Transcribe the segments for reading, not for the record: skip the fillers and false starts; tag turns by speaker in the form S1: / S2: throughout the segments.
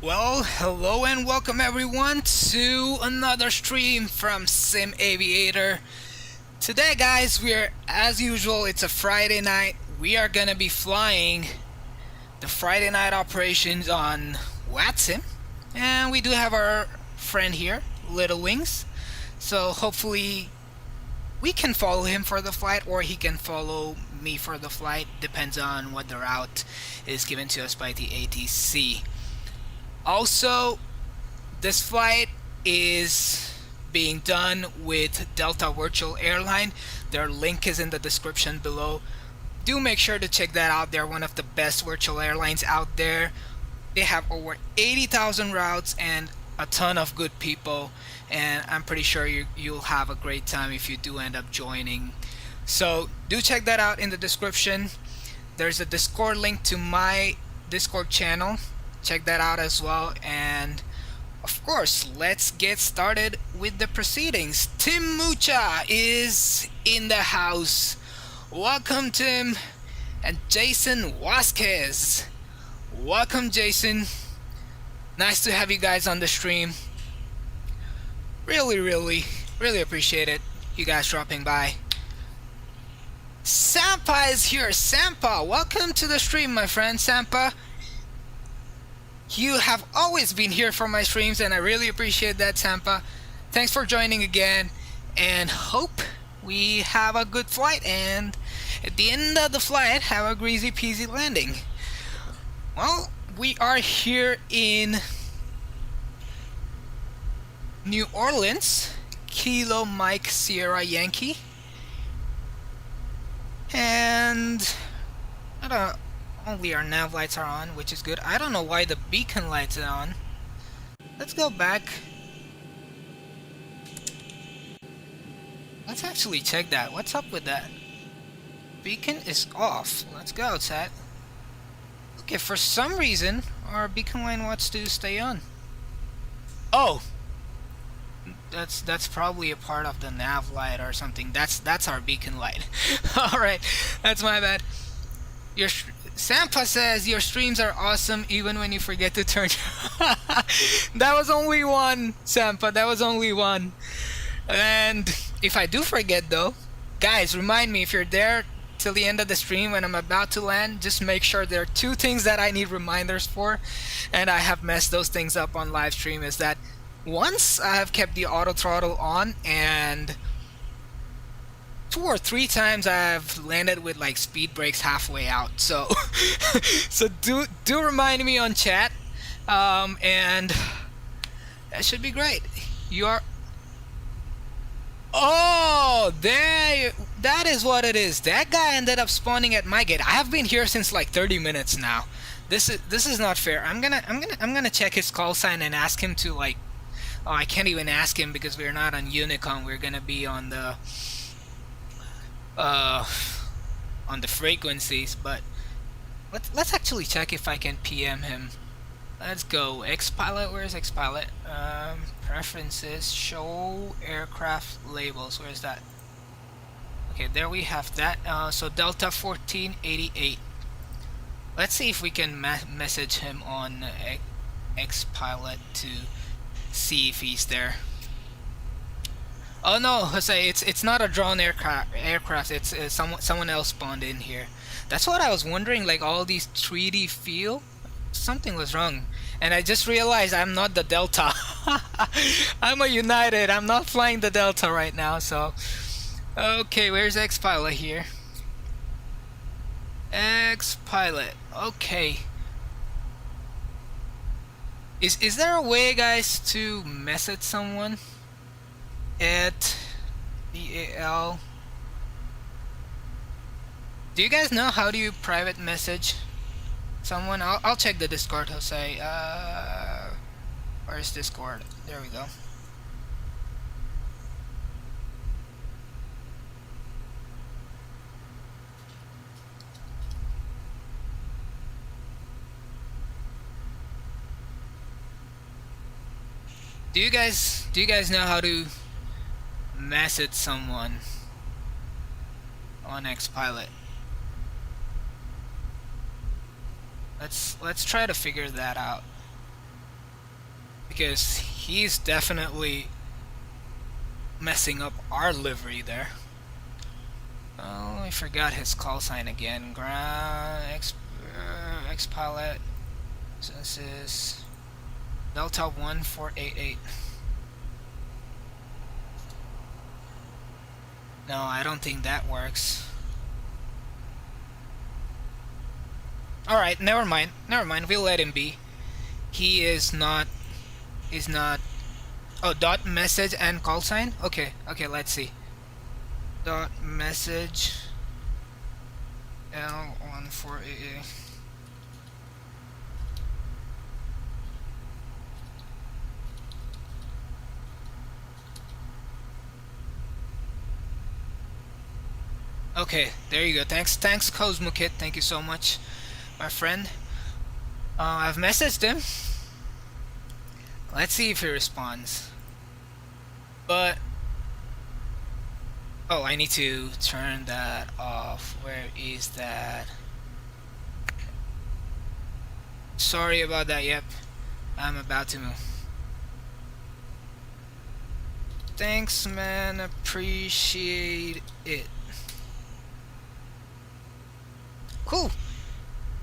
S1: Well, hello and welcome everyone to another stream from Sim Aviator. Today guys, as usual, it's a Friday night. We are gonna be flying the Friday night operations on VATSIM. And we do have our friend here, Little Wings. So hopefully we can follow him for the flight, or he can follow me for the flight. Depends on what the route is given to us by the ATC. Also, this flight is being done with Delta Virtual Airline. Their link is in the description below. Do make sure to check that out. They're one of the best virtual airlines out there. They have over 80,000 routes and a ton of good people, and I'm pretty sure you'll have a great time if you do end up joining. So do check that out in the description. There's a Discord link to my Discord channel. Check that out as well. And of course, let's get started with the proceedings. Tim Mucha is in the house. Welcome, Tim. And Jason Vasquez. Welcome, Jason. Nice to have you guys on the stream. Really appreciate it, you guys dropping by. Sampa is here. Sampa, welcome to the stream, my friend. Sampa, you have always been here for my streams, and I really appreciate that, Sampa. Thanks for joining again, and hope we have a good flight, and at the end of the flight, have a greasy peasy landing. Well, we are here in New Orleans, Kilo Mike Sierra Yankee, and I don't know, only our nav lights are on, which is good. I don't know why the beacon lights are on. Let's go back. Let's actually check that. What's up with that? Beacon is off. Let's go outside. Okay, for some reason our beacon line wants to stay on. Oh, that's probably a part of the nav light or something. That's our beacon light. All right, that's my bad. Your Sampa says your streams are awesome even when you forget to turn. That was only one, Sampa. That was only one. And if I do forget though, guys, remind me if you're there till the end of the stream when I'm about to land. Just make sure there are two things that I need reminders for, and I have messed those things up on live stream. Is that once I have kept the auto throttle on, and 2 or 3 times I've landed with like speed brakes halfway out. So so do remind me on chat, and that should be great. You're there. That is what it is. That guy ended up spawning at my gate. I have been here since like 30 minutes now. This is not fair. I'm gonna check his call sign and ask him to like. Oh, I can't even ask him because we're not on Unicom. We're gonna be on the frequencies. But let's actually check if I can PM him. Let's go. Xpilot. Where's Xpilot? Preferences. Show aircraft labels. Where's that? Okay, there we have that. So Delta 1488. Let's see if we can message him on Xpilot to see if he's there. Oh no, Jose, it's not a drone aircraft. It's someone else spawned in here. That's what I was wondering. Like all these 3D feel, something was wrong, and I just realized I'm not the Delta. I'm a United. I'm not flying the Delta right now. So, okay, where's Xpilot here? Xpilot. Okay. Is there a way, guys, to message someone at BAL? Do you guys know how do you private message someone? I'll check the Discord, Jose. Where's Discord? There we go. Do you guys know how to message someone on Xpilot? Let's try to figure that out. because he's definitely messing up our livery there. Oh, I forgot his call sign again. Ground X pilot. So this is Delta 1488. No, I don't think that works. Alright, never mind. Never mind. We'll let him be. He is not. He's not. Oh, dot message and call sign? Okay, okay, let's see. Dot message L14AA. Okay, there you go. Thanks, Cosmo Kid. Thank you so much, my friend. I've messaged him. Let's see if he responds. But oh, I need to turn that off. Where is that? Sorry about that. Yep, I'm about to move. Thanks, man. Appreciate it. Cool.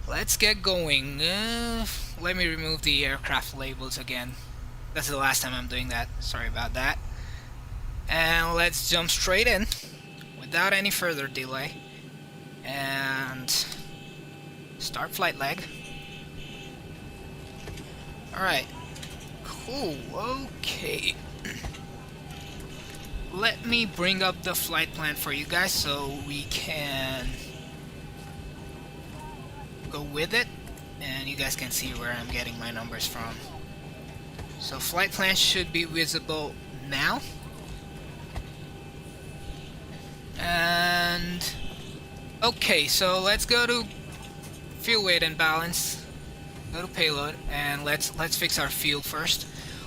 S1: Let's get going. Let me remove the aircraft labels again. That's the last time I'm doing that. Sorry about that. And let's jump straight in without any further delay and start flight leg. Alright. Cool. Okay. Let me bring up the flight plan for you guys so we can go with it and you guys can see where I'm getting my numbers from. So flight plan should be visible now. And okay, so let's go to fuel weight and balance. Go to payload and let's fix our fuel first,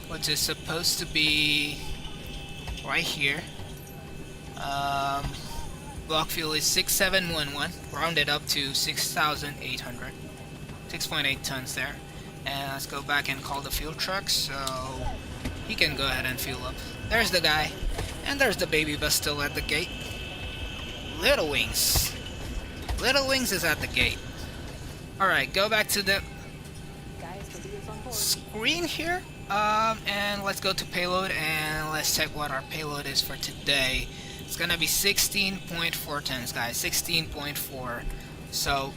S1: which is supposed to be right here. Block fuel is 6711, rounded up to 6,800, 6.8 tons there. And let's go back and call the fuel truck so he can go ahead and fuel up. There's the guy, and there's the baby bus still at the gate. Little Wings is at the gate. Alright, go back to the screen here, and let's go to payload and let's check what our payload is for today. It's gonna be 16.4 tons, guys. 16.4. So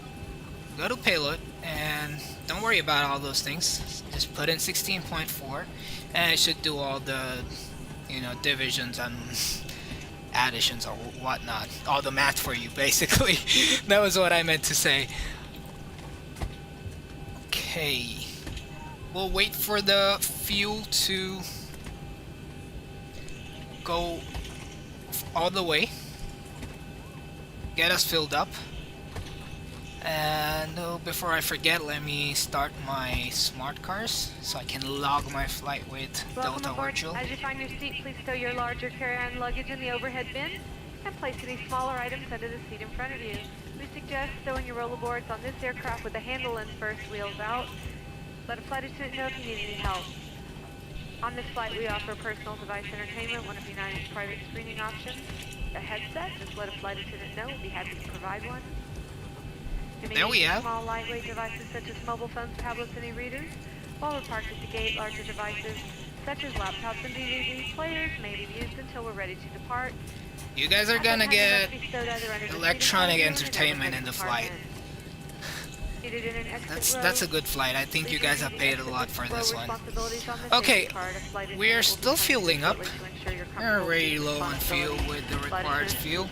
S1: go to payload and don't worry about all those things. Just put in 16.4 and it should do all the, you know, divisions and additions or whatnot, all the math for you basically. That was what I meant to say. Okay, we'll wait for the fuel to go all the way, get us filled up. And before I forget, let me start my smart cars so I can log my flight with Delta Virtual.
S2: As you find your seat, please stow your larger carry-on luggage in the overhead bin and place any smaller items under the seat in front of you. We suggest stowing your rollerboards on this aircraft with the handle in first, wheels out. Let a flight attendant know if you need any help. On this flight, we offer personal device entertainment, one of United's private screening options. A headset, just let a flight attendant know. We'll be happy to provide one.
S1: There we have
S2: small, lightweight devices such as mobile phones, tablets, and e-readers. While we're parked at the gate, larger devices such as laptops and DVD players may be used until we're ready to depart.
S1: You guys are gonna get electronic entertainment in the flight. That's a good flight. I think you guys have paid a lot for this one. Okay, we're still fueling up. We're already low on fuel with the required fuel.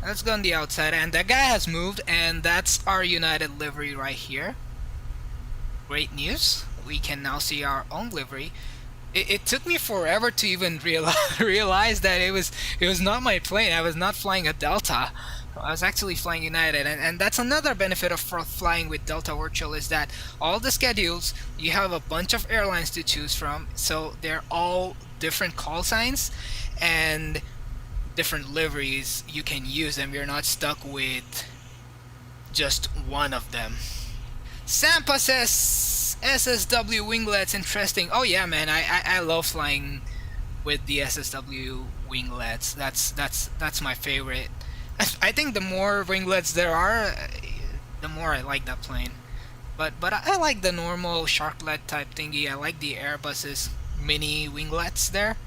S1: Let's go on the outside, and that guy has moved, and that's our United livery right here. Great news. We can now see our own livery. It took me forever to even realize that it was not my plane. I was not flying a Delta. I was actually flying United, and that's another benefit of flying with Delta Virtual is that all the schedules, you have a bunch of airlines to choose from, so they're all different call signs and different liveries. You can use them. You're not stuck with just one of them. Sampa says, SSW winglets, interesting. Oh yeah, man, I love flying with the SSW winglets. That's my favorite. I think the more winglets there are, the more I like that plane. But I like the normal sharklet type thingy. I like the Airbus's mini winglets there.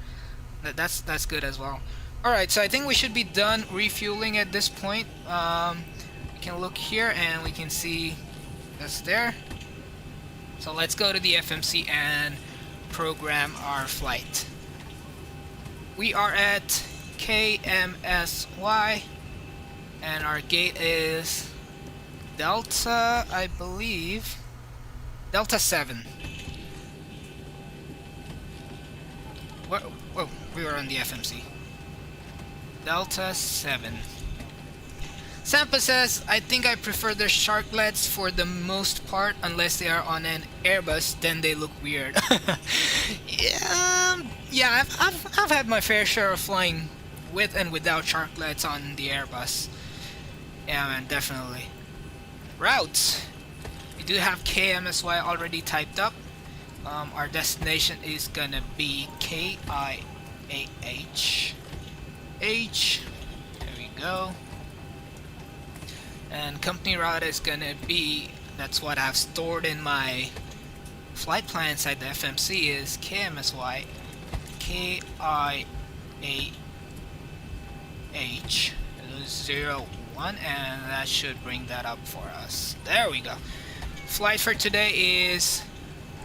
S1: That's good as well. All right, so I think we should be done refueling at this point. We can look here and we can see that's there. So let's go to the FMC and program our flight. We are at KMSY and our gate is Delta, I believe, Delta 7. Whoa, we were on the FMC. Delta 7. Sampa says, I think I prefer the sharklets for the most part, unless they are on an Airbus, then they look weird. Yeah, I've had my fair share of flying with and without sharklets on the Airbus. Yeah, man, definitely. Routes. We do have KMSY already typed up. Our destination is gonna be KIAH. There we go. And company route is gonna be, that's what I've stored in my flight plan inside the FMC, is KMSY KIAH 01, and that should bring that up for us. There we go. Flight for today is,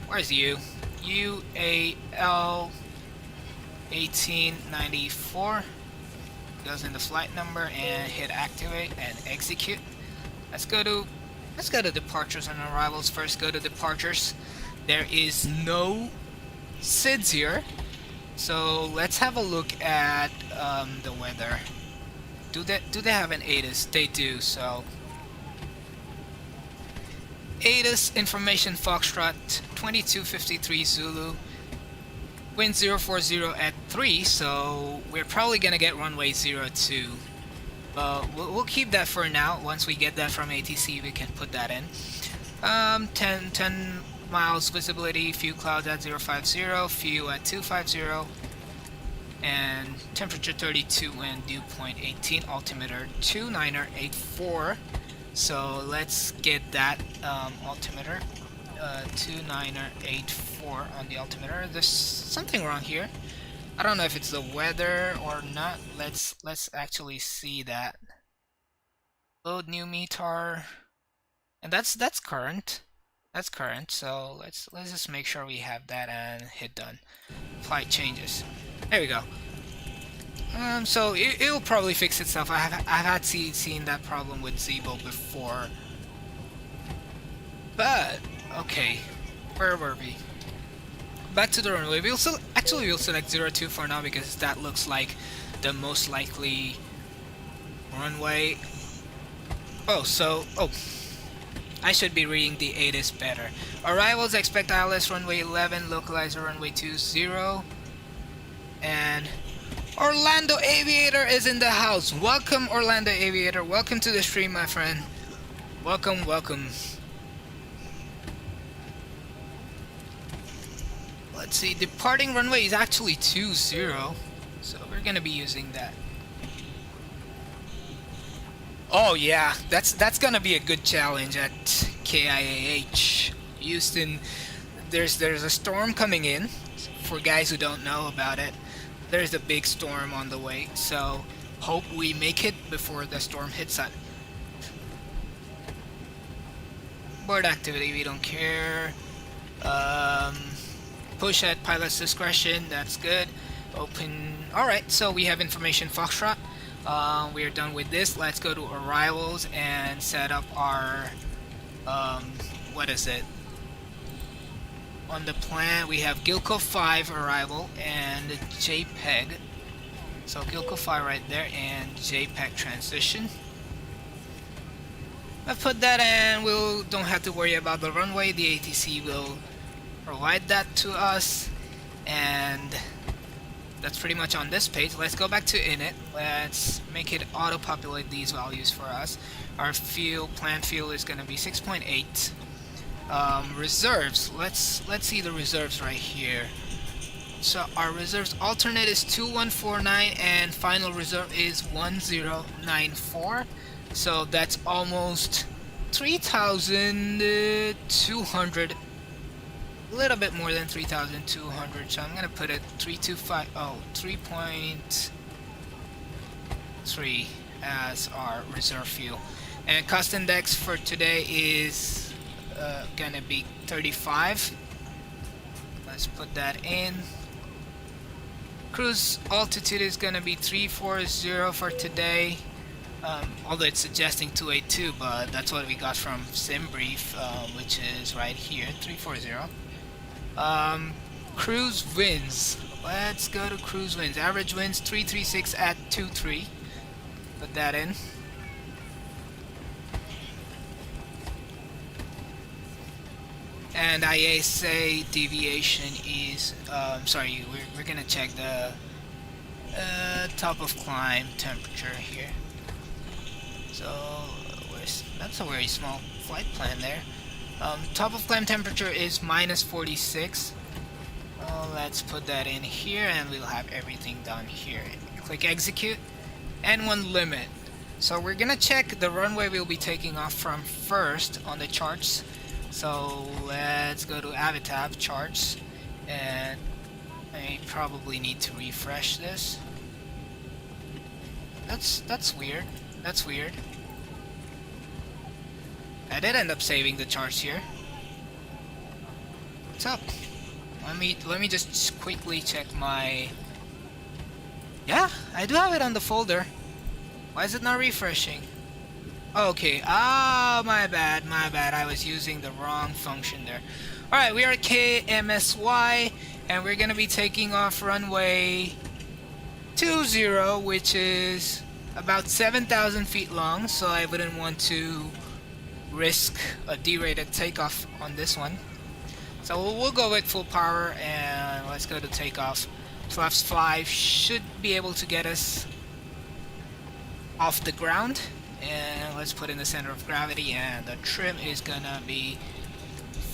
S1: where's you? UAL 1894. Goes in the flight number and hit activate and execute. Let's go to departures and arrivals. First, go to departures. There is no SIDS here, so let's have a look at the weather. Do they have an ATIS? They do. So ATIS information Foxtrot 2253 Zulu. Wind 040 at 3, so we're probably gonna get runway 02. We'll keep that for now. Once we get that from ATC, we can put that in. 10 miles visibility, few clouds at 050, few at 250, and temperature 32 and dew point 18, altimeter 2984. So let's get that altimeter. 2984 on the altimeter. There's something wrong here. I don't know if it's the weather or not. Let's actually see that. Load new METAR, and that's current. That's current. So let's just make sure we have that and hit done. Flight changes. There we go. So it'll probably fix itself. I've had seen that problem with Zibo before. But okay, where were we? Back to the runway. We'll select 02 for now because that looks like the most likely runway. Oh, I should be reading the ATIS better. Arrivals, expect ILS runway 11, localizer runway 20, and Orlando Aviator is in the house. Welcome, Orlando Aviator. Welcome to the stream, my friend. Welcome, welcome. Let's see, departing runway is actually 20, so we're gonna be using that. Oh yeah, that's gonna be a good challenge at KIAH. Houston, there's a storm coming in. For guys who don't know about it, there's a big storm on the way, so hope we make it before the storm hits us. Board activity, we don't care. Push at pilot's discretion, that's good. Open. Alright, so we have information Foxtrot. We are done with this. Let's go to arrivals and set up our what is it? On the plan we have Gilco 5 arrival and JPEG. So Gilco 5 right there and JPEG transition. I've put that in. We don't have to worry about the runway. The ATC will provide that to us, and that's pretty much on this page. Let's go back to init. Let's make it auto-populate these values for us. Our fuel, planned fuel is going to be 6.8. Reserves. Let's see the reserves right here. So our reserves alternate is 2149 and final reserve is 1094. So that's almost 3,200, a little bit more than 3,200. So I'm gonna put it 3.3 as our reserve fuel. And cost index for today is gonna be 35. Let's put that in. Cruise altitude is gonna be 340 for today. Although it's suggesting 282, but that's what we got from SimBrief, which is right here, 340. Cruise winds. Let's go to cruise winds. Average winds 336 at 23. Put that in. And IASA deviation is, sorry, we're gonna check the top of climb temperature here. So that's a very small flight plan there. Top of climb temperature is minus 46. Let's put that in here and we'll have everything done here. Click execute and one limit. So we're gonna check the runway we'll be taking off from first on the charts. So let's go to Avatab charts, and I probably need to refresh this. That's weird. That's weird. I did end up saving the charts here. What's up? Let me just quickly check my. Yeah, I do have it on the folder. Why is it not refreshing? Okay, my bad, I was using the wrong function there. Alright, we are at KMSY, and we're gonna be taking off runway 20, which is about 7,000 feet long, so I wouldn't want to risk a derated takeoff on this one. So we'll go with full power, and let's go to takeoff. Flaps 5 should be able to get us off the ground. And let's put in the center of gravity, and the trim is gonna be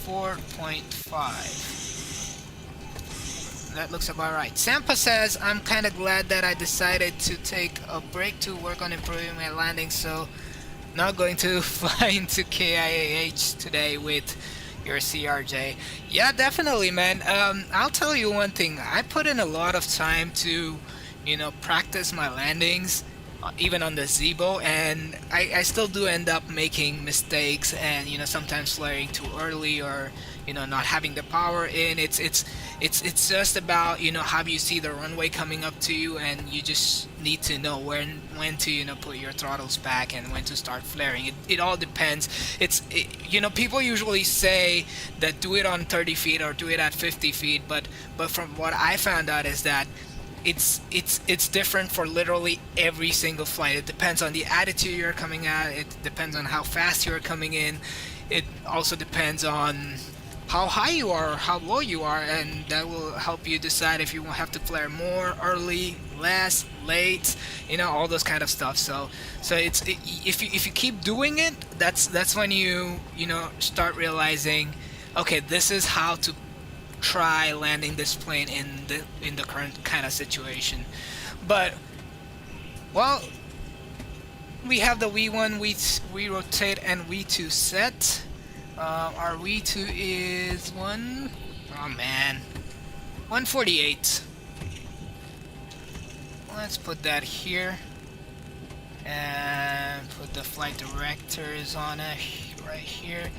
S1: 4.5. That looks about right. Sampa says, I'm kind of glad that I decided to take a break to work on improving my landing, so not going to fly into KIAH today with your CRJ. Yeah, definitely, man. I'll tell you one thing. I put in a lot of time to, practice my landings, even on the Zibo, and I still do end up making mistakes, and sometimes flaring too early, or not having the power in. It's just about how you see the runway coming up to you, and you just need to know when to put your throttles back and when to start flaring. It all depends. People usually say that do it on 30 feet or do it at 50 feet, but from what I found out is that it's different for literally every single flight. It depends on the attitude you're coming at. It depends on how fast you're coming in. It also depends on how high you are or how low you are, and that will help you decide if you will have to flare more, early, less, late, all those kind of stuff. So if you keep doing it, that's when you start realizing, okay, this is how to try landing this plane in the current kind of situation. But well, we have the V1, we rotate, and V2 set. Our V2 is 148. Let's put that here and put the flight directors on it right here.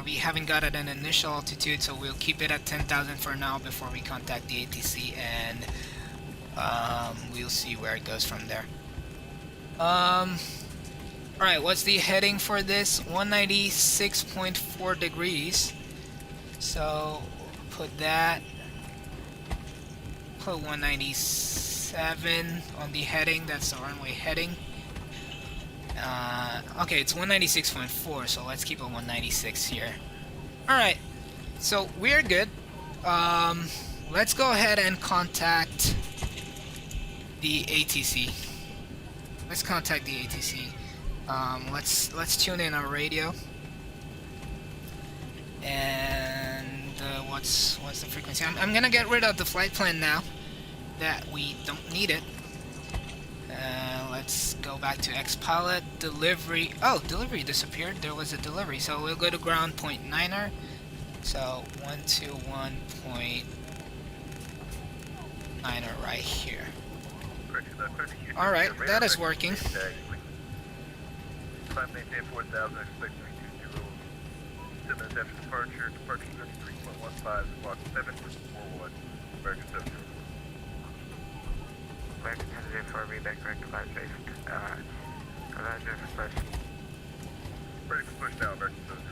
S1: We haven't got it an initial altitude, so we'll keep it at 10,000 for now before we contact the ATC, and we'll see where it goes from there. Alright, what's the heading for this? 196.4 degrees. So put that. Put 197 on the heading. That's the runway heading. Okay, it's 196.4, so let's keep it 196 here. Alright, so we're good. Let's go ahead and contact the ATC. Let's contact the ATC. Let's tune in our radio. And what's the frequency? I'm gonna get rid of the flight plan now that we don't need it. Let's go back to XPilot. Delivery. Oh, delivery disappeared. There was a delivery, so we'll go to ground point 9er. So 121.9er right here. Alright, that is working.
S3: Climb maintain 4,000, expect 320. 7 minutes after departure, departure 3.15, block 741, American 7. American 10-4, be back correct, advise base. Roger for push. Ready for push now, American 7.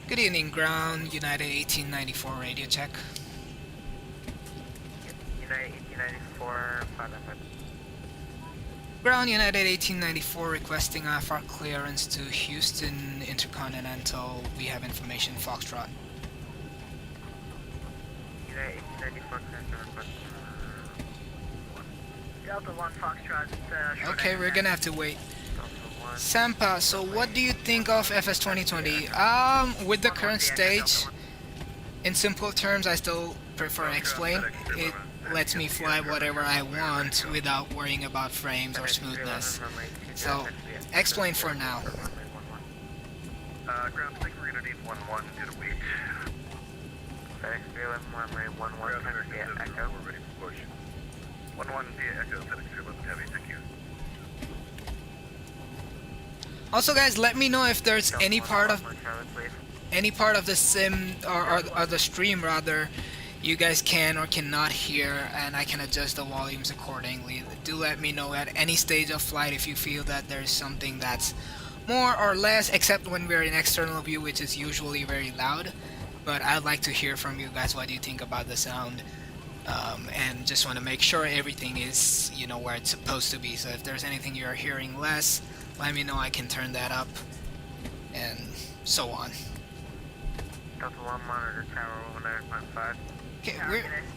S1: Good evening, ground. United 1894 radio check.
S3: United 1894, 500.
S1: Ground United 1894 requesting IFR clearance to Houston Intercontinental. We have information, Foxtrot.
S3: United 1894, request.
S4: Delta 1 Foxtrot.
S1: Okay, we're gonna have to wait. Sampa, so what do you think of FS 2020? With the current stage, in simple terms, I still prefer X-Plane. It lets me fly whatever I want without worrying about frames or smoothness. So, X-Plane for now.
S3: Ground 6, we're gonna need 1-1 due to weight. FedEx 311, Marine 1-1, via Echo. We're ready for push. 1-1 via Echo, FedEx 311 Heavy, thank you.
S1: Also, guys, let me know if there's any part of the sim or the stream rather you guys can or cannot hear, and I can adjust the volumes accordingly. Do let me know at any stage of flight if you feel that there's something that's more or less, except when we're in external view, which is usually very loud. But I'd like to hear from you guys. What do you think about the sound? And just want to make sure everything is, you know, where it's supposed to be. So if there's anything you're hearing less, let me know. I can turn that up, and so on.
S3: Delta 1 monitor tower 19.5.
S1: Okay,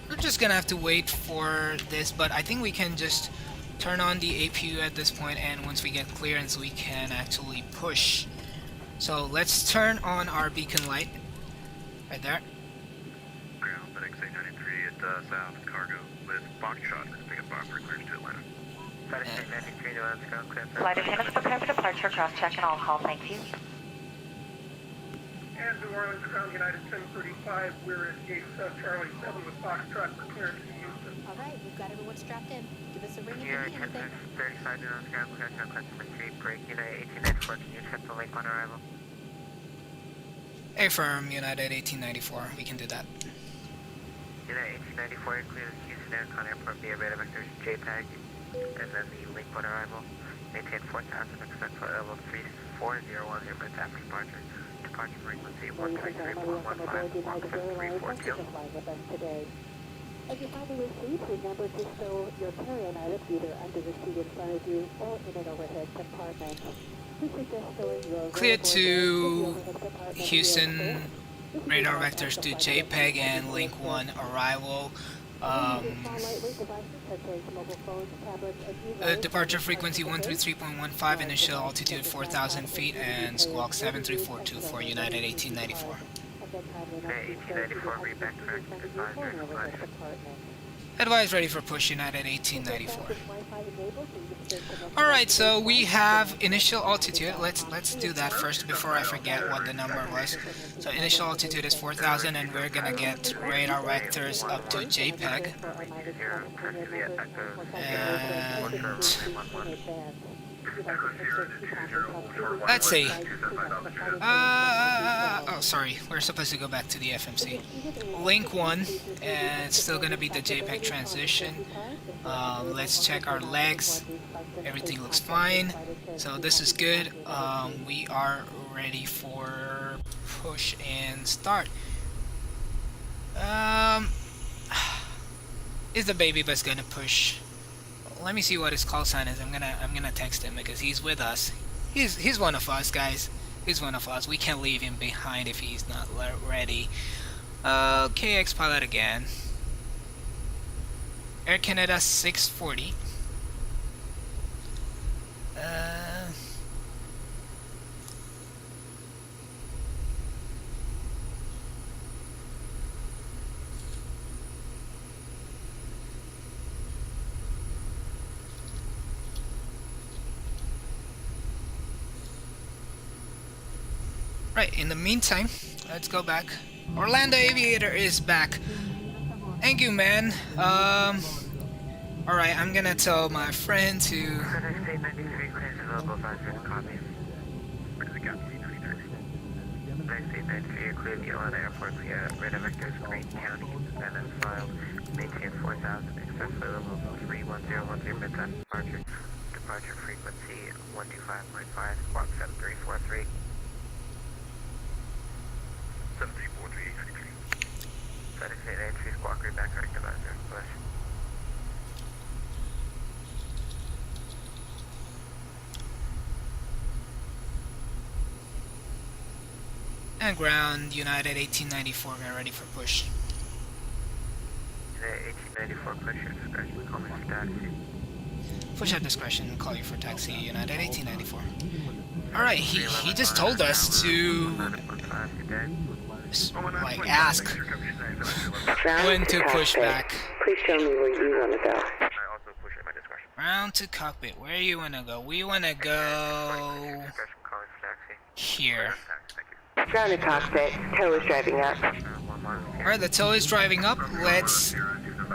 S1: we're just gonna have to wait for this, but I think we can just turn on the APU at this point, and once we get clearance, we can actually push. So let's turn on our beacon light, right there.
S3: Ground FedEx 893 at South Cargo with Foxtrot. Let's pick up bar for clearance to Atlanta. FedEx 893 to let's go clear.
S5: Flight attendants prepare for departure, cross check and all call, thank you.
S6: And New Orleans Ground United 1035, we're at gate Charlie 7 with Foxtrot for clearance to Houston.
S7: All right, we've got everyone strapped in. Give us a ring if
S3: Here,
S7: you need anything.
S3: 35 New Orleans Ground, clearance to customer 3, break United 1894, can you accept the link on arrival?
S1: Affirm, United 1894, we can do that.
S3: United 1894, clear Houston Aircon Airport via radar vectors JPEG, and then the link on arrival. Maintain 4,000, expect flight level 34010 minutes after departure. Departure frequency 133.15, walk 5342.
S8: As you find the receipt, remember to stow your carry-on items either under the seat in front of you or in an overhead compartment. We suggest stowing your
S1: Clear to Houston, radar vectors to JPEG and link 1 arrival. Departure frequency 133.15, initial altitude 4,000 feet, and squawk 7342 for United 1894.
S3: 1894, read back correct, advisory request.
S1: Advise ready for push, United 1894. Alright, so we have initial altitude. Let's do that first before I forget what the number was. So initial altitude is 4,000, and we're gonna get radar vectors up to JPEG. And let's see. Oh, sorry. We're supposed to go back to the FMC. Link 1, and it's still gonna be the JPEG transition. Let's check our legs. Everything looks fine. So this is good. We are ready for push and start. Is the baby bus gonna push? Let me see what his call sign is. I'm gonna text him because he's with us. He's one of us, guys. He's one of us. We can't leave him behind if he's not ready. KX pilot again. Air Canada 640. Right, in the meantime, let's go back. Orlando Aviator is back. Thank you, man. Alright, I'm gonna tell my friend to...
S3: Center State 93, clearance available, advisor, copy. Where's the captain, 93? Center State 93, you're clear the Atlanta Airport, clear radar vectors, Green County, and then filed, maintain 4000, express flight level 31010, midtime departure, departure frequency 125.5, squawk 7343. 7343, Center State 93, squawk back, correct advisor, push.
S1: And ground, United 1894, get ready for push.
S3: United 1894, push your discretion, call me for taxi.
S1: Push at discretion, call you for taxi, United 1894. Alright, he just told us to... like, ask when to push back.
S4: Please show me where you want to go.
S3: I also push at my discretion.
S1: Round to cockpit, where you wanna go? We wanna go... here.
S4: Ground to cockpit. Toliss driving up.
S1: Alright, the tow is driving up. Let's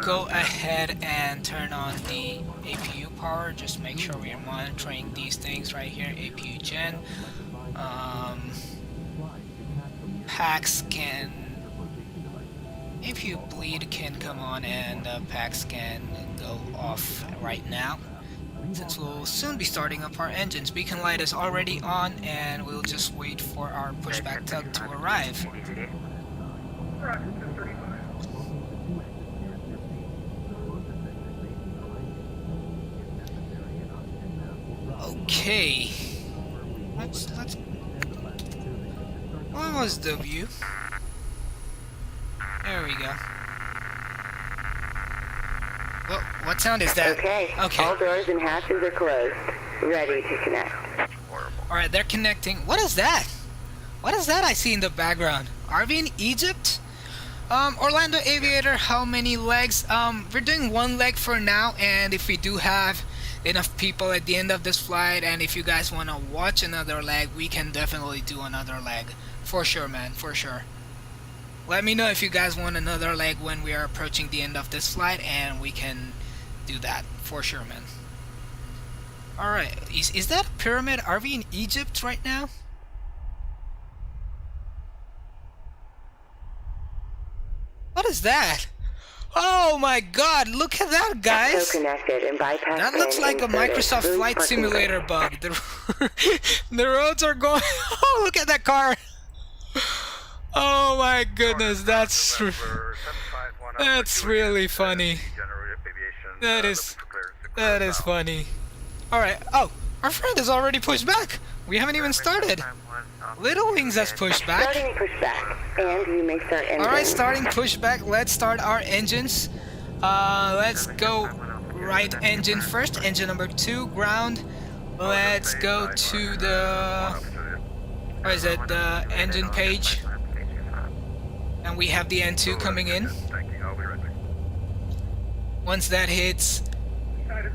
S1: go ahead and turn on the APU power. Just make sure we are monitoring these things right here. APU gen. Packs can... APU bleed can come on and packs can go off right now. Since we'll soon be starting up our engines, beacon light is already on, and we'll just wait for our pushback tug to arrive.
S6: Roger, 1035.
S1: Okay. Let's. What was the view? There we go. What sound is that?
S4: Okay.
S1: Okay.
S4: All doors and hatches are closed. Ready to connect.
S1: Alright, they're connecting. What is that? What is that I see in the background? Are we in Egypt? Orlando Aviator, how many legs? We're doing one leg for now, and if we do have enough people at the end of this flight, and if you guys want to watch another leg, we can definitely do another leg. For sure, man, for sure. Let me know if you guys want another leg when we are approaching the end of this flight, and we can do that. For sure, man. Alright, is that a pyramid? Are we in Egypt right now? What is that? Oh my god, look at that, guys!
S4: So connected and bypass.
S1: That looks like a Microsoft Flight Simulator bug. The roads are going... Oh, look at that car! Oh my goodness, that's really funny. That is funny. Alright, oh, our friend is already pushed back. We haven't even started. Little Wings has pushed back.
S4: Starting pushback, and you may start engine.
S1: Alright, starting pushback. Let's start our engines. Let's go right engine first. Engine number 2, ground. Let's go to the... What is it? The engine page. And we have the N2 coming in. Once that hits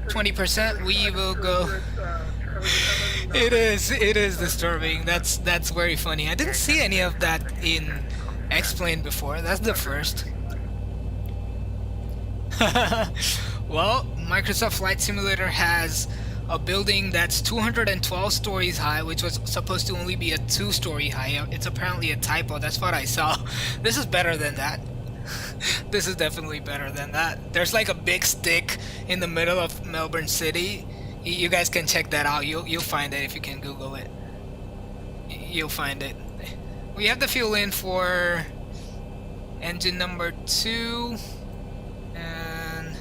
S1: 20%, we will go. It is disturbing. That's very funny. I didn't see any of that in X-Plane before. That's the first. Well, Microsoft Flight Simulator has a building that's 212 stories high, which was supposed to only be a 2-story high. It's apparently a typo. That's what I saw. This is better than that. This is definitely better than that. There's like a big stick in the middle of Melbourne City. You guys can check that out. You'll find it if you can Google it. You'll find it. We have the fuel in for engine number 2, and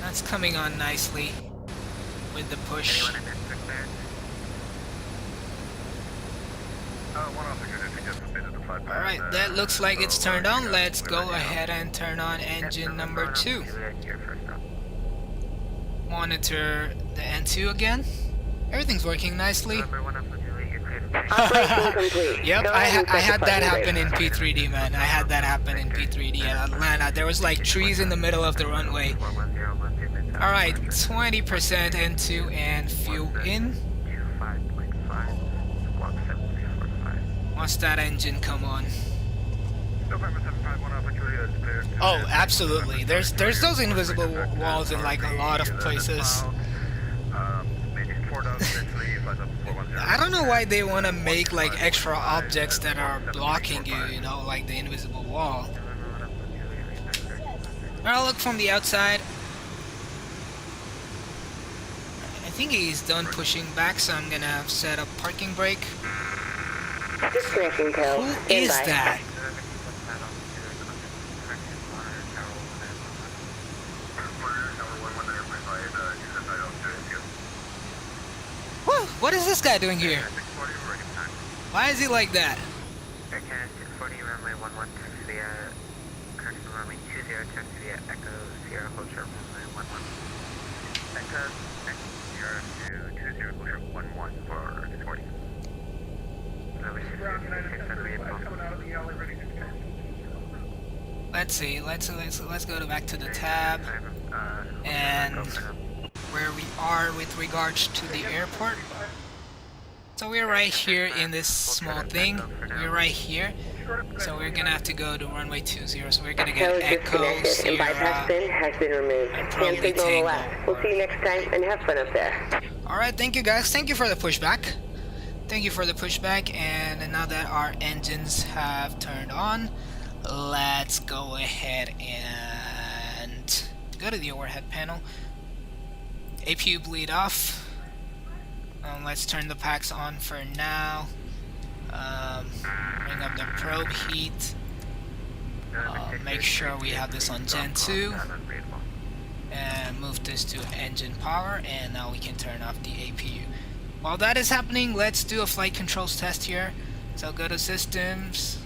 S1: that's coming on nicely with the push. Alright, that looks like it's turned on. Let's go ahead and turn on engine number 2. Monitor the N2 again. Everything's working nicely.
S4: Operation complete.
S1: Yep, I had that happen in P3D, man. I had that happen in P3D at Atlanta. There was like trees in the middle of the runway. Alright, 20% N2 and fuel in. once that engine come on.
S3: November 751 Alpha Juliet is clear.
S1: Oh, absolutely. There's those invisible walls in like a lot of places. I don't know why they want to make like extra objects that are blocking you, you know, like the invisible wall. I'll look from the outside. I think he's done pushing back, so I'm gonna set up parking brake.
S4: Disconnecting tail.
S1: Who is that? Whoa, what is this guy doing here? Why is he like that?
S3: Air Canada 640, runway 11, taxi via, correction runway 20, taxi via Echo Sierra, hold short runway 11. Echo, Sierra to 20, hold short 11 for 640. Number 6,
S6: Ground United 1035 coming out of the alley, ready to connect.
S1: Let's see, let's go back to the tab and where we are with regards to the airport. So we're right here in this small thing. We're right here. So we're gonna have to go to runway 20. So we're gonna get Echo,
S4: disconnected and bypass
S1: Sierra,
S4: bin has been removed.
S1: and
S4: Hand
S1: probably
S4: signal
S1: Tango.
S4: left. We'll see you next time and have fun up there.
S1: Alright, thank you guys. Thank you for the pushback. Thank you for the pushback. And now that our engines have turned on, let's go ahead and go to the overhead panel. APU bleed off. Let's turn the packs on for now. Bring up the probe heat. Make sure we have this on Gen 2. And move this to engine power. And now we can turn off the APU. While that is happening, let's do a flight controls test here. So go to systems.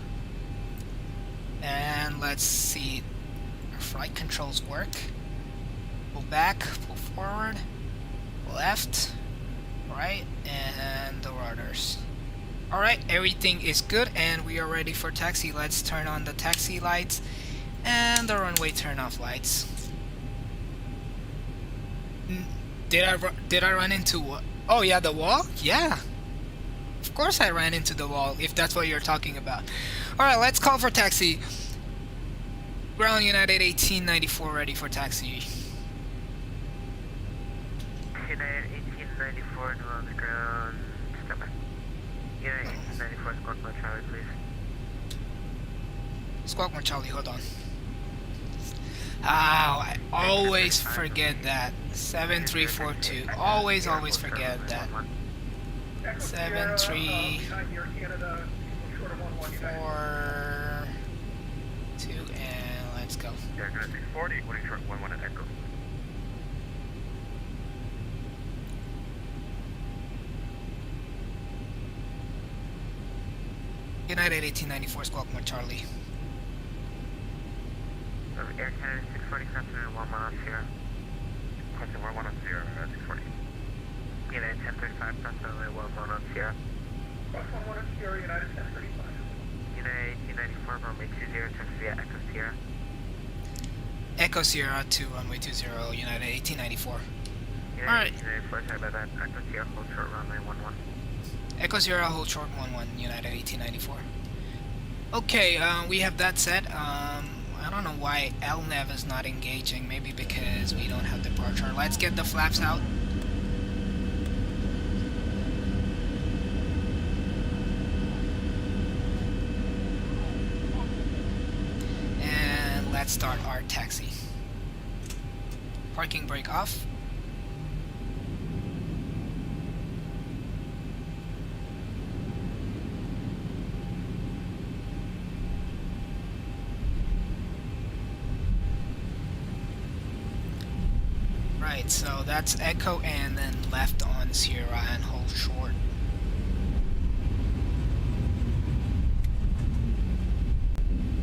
S1: And let's see. Our flight controls work. Pull back, pull forward, left, right, and the rudders. Alright, everything is good and we are ready for taxi. Let's turn on the taxi lights and the runway turn off lights. Did I run into what? Oh yeah, the wall? Yeah. Of course I ran into the wall, if that's what you're talking about. Alright, let's call for taxi. Ground United 1894 ready for taxi.
S3: United 1894, new on the ground. Step by. United 1894, Squawk Mode Charlie, please.
S1: Squawk Mode Charlie, hold on. Oh, I always forget that. 7342. Always forget that. 7342, and let's go.
S3: Yeah, 640, what is short 11 at Echo?
S1: United 1894, Squawk Mode Charlie.
S3: Air Canada 640, crossing in 1 mile Sierra. Crossing 1 mile Sierra, 640. United 1035, crossing runway 1 mile Sierra.
S6: Cross 11 Sierra, United 1035.
S3: United 1894, runway 20, taxi via Echo Sierra.
S1: Echo Sierra to runway 20, United 1894.
S3: Alright. United 1894, sorry about that. Echo Sierra, hold short runway 11.
S1: Echo Sierra, hold short 11, United 1894. Okay, we have that set. I don't know why LNAV is not engaging. Maybe because we don't have departure. Let's get the flaps out. And let's start our taxi. Parking brake off. Right, so that's Echo and then left on Sierra and hold short.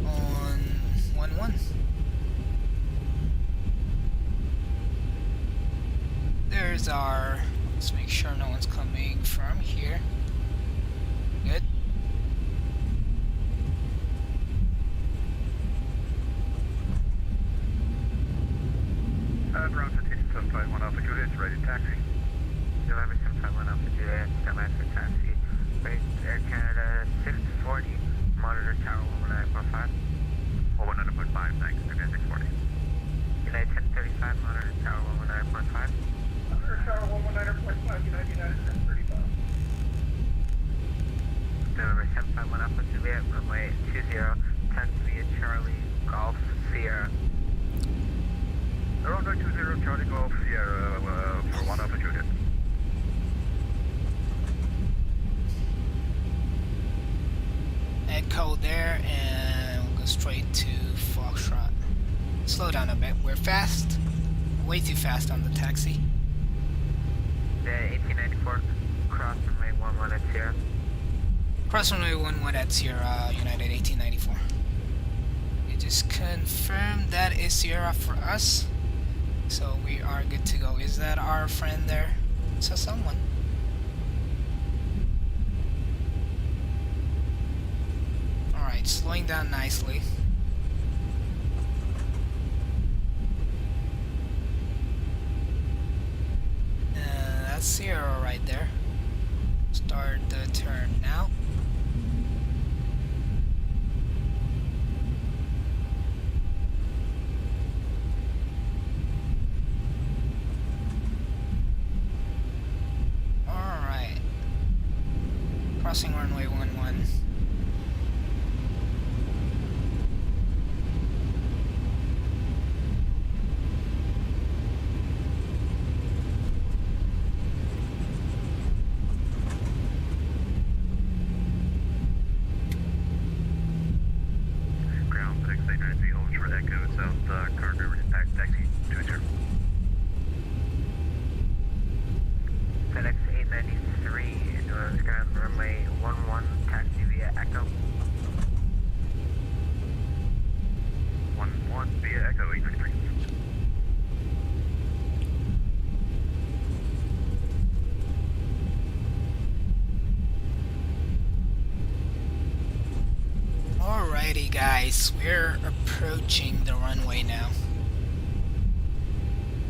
S1: On 1-1. There's our, let's make sure no one's coming from here. Good.
S3: Ground 751 Alpha Juliet, ready to taxi. November 751 Alpha Juliet, stand by for taxi. Air Canada 640. Charlie Golf Sierra for 1 Alpha Juliet.
S1: Echo there, and we'll go straight to Foxtrot. Slow down a bit. We're fast. Way too fast on the taxi.
S3: The 1894, cross runway 11 at Sierra.
S1: Cross runway 11 at Sierra, United 1894. You just confirmed that is Sierra for us. So we are good to go. Is that our friend there? So someone. Alright, slowing down nicely. That's Sierra right there. Start the turn now. Alright. Crossing runway 11.
S3: Ground 6893, hold short Echo, South Cargo, impact taxi 20. FedEx 893, ground runway 11, taxi via Echo. 11 via Echo 893.
S1: Alrighty guys, we're approaching the runway now.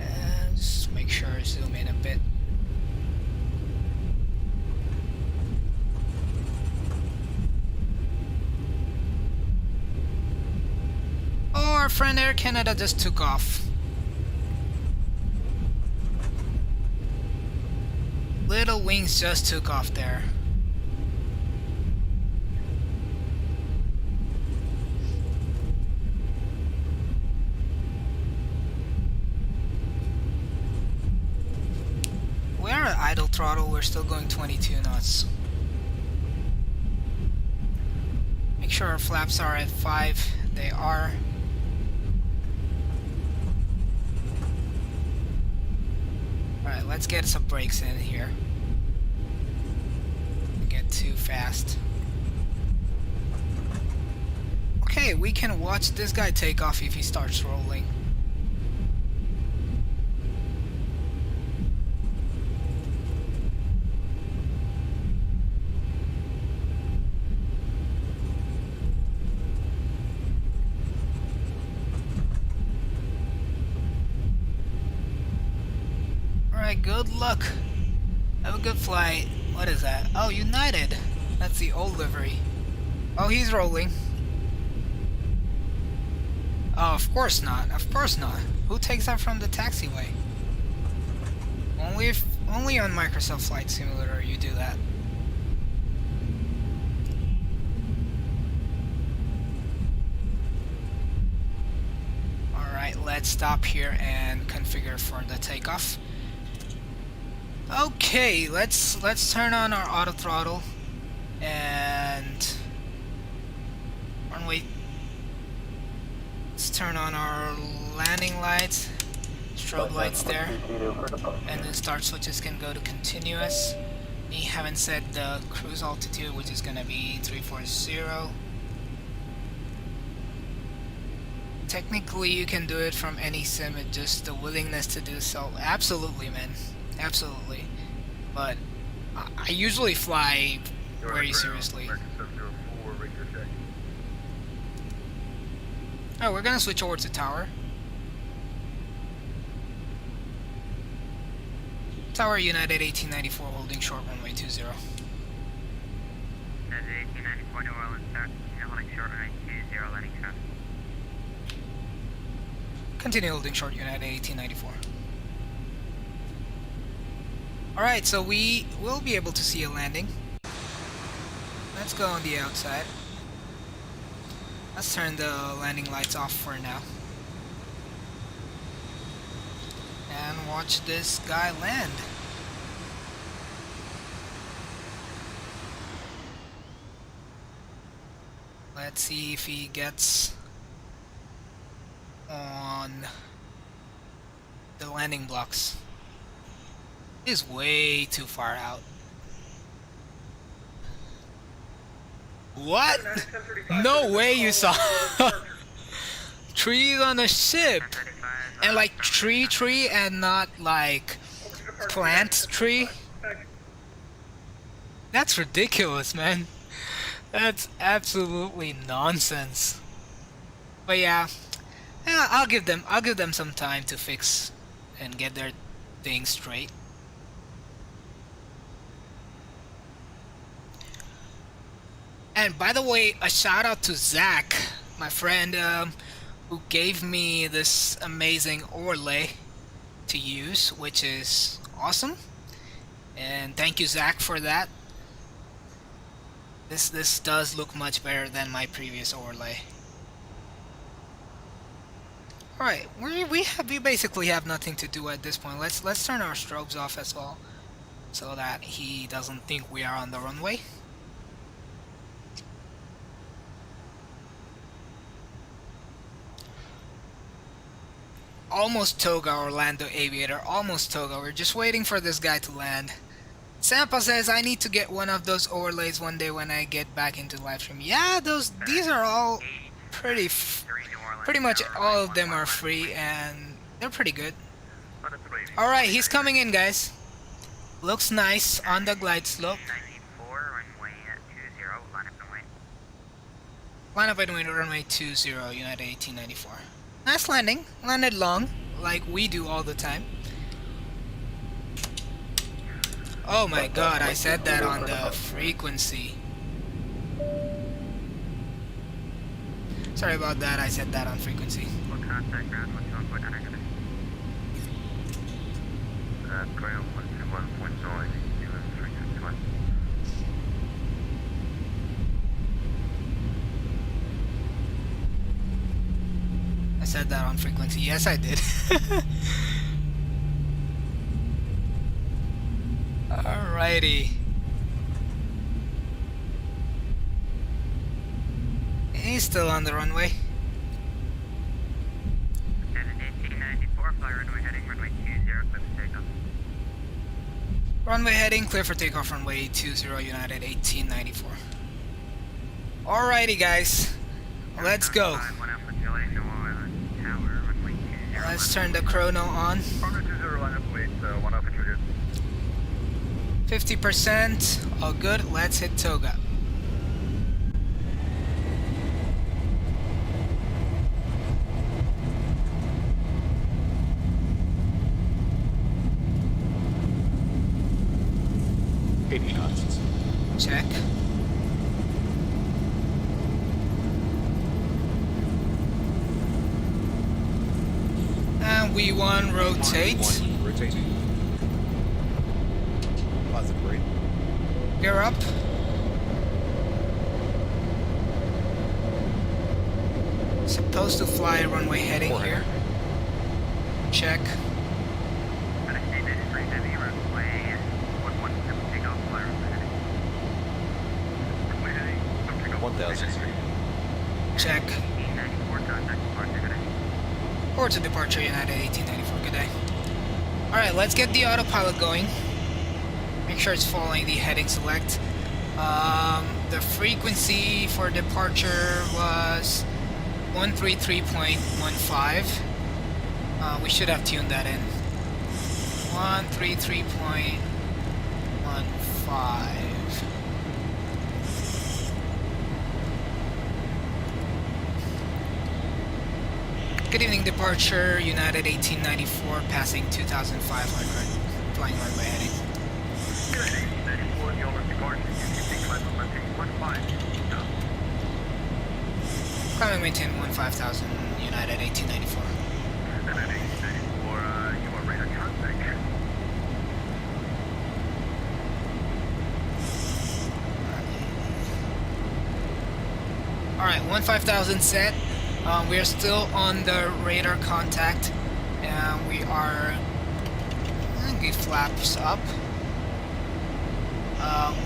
S1: And just make sure I zoom in a bit. Oh, our friend Air Canada just took off. Little Wings just took off there. We're at idle throttle, we're still going 22 knots. Make sure our flaps are at 5, they are. Alright, let's get some brakes in here. Don't get too fast. Okay, we can watch this guy take off if he starts rolling. Alright, good luck. Have a good flight. What is that? Oh, United. That's the old livery. Oh, he's rolling. Oh, of course not. Of course not. Who takes that from the taxiway? Only on Microsoft Flight Simulator you do that. Alright, let's stop here and configure for the takeoff. Okay, let's turn on our auto throttle and runway. Let's turn on our landing lights, strobe lights there, and then start switches can go to continuous. We haven't set the cruise altitude, which is gonna be 340. Technically, you can do it from any sim, it's just the willingness to do so. Absolutely, man. Absolutely. But I usually fly very seriously. Oh, we're gonna switch over to tower. Tower United 1894 holding short runway 20.
S3: United 1894, New Orleans, start, holding short runway 20, landing traffic.
S1: Continue holding short United 1894. Alright, so we will be able to see a landing. Let's go on the outside. Let's turn the landing lights off for now. and watch this guy land. Let's see if he gets on the landing blocks. He's way too far out. What? No way you saw trees on a ship. And like tree and not like plant tree. That's ridiculous, man. That's absolutely nonsense. But yeah, I'll give them some time to fix and get their thing straight. And by the way, a shout out to Zach, my friend, who gave me this amazing overlay to use, which is awesome. And thank you, Zach, for that. This does look much better than my previous overlay. All right, we basically have nothing to do at this point. Let's turn our strobes off as well, so that he doesn't think we are on the runway. Almost toga, Orlando Aviator. Almost toga. We're just waiting for this guy to land. Sampa says I need to get one of those overlays one day when I get back into live stream. Yeah, these are all pretty much all of them are free and they're pretty good. All right, he's coming in, guys. Looks nice on the glide slope. Line up and wait, runway 20, United 1894. Nice landing. Landed long, like we do all the time. Oh my god, I said that on the frequency. Sorry about that, I said that on frequency.
S3: What contact ground? What's on point 900? Ground 121.0.
S1: I said that on frequency. Yes, I did. Alrighty. He's still on the runway.
S3: 1894, fly runway heading, runway 20, clear for takeoff.
S1: Runway heading, clear for takeoff, runway 20, United 1894. Alrighty, guys. Let's go. Let's turn the chrono on. 50%, all good. Let's hit toga. Check. And we want rotate.
S9: Rotating. Positive rate.
S1: Gear up. Supposed to fly runway heading here. Check.
S9: 1000.
S1: Check. Port to departure, United 1894. Good day. Alright, let's get the autopilot going. Make sure it's following the heading select. The frequency for departure was 133.15. We should have tuned that in. 133.15. Good evening, departure, United 1894, passing 2,500, flying runway heading.
S3: United 1894, the only departure, climb on maintain 15.
S1: Climb and maintain 15,000, United 1894.
S3: United 1894, you are radar contact.
S1: Alright, 15,000 set. We are still on the radar contact, and we are And get flaps up.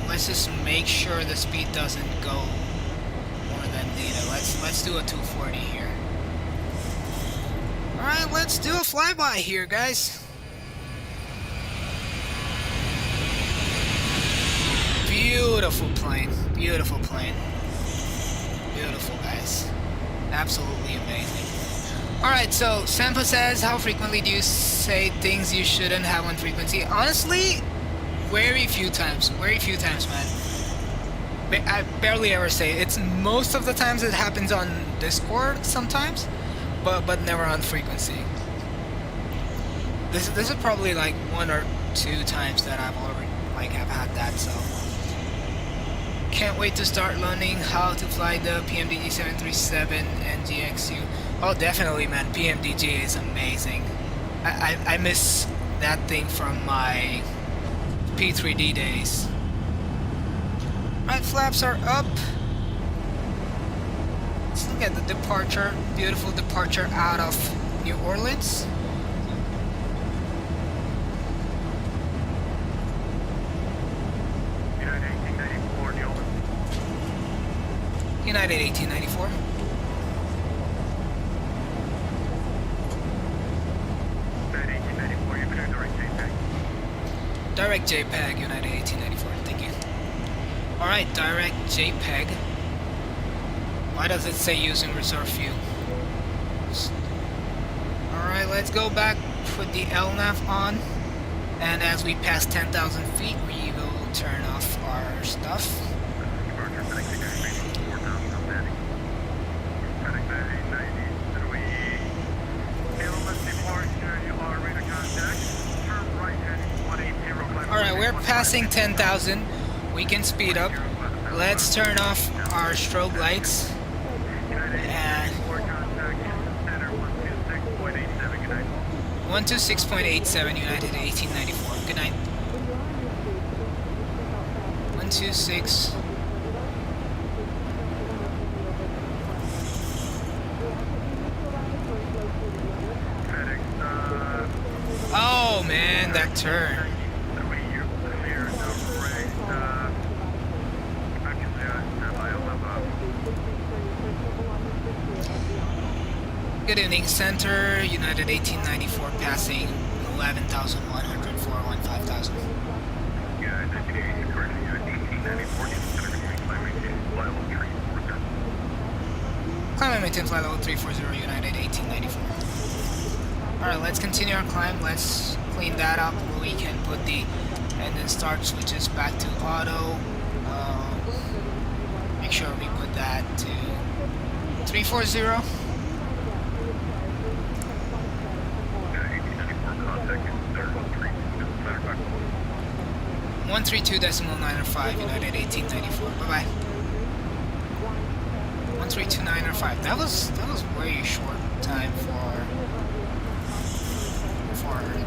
S1: Let's just make sure the speed doesn't go more than needed. Let's do a 240 here. Alright, let's do a flyby here, guys. Beautiful plane. Beautiful plane. Beautiful, guys. Absolutely amazing. Alright, so Sampa says, how frequently do you say things you shouldn't have on frequency? Honestly, very few times, man. I barely ever say it. It's most of the times it happens on Discord sometimes, but never on frequency. This is probably like 1 or 2 times that I've already have had that, so. Can't wait to start learning how to fly the PMDG 737 NGXU. Oh, definitely, man. PMDG is amazing. I miss that thing from my P3D days. Right, flaps are up. Let's look at the departure. Beautiful departure out of New Orleans. United 1894. Direct JPEG, United 1894, thank you. Alright, direct JPEG. Why does it say using reserve fuel? Alright, let's go back, put the LNAV on. And as we pass 10,000 feet, we will turn off our stuff. Alright, we're passing 10,000. We can speed up. Let's turn off our strobe lights. And 126.87 United 1894. Good night. 126. Oh man, that turn. Good evening, Center, United 1894, passing 11,100 for 15,000. Climb and maintain flight level 340, United 1894. Alright, let's continue our climb. Let's clean that up. We can put the engine start switches back to auto. Make sure we put that to 340. 132.905 United 1894. Bye bye. 132.905. That was very short time for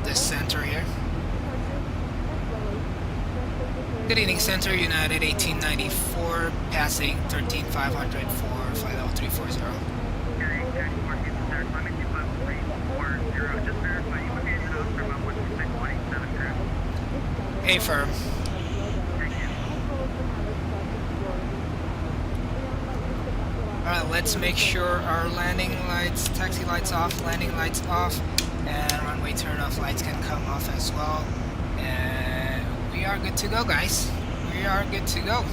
S1: this center here. Good evening, Center, United 1894, passing 13,500 for flight level 340. A firm. Alright, let's make sure our landing lights, taxi lights off, landing lights off, and runway turn off lights can come off as well. And we are good to go, guys. We are good to go.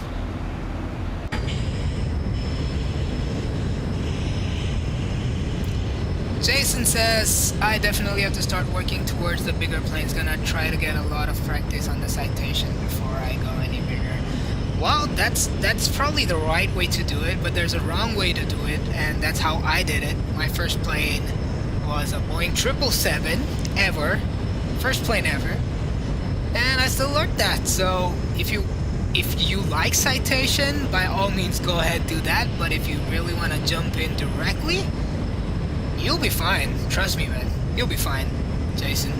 S1: Jason says, I definitely have to start working towards the bigger planes. Gonna try to get a lot of practice on the citation before I go any bigger. Well, that's probably the right way to do it, but there's a wrong way to do it, and that's how I did it. My first plane was a Boeing 777 ever. First plane ever. And I still learned that, so if you like citation, by all means go ahead do that, but if you really want to jump in directly, you'll be fine. Trust me, man. You'll be fine, Jason.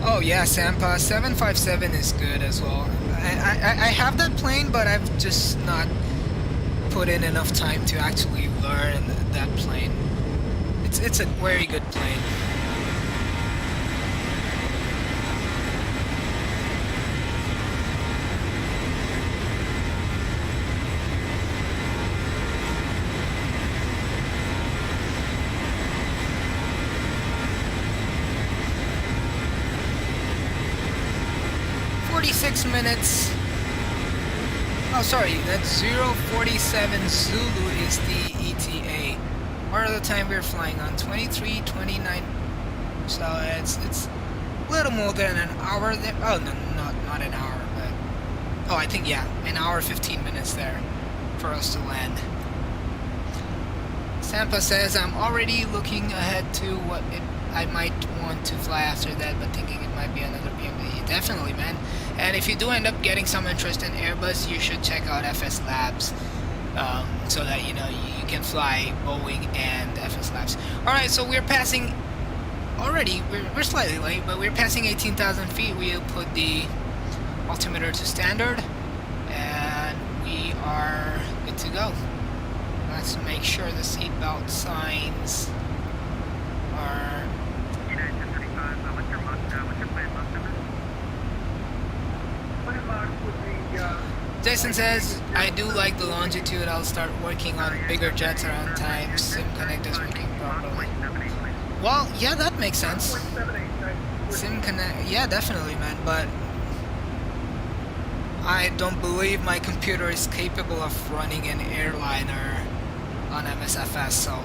S1: Oh yeah, Sampa 757 is good as well. I have that plane, but I've just not put in enough time to actually learn that plane. It's a very good plane. Minutes. Oh, sorry, that's 047 Zulu is the ETA. What are the time we're flying on? 23:29. So it's a little more than an hour there. Oh no, not an hour, but I think yeah, an hour 15 minutes there for us to land. Sampa says I'm already looking ahead to what I might want to fly after that, but thinking it might be another PMD. Definitely, man. And if you do end up getting some interest in Airbus, you should check out FS Labs, so that you know you can fly Boeing and FS Labs. All right, so we're passing already. We're slightly late, but we're passing 18,000 feet. We'll put the altimeter to standard, and we are good to go. Let's make sure the seatbelt signs are. Jason says, I do like the longitude. I'll start working on bigger jets around time. Sim Connect is working properly. Well, yeah, that makes sense. Sim Connect, yeah, definitely, man. But I don't believe my computer is capable of running an airliner on MSFS. So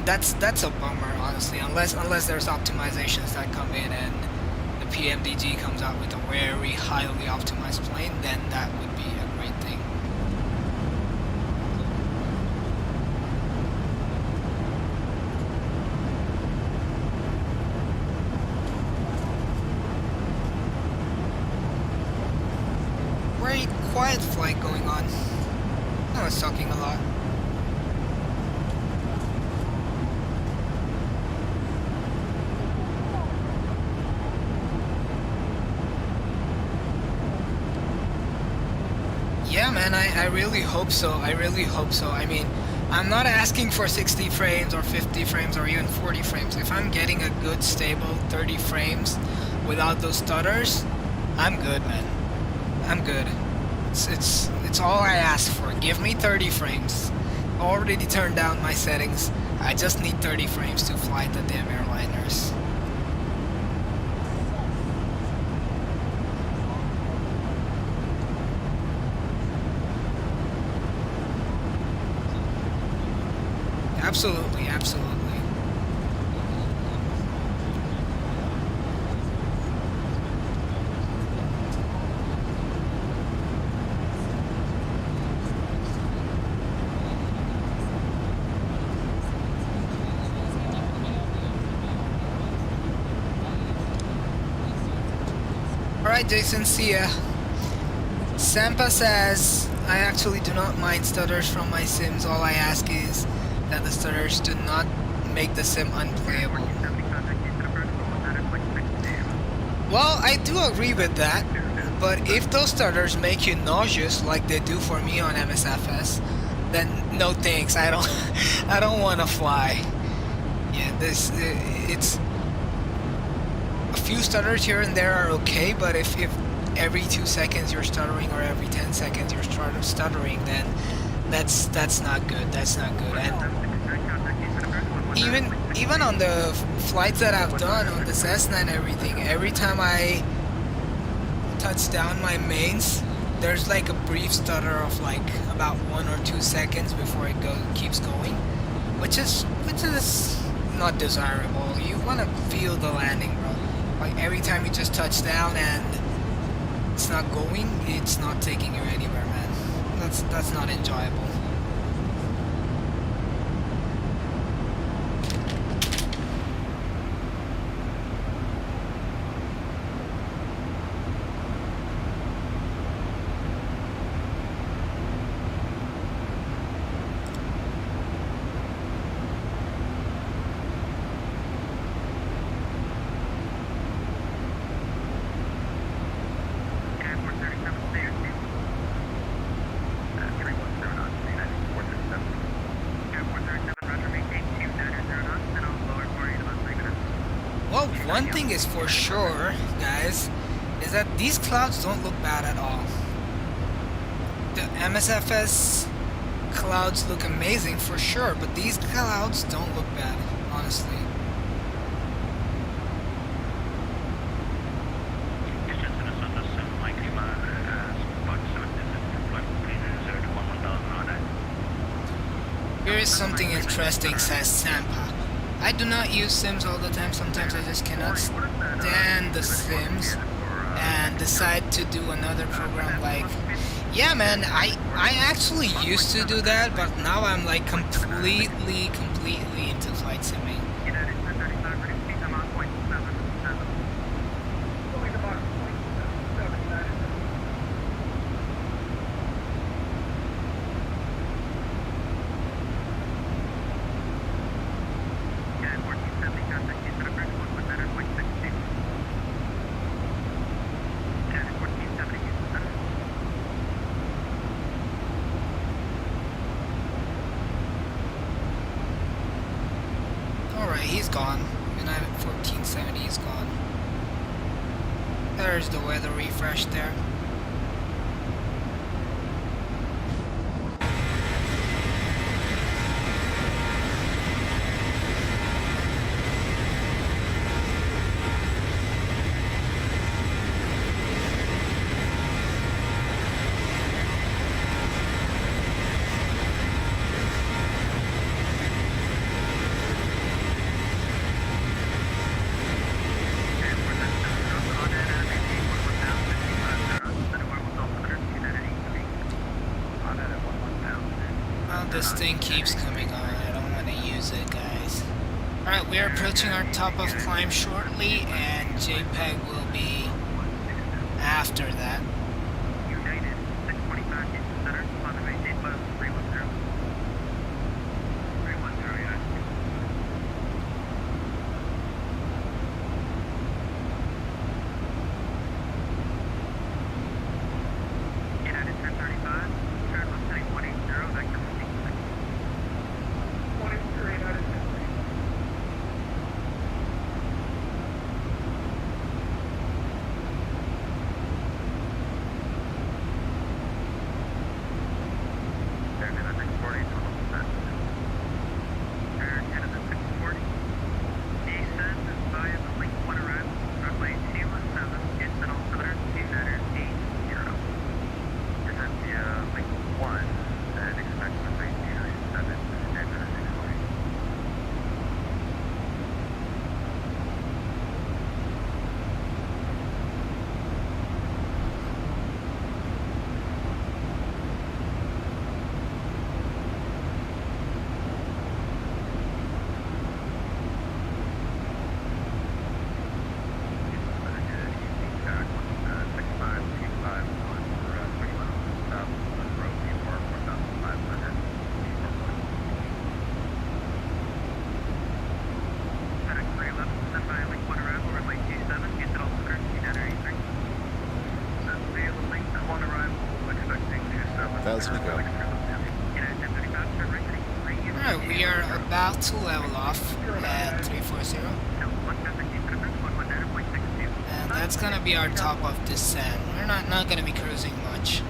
S1: that's a bummer, honestly. Unless there's optimizations that come in and the PMDG comes out with a very highly optimized plane, then that would be a great thing. Very quiet flight going on. No one's talking a lot. Yeah, man, I really hope so. I really hope so. I mean, I'm not asking for 60 frames or 50 frames or even 40 frames. If I'm getting a good, stable 30 frames without those stutters, I'm good, man. I'm good. It's all I ask for. Give me 30 frames. Already turned down my settings. I just need 30 frames to fly the damn airliners. Absolutely, absolutely. Alright, Jason, see ya. Sampa says, I actually do not mind stutters from my sims. All I ask is that the stutters do not make the sim unplayable. Well, I do agree with that, but if those stutters make you nauseous like they do for me on MSFS, then no thanks. I don't want to fly. Yeah, it's a few stutters here and there are okay, but if every 2 seconds you're stuttering or every 10 seconds you're stuttering, then that's not good. That's not good. And even on the flights that I've done on the Cessna and everything, every time I touch down my mains, there's like a brief stutter of like about 1 or 2 seconds before it keeps going, which is not desirable. You want to feel the landing, bro. Like every time you just touch down and it's not going, it's not taking you anywhere, man. That's not enjoyable. Well, one thing is for sure, guys, is that these clouds don't look bad at all. The MSFS clouds look amazing for sure, but these clouds don't look bad, honestly. Here is something interesting, says Sampa. I do not use Sims all the time. Sometimes I just cannot stand the Sims and decide to do another program like... Yeah, man, I actually used to do that, but now I'm like completely into flight simming. He's gone. United 1470 is gone. There's the weather refresh there. This thing keeps coming on. I don't want to use it, guys. Alright, we are approaching our top of climb shortly, and JPEG will be after that.
S3: United 625 Houston Center, on the maintain bus 310. 310, United. United 1035, turn left heading 180, back to 56.
S6: 183 United 1035.
S3: Canada 640, total descent. Air Canada 640. Descend via the link 1 arrival, runway 217, instant altimeter 2980. Descend via link 1, and expect runway 297, Canada 640.
S1: Alright, we are about to level off at 340. And that's gonna be our top of descent. We're not gonna be cruising much.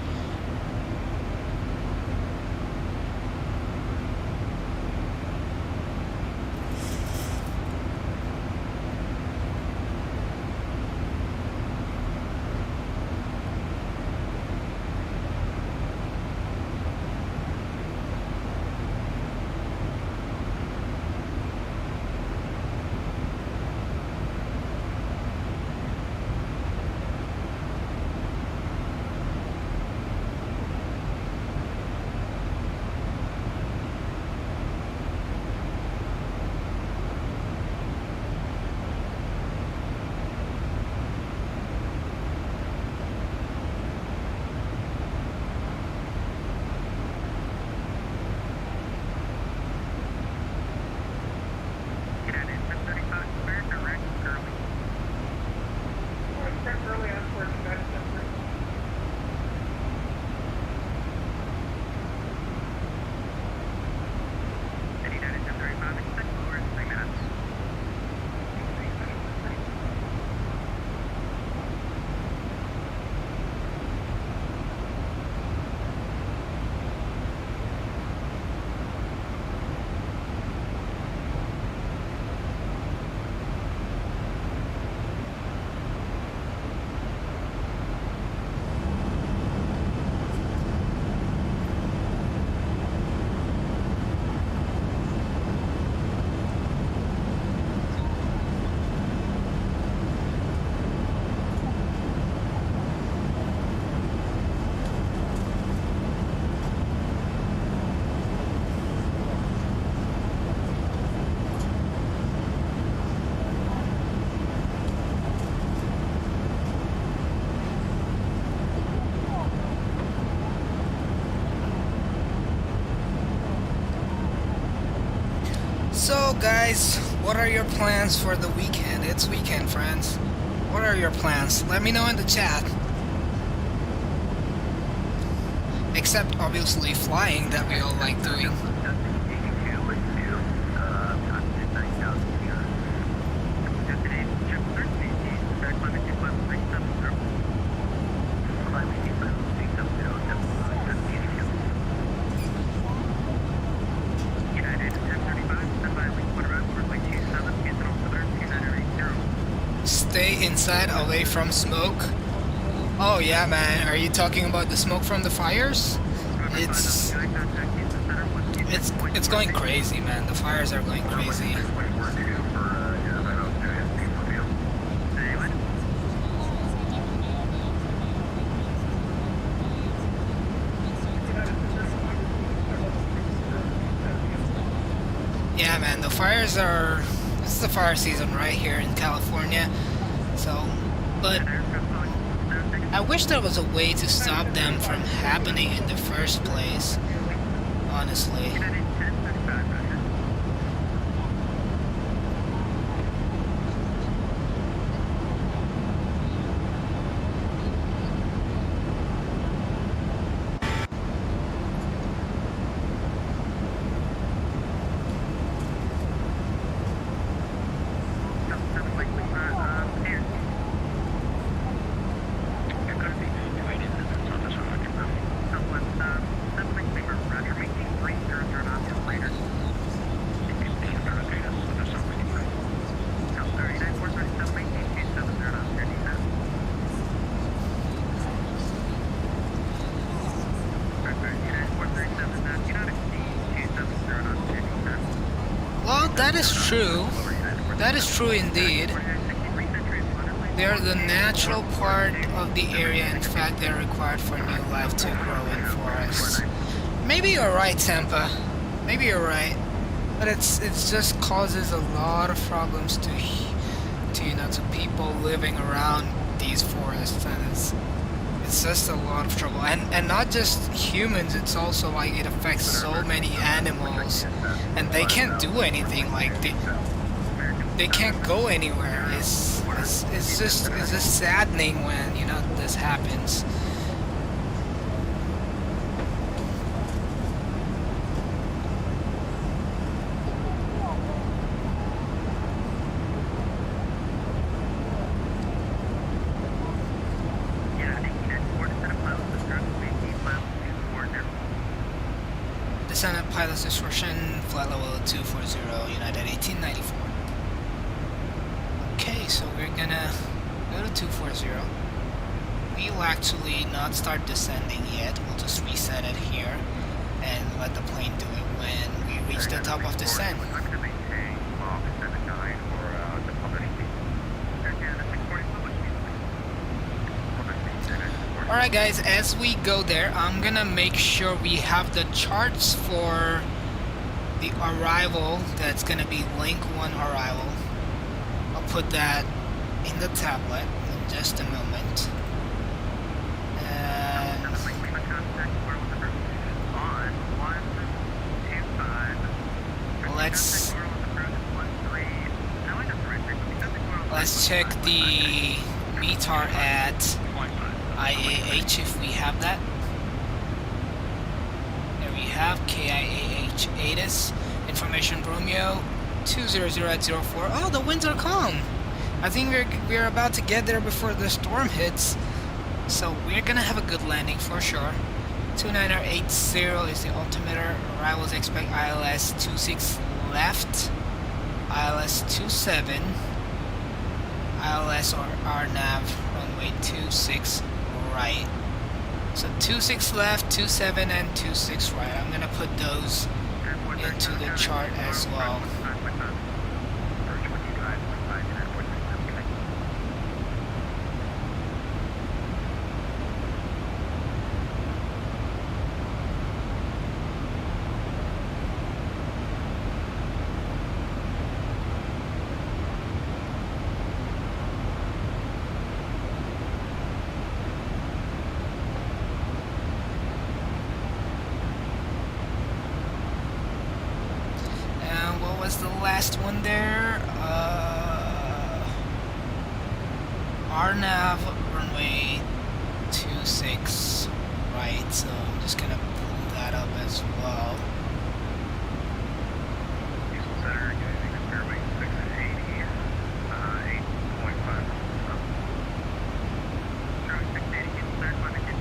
S1: So guys, what are your plans for the weekend? It's weekend, friends. What are your plans? Let me know in the chat. Except obviously flying that we all like doing. Stay inside, away from smoke. Oh yeah, man. Are you talking about the smoke from the fires? It's going crazy, man. The fires are going crazy. Yeah, man. The fires are. This is the fire season right here in California. So, but I wish there was a way to stop them from happening in the first place, honestly. Well, that is true. That is true indeed. They're the natural part of the area. In fact, they're required for new life to grow in forests. Maybe you're right, Tampa. Maybe you're right. But it's just causes a lot of problems to to people living around these forests, and it's just a lot of trouble. And not just humans, it's also like it affects so many animals, and they can't do anything. Like they can't go anywhere. It's just saddening when this happens. Descendant pilot's discretion, flight level 240, United 1894. Okay, so we're gonna go to 240. We'll actually not start descending yet. We'll just reset it here and let the plane do it when we reach the top of descent. Alright guys, as we go there, I'm gonna make sure we have the charts for the arrival. That's gonna be link 1 arrival. I'll put that in the tablet in just a moment. And let's check the METAR at IAH if we have that. There we have KIAH ATIS information Romeo 200 at 04. Oh, the winds are calm. I think we're about to get there before the storm hits, so we're gonna have a good landing for sure. 2980 is the altimeter. Arrivals expect ILS 26 left, ILS 27, ILS or RNAV runway 26 right. So 26 left, 27 and 26 right. I'm gonna put those into the chart as well. what was the last one there? RNAV runway 26 right, so I'm just gonna pull that up as well.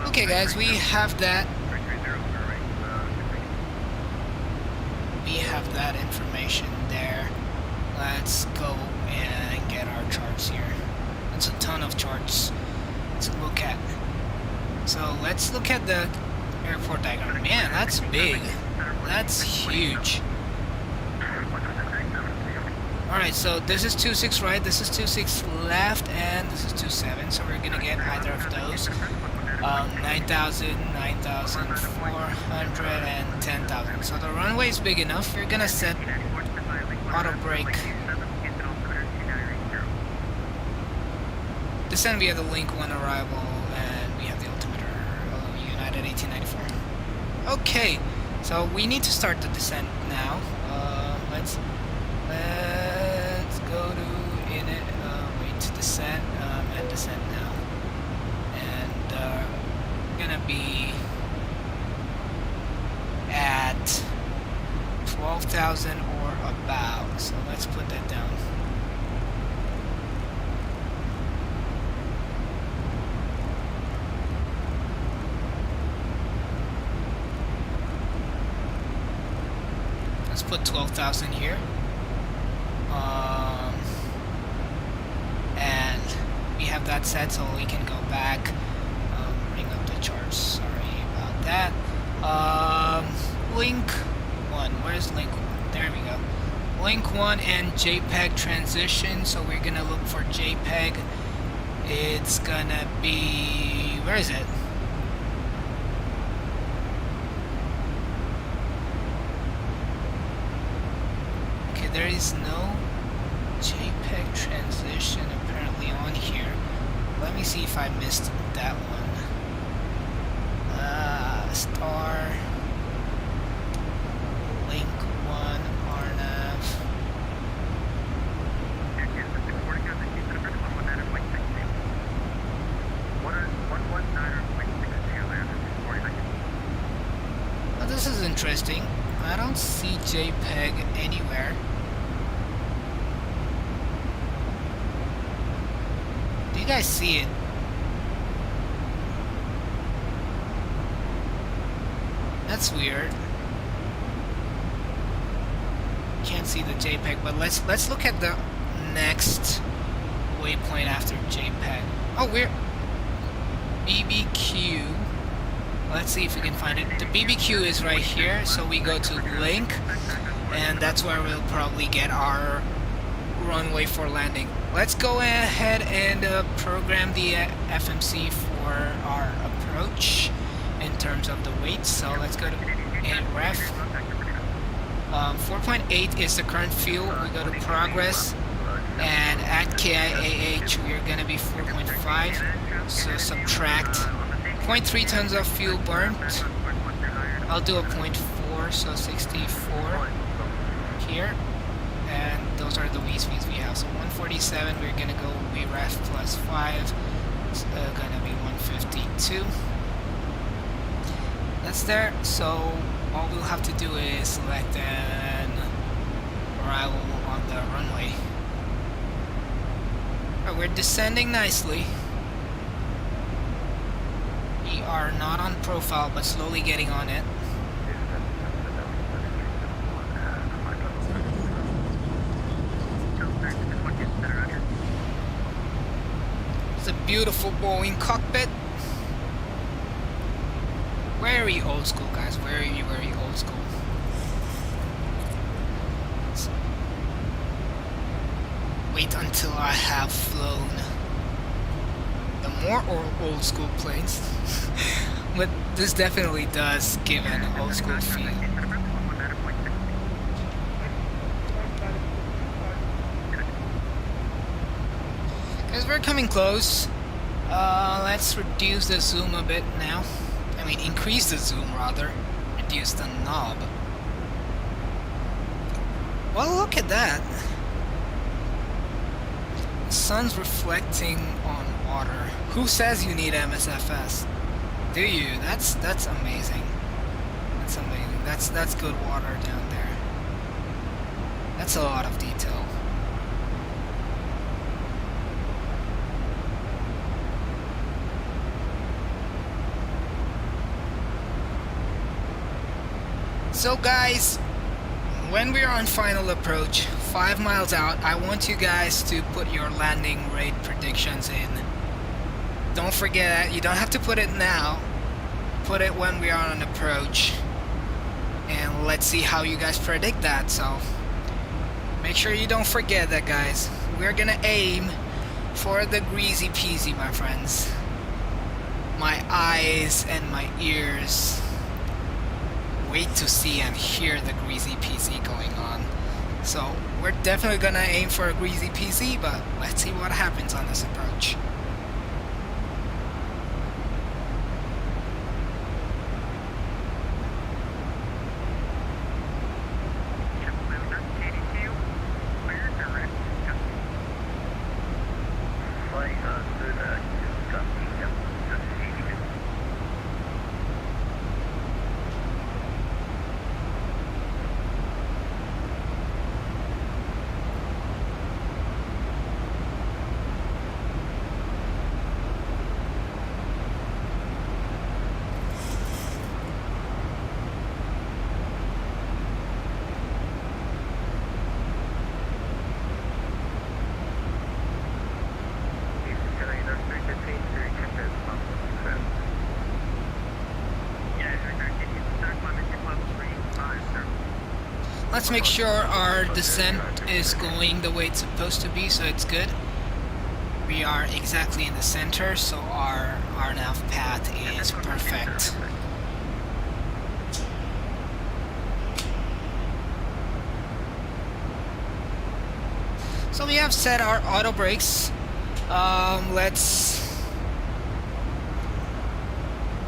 S1: Okay guys, we have that. We have that information there. Let's go and get our charts here. That's a ton of charts to look at. So let's look at the airport diagram. Man, that's big. That's huge. Alright, so this is 26 right, this is 26 left, and this is 27. So we're gonna get either of those. 9,000, 9,400, and 10,000. So the runway is big enough. We're gonna set auto brake. Descend via the link 1 arrival, and we have the altimeter United 1894. Okay, so we need to start the descent now. Let's go to init, wait to descend, and descend now. And gonna be at 12,000 or about. So let's put that down. Let's put 12,000 here. And we have that set, so we can go back. Bring up the charts. Sorry about that. Link 1. Where's link 1? There we go. Link 1 and JPEG transition. So we're gonna look for JPEG. It's gonna be... where is it? Okay, there is no JPEG transition apparently on here. Let me see if I missed that one. Star link 1 RNAV. Now this is interesting. I don't see JPEG anywhere. Do you guys see it? That's weird. Can't see the JPEG, but let's look at the next waypoint after JPEG. Oh, we're BBQ. Let's see if we can find it. The BBQ is right here, so we go to link, and that's where we'll probably get our runway for landing. Let's go ahead and program the FMC for our approach in terms of the weight. So let's go to ref. 4.8 is the current fuel. We go to progress, and at KIAH we're gonna be 4.5. So subtract 0.3 tons of fuel burnt. I'll do a 0.4, so 64 here. And those are the speeds we have. So 147, we're gonna go VREF plus 5. It's gonna be 152. That's there. So all we'll have to do is select an arrival on the runway. Alright, we're descending nicely. We are not on profile, but slowly getting on it. It's a beautiful Boeing cockpit. Very old school, guys. Very, very old school. So, wait until I have flown the more old school planes. But this definitely does give an old school feel. Guys, we're coming close. Let's reduce the zoom a bit now. I mean, increase the zoom rather. Reduce the knob. Well, look at that. The sun's reflecting on water. Who says you need MSFS? Do you? That's amazing. That's amazing. That's good water down there. That's a lot of detail. So guys, when we're on final approach, 5 miles out, I want you guys to put your landing rate predictions in. Don't forget, you don't have to put it now. Put it when we are on approach. And let's see how you guys predict that. So make sure you don't forget that, guys. We're gonna aim for the greasy peasy, my friends. My eyes and my ears wait to see and hear the greasy peasy going on. So we're definitely gonna aim for a greasy peasy, but let's see what happens on this approach. Let's make sure our descent is going the way it's supposed to be, so it's good. We are exactly in the center, so our nav path is perfect. So we have set our auto brakes.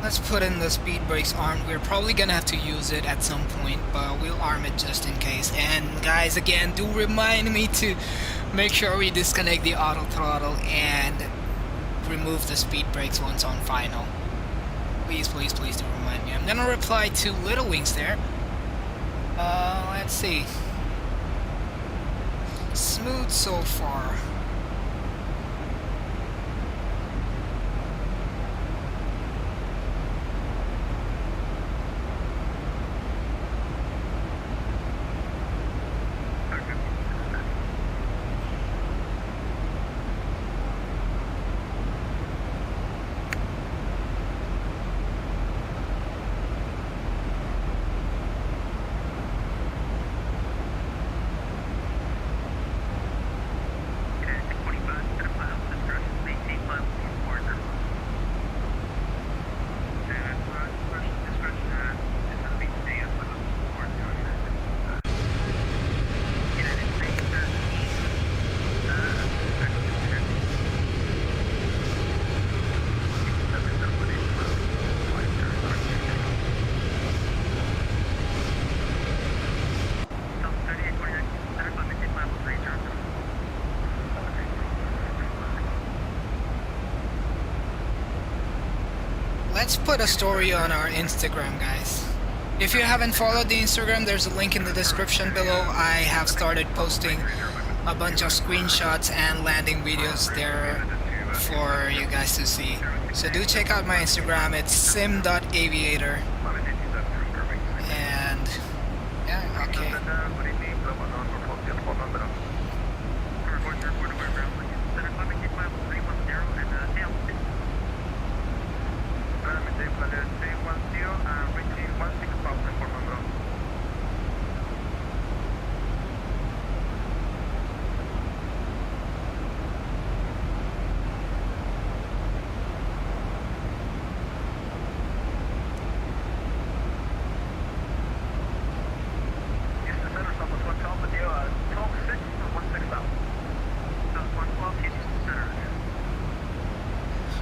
S1: Let's put in the speed brakes arm. We're probably gonna have to use it at some point, but we'll arm it just in case. And guys, again, do remind me to make sure we disconnect the auto throttle and remove the speed brakes once on final. Please, please, please do remind me. I'm gonna reply to Little Wings there. Let's see. Smooth so far. Let's put a story on our Instagram, guys. If you haven't followed the Instagram, there's a link in the description below. I have started posting a bunch of screenshots and landing videos there for you guys to see. So do check out my Instagram. It's sim.aviator. And yeah, okay.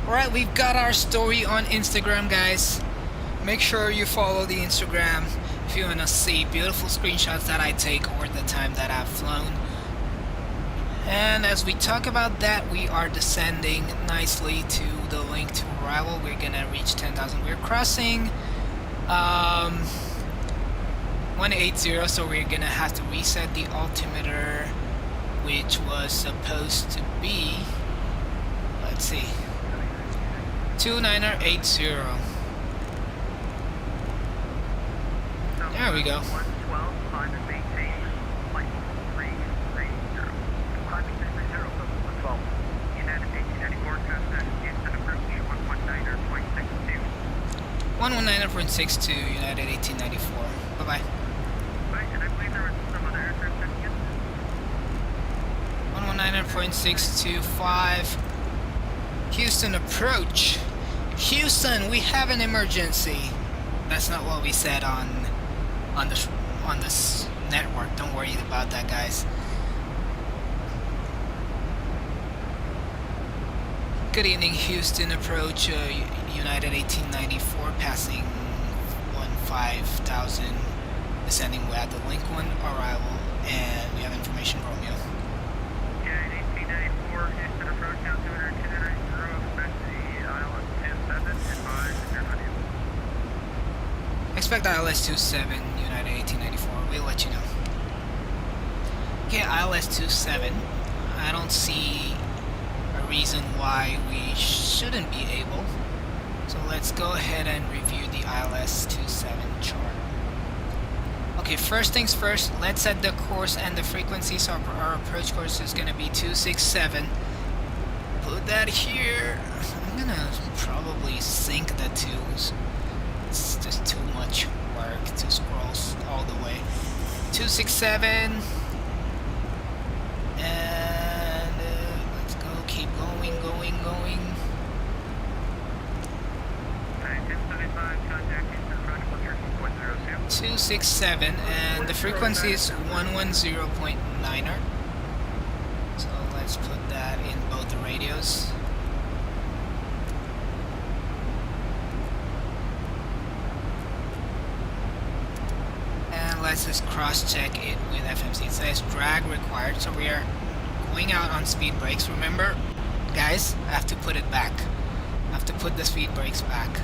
S1: Alright, we've got our story on Instagram, guys. Make sure you follow the Instagram if you want to see beautiful screenshots that I take over the time that I've flown. And as we talk about that, we are descending nicely to the link to arrival. We're gonna reach 10,000. We're crossing 180, so we're gonna have to reset the altimeter, which was supposed to be, let's see, 2980. There we go.
S6: 112, climb and maintain flight 330. Climbing 330, 112. United 1894, contact Houston approach 119.62.
S1: 119.62, United 1894. Bye-bye.
S6: Right, and I believe there was some other aircraft checking in.
S1: 119.625. Houston approach. Houston, we have an emergency. That's not what we said on this network. Don't worry about that, guys. Good evening, Houston approach. United 1894 passing 15,000, descending at the Lincoln arrival, and we have information, Romeo.
S6: United 1894, Houston approach now 290, expect the ILS 27, advise if you're ready.
S1: Expect ILS 27, United 1894. We'll let you know. Okay, ILS 27. I don't see a reason why we shouldn't be able. So let's go ahead and review the ILS 27 chart. Okay, first things first, let's set the course and the frequency. So our approach course is going to be 267. Put that here. I'm going to probably sync the twos. It's just too much work to scroll all the way. 267. And let's go, keep going. 267, and the frequency is 110.9er. So let's put that in both the radios. And let's just cross-check it with FMC. It says drag required, so we are going out on speed brakes. Remember, guys, I have to put it back. I have to put the speed brakes back.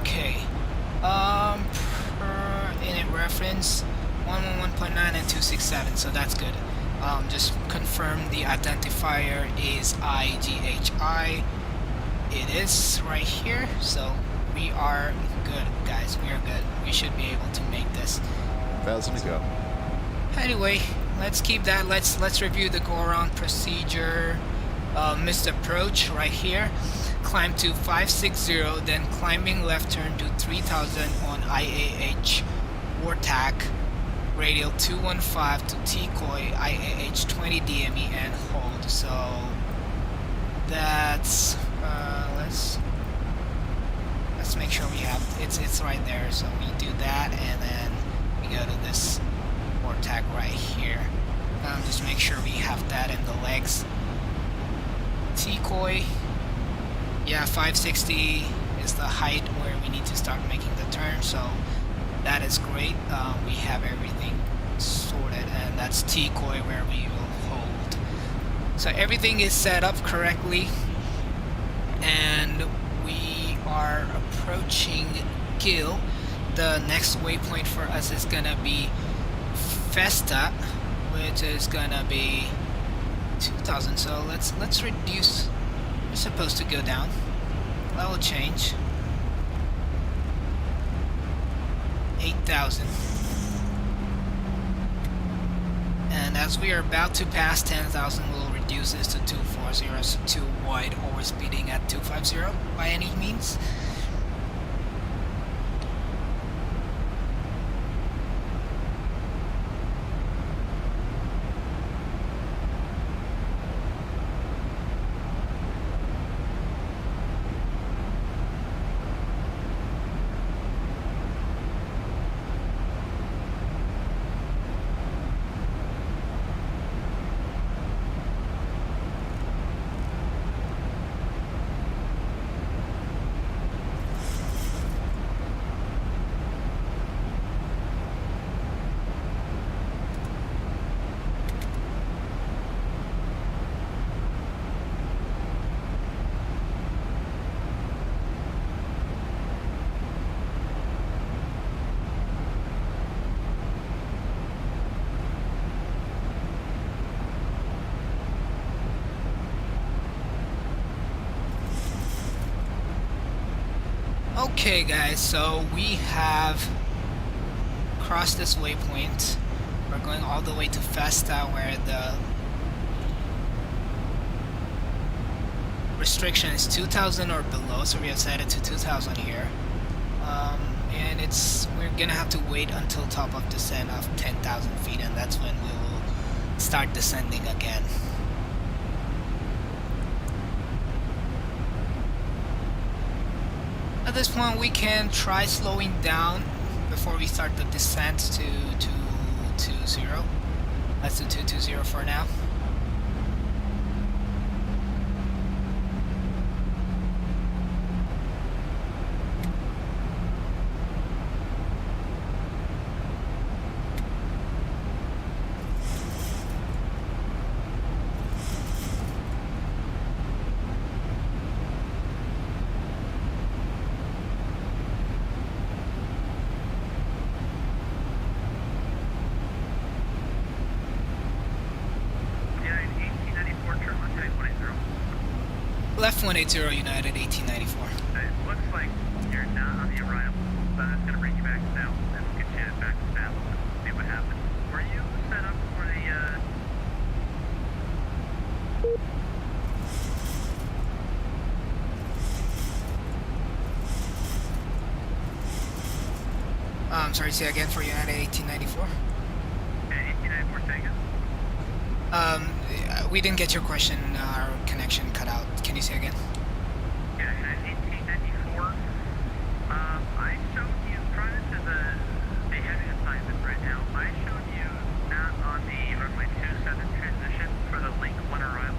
S1: Okay. Per init reference 111.9 and 267, so that's good. Just confirm the identifier is IGHI. It is right here, so we are good, guys. We are good. We should be able to make this.
S9: 1,000 to go.
S1: Anyway, let's keep that. Let's review the go-around procedure. Missed approach right here. Climb to 560, then climbing left turn to 3000 on IAH Wartac, radial 215 to Tikoi IAH 20 DME and hold. So that's let's make sure we have it's right there. So we do that, and then we go to this Wartac right here. Just make sure we have that in the legs. Tikoi. Yeah, 560 is the height where we need to start making the turn, so that is great. We have everything sorted, and that's Tikoi where we will hold. So everything is set up correctly, and we are approaching Gil. The next waypoint for us is gonna be Festa, which is gonna be 2000. So let's reduce. We're supposed to go down. That will change. 8,000. And as we are about to pass 10,000, we'll reduce this to 240, so too wide, overspeeding at 250 by any means. Okay guys, so we have crossed this waypoint. We're going all the way to Festa where the restriction is 2,000 or below, so we have set it to 2,000 here. And we're gonna have to wait until top of descent of 10,000 feet, and that's when we will start descending again. At this point we can try slowing down before we start the descent to 220. Let's do 220 for now. Left 180 United 1894.
S6: It looks like you're not on the arrival, but it's going to bring you back south and we'll get you back to south and see what happens. Were you set up for the,
S1: I'm sorry, say again for United 1894.
S6: 1894 Tango?
S1: We didn't get your question. Our connection cut out. Can you say again?
S6: Yeah, 1894. I showed you prior to the heavy assignment right now. I showed you not on the runway 27 transition for the link 1 arrival.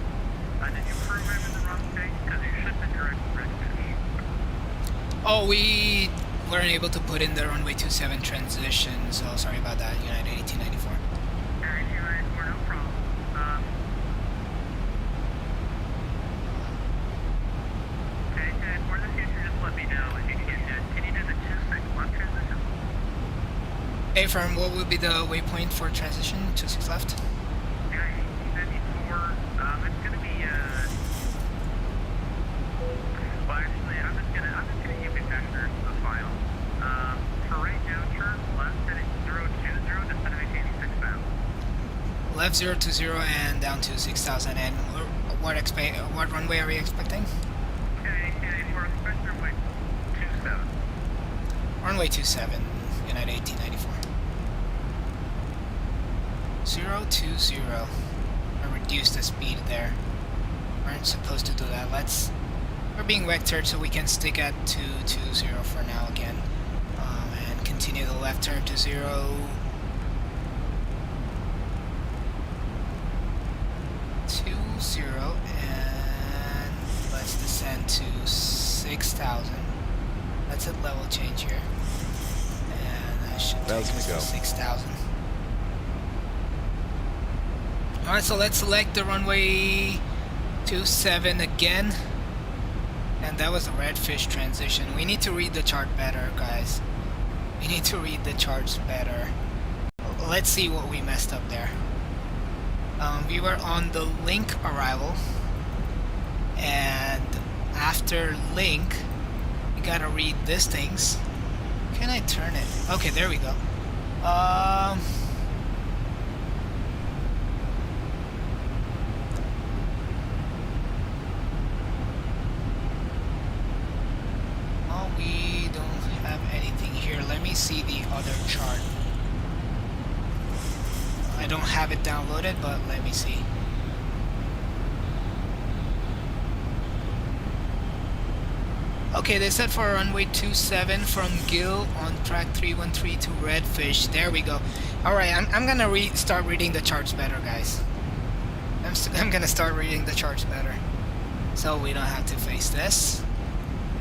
S6: Did you program in the wrong thing? Because you should have been direct red fish.
S1: Oh, we weren't able to put in the runway 27 transition, so sorry about that, United 1894.
S6: Alright, no problem. Okay, and for the future, just let me know if you can do it. Can you do the 26 left transition?
S1: Hey, firm, what would be the waypoint for transition? 26 left?
S6: Yeah, 1894. It's gonna be, well, actually, I'm just gonna give you factor the file. For right now, turn left at 020, descend at 86 bound.
S1: Left 020 and down to 6,000. And what runway are we expecting?
S6: Okay, we're expecting runway 27.
S1: Runway 27, United 1894. 020. I reduced the speed there. Weren't supposed to do that. We're being vectored, so we can stick at 220 for now again. And continue the left turn to 0. 20, and let's descend to 6,000. That's a level change here. And that should take us to 6,000. Alright, so let's select the runway 27 again. And that was a redfish transition. We need to read the chart better, guys. We need to read the charts better. Let's see what we messed up there. We were on the link arrival, and after link, you gotta read these things. Can I turn it? Okay, there we go. Well, we don't have anything here. Let me see the other chart. I don't have it downloaded, but let me see. Okay, they said for runway 27 from Gill on track 313 to Redfish. There we go. Alright, I'm gonna start reading the charts better, guys. I'm gonna start reading the charts better, so we don't have to face this.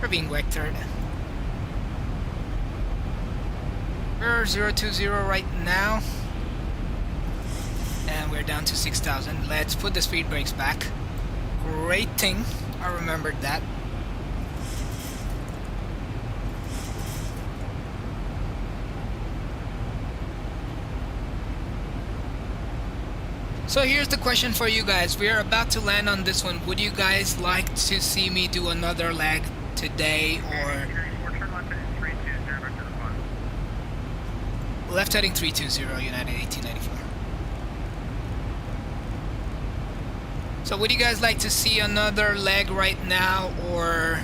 S1: We're being vectored. We're 020 right now. And we're down to 6,000. Let's put the speed brakes back. Great thing. I remembered that. So here's the question for you guys. We are about to land on this one. Would you guys like to see me do another leg today, or Left heading 320, United 1894. So would you guys like to see another leg right now, or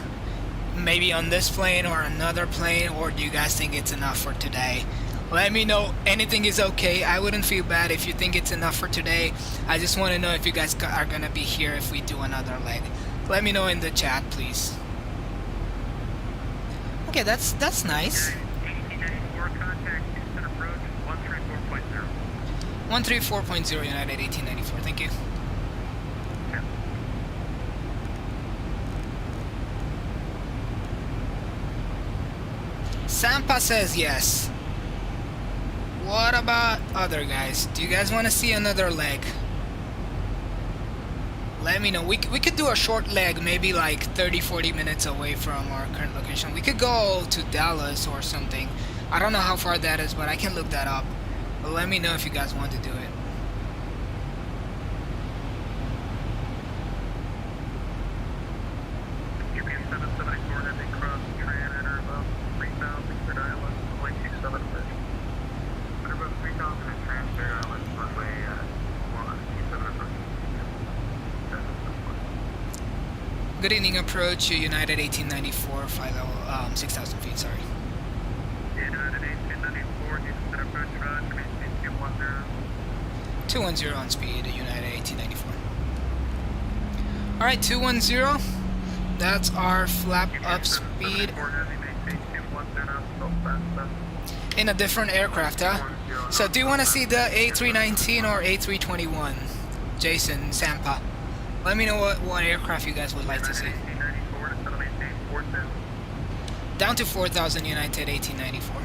S1: maybe on this plane or another plane, or do you guys think it's enough for today? Let me know. Anything is okay. I wouldn't feel bad if you think it's enough for today. I just want to know if you guys are gonna be here if we do another leg. Let me know in the chat, please. Okay, that's nice.
S6: 1894, contact Houston approach 134.0.
S1: 134.0, United 1894. Thank you. Sampa says yes. What about other guys? Do you guys want to see another leg? Let me know. We could do a short leg, maybe like 30-40 minutes away from our current location. We could go to Dallas or something. I don't know how far that is, but I can look that up. But let me know if you guys want to do it.
S6: UPS 774 heading across Tran, enter above 3000, clear Island, runway 27 approach. Enter above 3000 at Tran, clear Island, runway 27 approach.
S1: Good evening, approach United 1894, flight level 6,000 feet, sorry.
S6: United 1894, Houston approach, roger, maintain 210.
S1: 210 on speed, United 1894. Alright, 210. That's our flap up speed. In a different aircraft, huh? So do you want to see the A319 or A321? Jason, Sampa. Let me know what aircraft you guys would like to see. Down to 4,000, United 1894.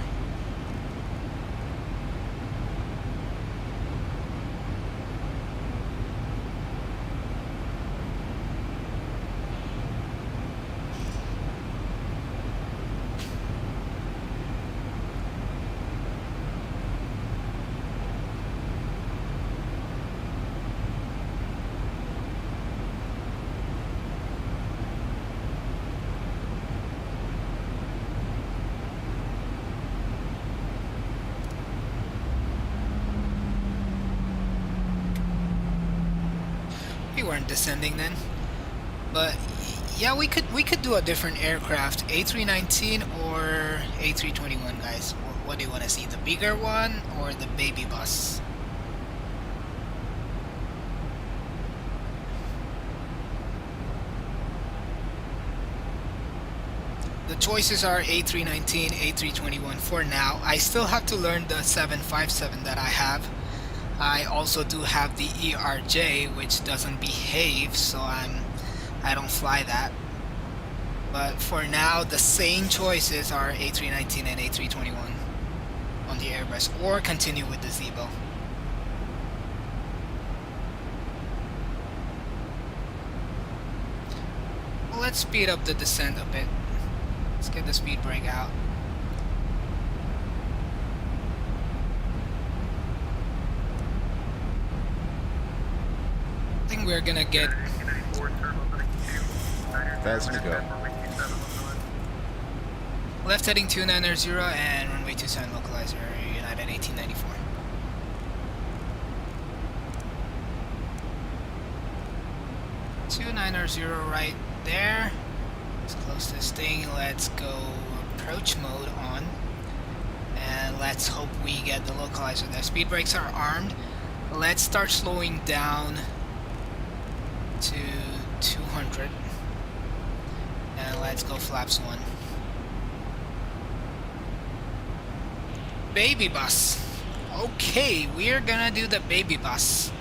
S1: We weren't descending then, but yeah, we could do a different aircraft, A319 or A321, guys. What do you want to see, the bigger one or the baby bus? The choices are A319, A321 for now. I still have to learn the 757 that I have. I also do have the ERJ, which doesn't behave, so I don't fly that. But for now, the same choices are A319 and A321 on the Airbus, or continue with the Zibo. Well, let's speed up the descent a bit. Let's get the speed brake out. I think we're gonna get
S9: 1,000 to go.
S1: left heading 290 and runway 27 localizer, United 1894. right there. Let's close this thing. Let's go approach mode on. And let's hope we get the localizer. The speed brakes are armed. Let's start slowing down to 200. And let's go flaps 1. Baby bus. Okay, we're gonna do the baby bus.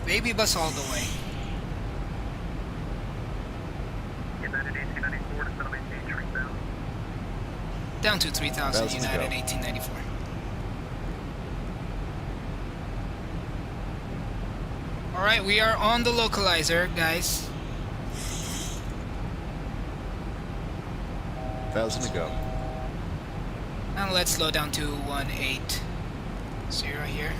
S1: Baby bus all the way.
S6: United 1894 to settle maintain 3,000.
S1: Down to 3,000,
S9: 1,000 to
S1: United
S9: go.
S1: 1894. Alright, we are on the localizer, guys.
S9: 1,000 to go.
S1: And let's slow down to 180 here.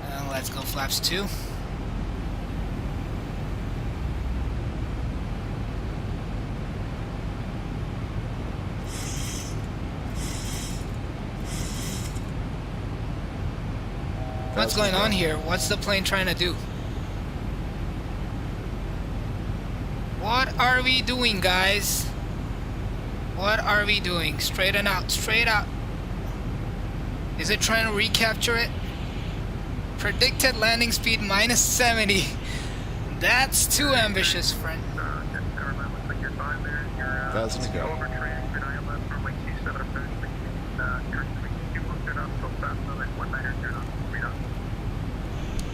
S1: And let's go flaps 2. What's going on here? What's the plane trying to do? What are we doing, guys? What are we doing? Straighten out, straight out. Is it trying to recapture it? Predicted landing speed minus 70. That's too ambitious, friend.
S9: Thousand to go.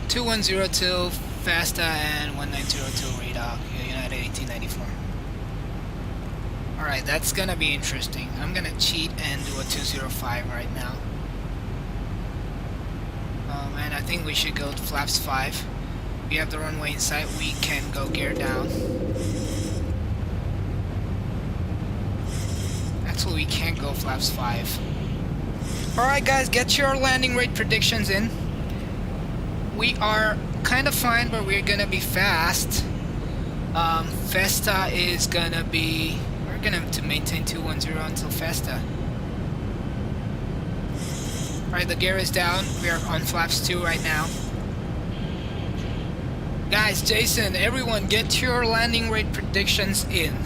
S1: 2102 FASTA and 1902 redock, United 1894. Alright, that's gonna be interesting. I'm gonna cheat and do a 205 right now. And I think we should go to flaps 5. We have the runway in sight, we can go gear down. Actually, we can't go flaps 5. Alright guys, get your landing rate predictions in. We are kind of fine, but we're gonna be fast. Festa is gonna be... We're gonna have to maintain 210 until Festa. Alright, the gear is down. We are on flaps 2 right now. Guys, Jason, everyone, get your landing rate predictions in.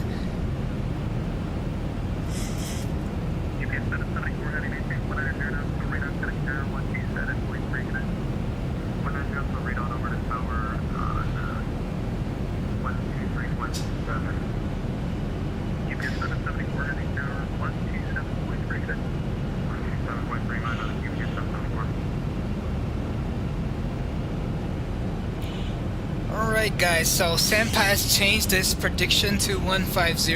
S1: Alright guys, so Sampa has changed this prediction to 150.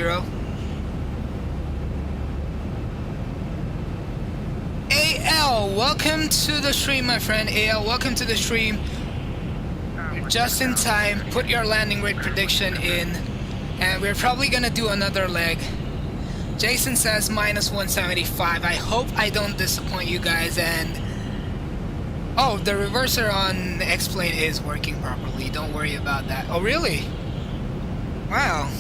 S1: AL, welcome to the stream, my friend. AL, welcome to the stream. You're just in time. Put your landing rate prediction in. And we're probably gonna do another leg. Jason says minus 175. I hope I don't disappoint you guys. And oh, the reverser on the X-plane is working properly. Don't worry about that. Oh, really? Wow.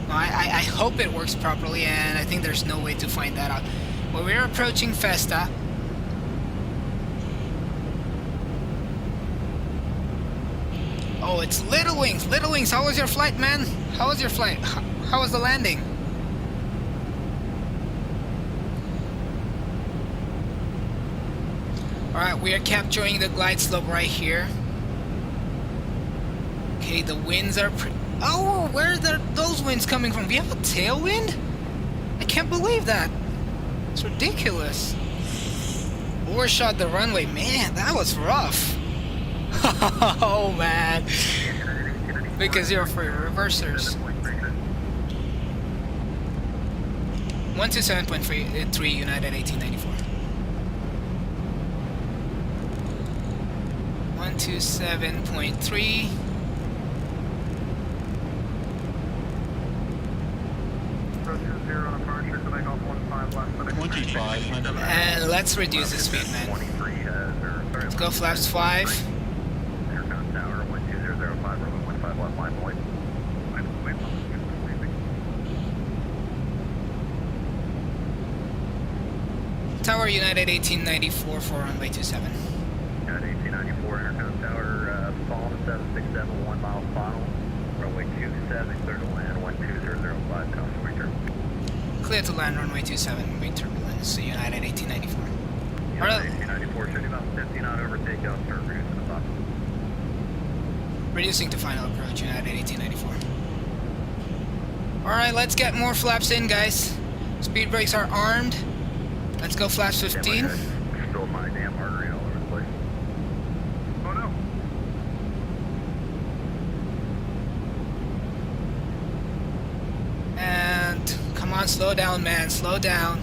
S1: I hope it works properly, and I think there's no way to find that out. Well, we're approaching Festa. Oh, it's Little Wings. Little Wings, how was your flight, man? How was your flight? How was the landing? Alright, we are capturing the glide slope right here. Okay, the winds are oh, where are those winds coming from? We have a tailwind? I can't believe that. It's ridiculous. Overshot the runway. Man, that was rough. Oh, man. Because you're for reversers. 127.3 United 1894. 127.3. And let's reduce the speed, man. Let's go flaps 5. Tower United 1894 for runway 27.
S3: United 1894, intercom tower, fall to 767, 1 mile final. Runway 27, clear to land, 12005, constant return.
S1: Clear to land, runway 27, wing turbulence, so United 1894.
S3: United 1894, shooting about 50 knot over takeoff, start reducing the top.
S1: Reducing to final approach, United 1894. Alright, let's get more flaps in, guys. Speed brakes are armed. Let's go flaps 15.
S3: Spilled my damn artery all over the place. Oh no.
S1: And come on, slow down, man, slow down.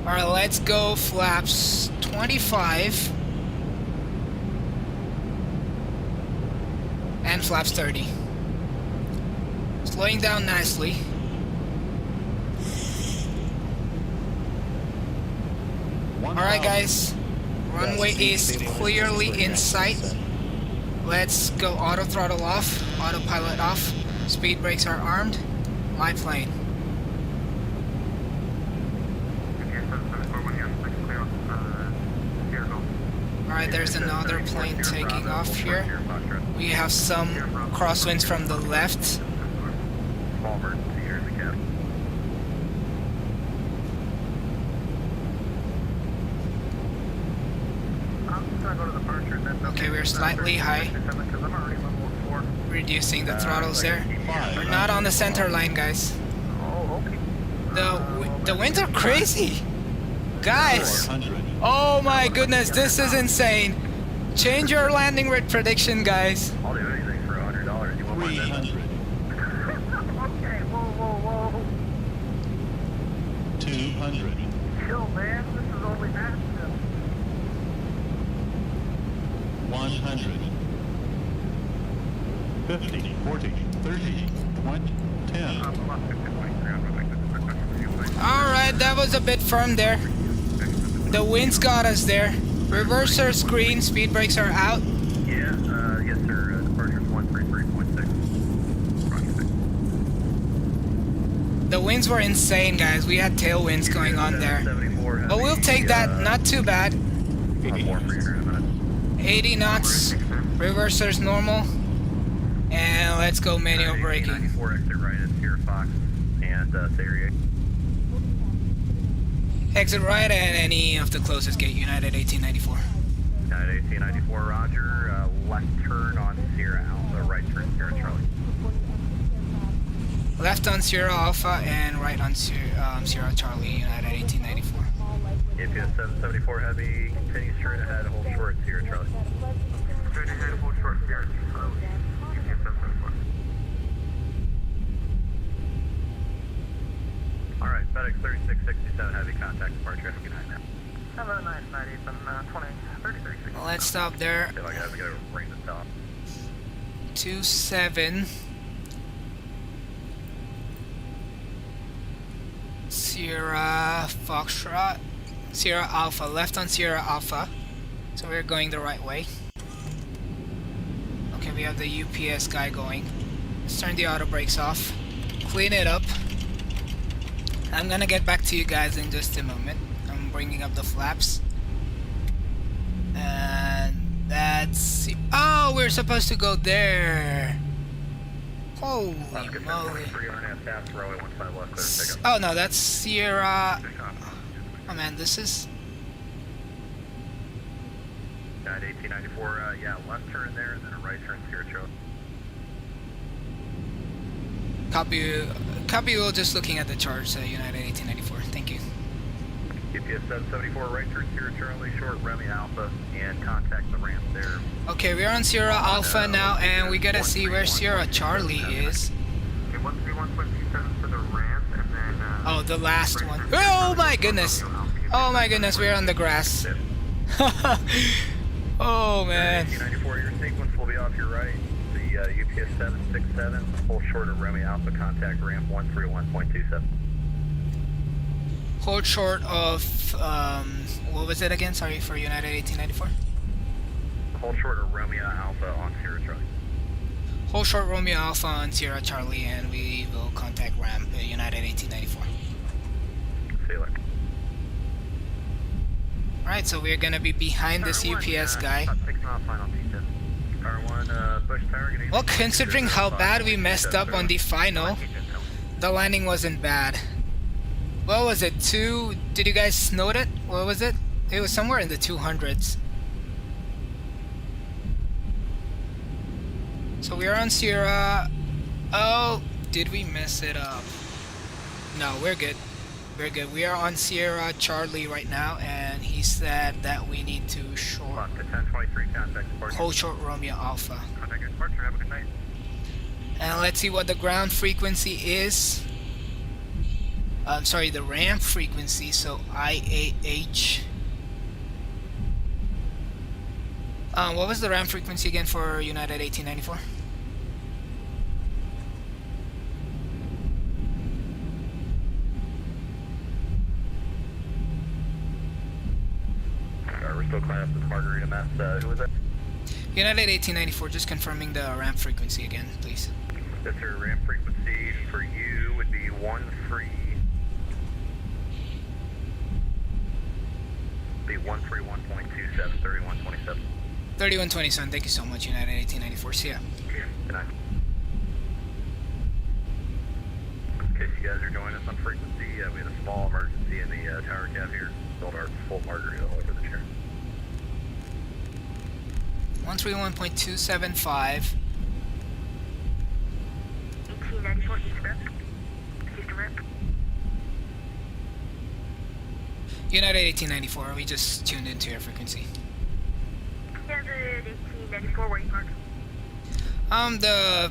S1: Alright, let's go flaps 25 and flaps 30. Slowing down nicely. Alright guys, runway is clearly in sight. Let's go auto throttle off, autopilot off, speed brakes are armed, light plane.
S3: Okay,
S1: Alright, there's another plane taking off here. We have some crosswinds from the left.
S3: Small emergency here in the cab. I'm just gonna go to the departure. That's
S1: Okay, we're slightly high.
S3: because I'm already level 4.
S1: Reducing the throttles there. We're not on the center line, guys.
S3: Oh, okay.
S1: The winds are crazy! Guys! Oh my goodness, this is insane! Change your landing rate prediction, guys.
S3: I'll do anything for $100. You want more than that? Okay, whoa.
S9: 200.
S3: Chill, man. This is only Nashville.
S9: 100. 50, 40, 30, 20, 10.
S1: Alright, that was a bit firm there. The winds got us there. Reversers green, speed brakes are out.
S3: Yeah, yes sir, departure's 133.6.
S1: The winds were insane, guys. We had tailwinds going on there. But we'll take that, not too bad. 80 knots, reversers normal. And let's go manual braking.
S3: 94 exit right at Sierra Fox and Sierra.
S1: Exit right and any of the closest gate, United 1894.
S3: United 1894, roger. Left turn on Sierra Alpha, right turn Sierra Charlie.
S1: Left on Sierra Alpha and right on Sierra Charlie, United 1894.
S3: APS 774 Heavy, continue straight ahead, hold short Sierra Charlie. Straight ahead, hold short Sierra Charlie. APS 774. Alright, FedEx 3667 Heavy, contact departure. Good night now. Have a nice night, Ethan. 20, 36.
S1: Let's stop there.
S3: I feel like I have to go ring the top.
S1: 27 Sierra Foxtrot, Sierra Alpha, left on Sierra Alpha. So we're going the right way. Okay, we have the UPS guy going. Let's turn the auto brakes off. Clean it up. I'm gonna get back to you guys in just a moment. I'm bringing up the flaps. And that's... Oh, we're supposed to go there. Holy moly. Oh no, that's Sierra... Oh man, this is...
S3: United 1894, yeah, left turn there and then a right turn Sierra Charlie.
S1: Copy, we're just looking at the charts, United 1894. Thank you.
S3: UPS 774, right turn Sierra Charlie, short Remy Alpha, and contact the ramp there.
S1: Okay, we're on Sierra Alpha now, and we gotta see where Sierra Charlie is.
S3: Okay, 131.27 for the ramp, and then...
S1: Oh, the last one. Oh my goodness! Oh my goodness, we're on the grass. Oh man.
S3: 1894, your sequence will be off your right. The UPS 767, hold short of Remy Alpha, contact ramp 131.27.
S1: Hold short of, what was it again? Sorry, for United 1894?
S3: Hold short of Romeo Alpha on Sierra Charlie.
S1: Hold short Romeo Alpha on Sierra Charlie, and we will contact ramp United 1894.
S3: See you later.
S1: Alright, so we're gonna be behind this UPS guy. Well, considering how bad we messed up on the final, the landing wasn't bad. What was it? Did you guys note it? What was it? It was somewhere in the 200s. So we are on Sierra. Oh, did we mess it up? No, we're good. We're good. We are on Sierra Charlie right now, and he said that we need to hold short Romeo Alpha.
S3: Contact departure. Have a good night.
S1: And let's see what the ground frequency is. I'm sorry, the ramp frequency. So IAH. What was the ramp frequency again for United 1894?
S3: We're still climbing up the Margarita Mess. Who was that?
S1: United 1894, just confirming the ramp frequency again, please.
S3: Yes, sir. Ramp frequency for you would be 13. Be 131.27, 3127.
S1: 3127, thank you so much, United 1894. See ya.
S10: Good night. In case you guys are joining us on frequency, we had a small emergency in the tower cab here. Spilled our full margarita all over the chair.
S1: 131.275.
S3: 1894 Houston Rep. Houston Rep.
S1: United 1894, we just tuned into your frequency.
S3: United 1894, where you parked?
S1: The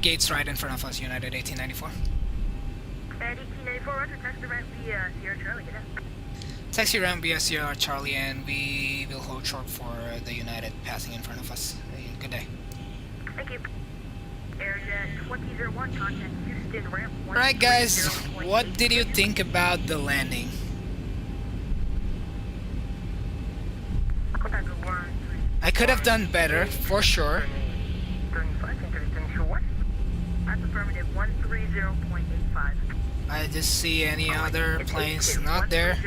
S1: gate's right in front of us, United 1894.
S3: At 1894, roger, taxi ramp via Sierra Charlie, get up.
S1: Taxi ramp via Sierra Charlie, and we will hold short for the United passing in front of us. Good day.
S3: Thank you. Area 2001, contact Houston ramp.
S1: Alright guys, what did you think about the landing? I could have done better, for sure.
S3: That's affirmative, 130.85.
S1: I just see any other planes not there.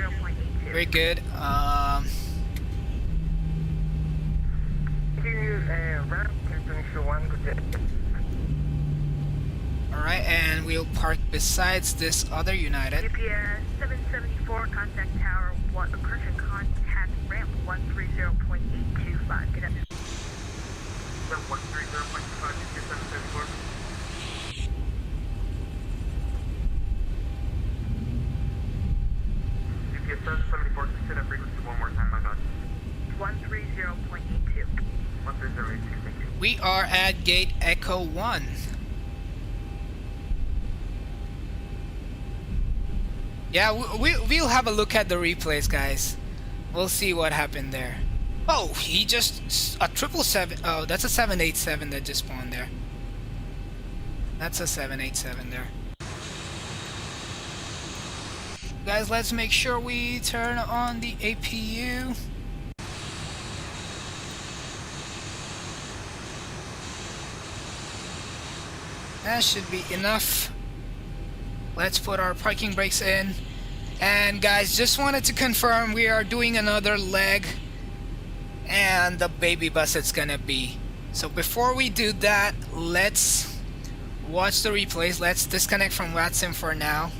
S1: Very good. Alright, and we'll park besides this other United.
S3: UPS 774, contact tower, correction, contact ramp 130.825. Get up. 130.25, 774. UPS 774, consider frequency one more time, my bad. 130.82. 130.82, thank you.
S1: We are at gate Echo 1. Yeah, we'll have a look at the replays, guys. We'll see what happened there. Oh, he just... a 777... oh, that's a 787 that just spawned there. That's a 787 there. Guys, let's make sure we turn on the APU. That should be enough. Let's put our parking brakes in. And guys, just wanted to confirm we are doing another leg and the baby bus it's gonna be. So before we do that, let's watch the replays. Let's disconnect from VATSIM for now.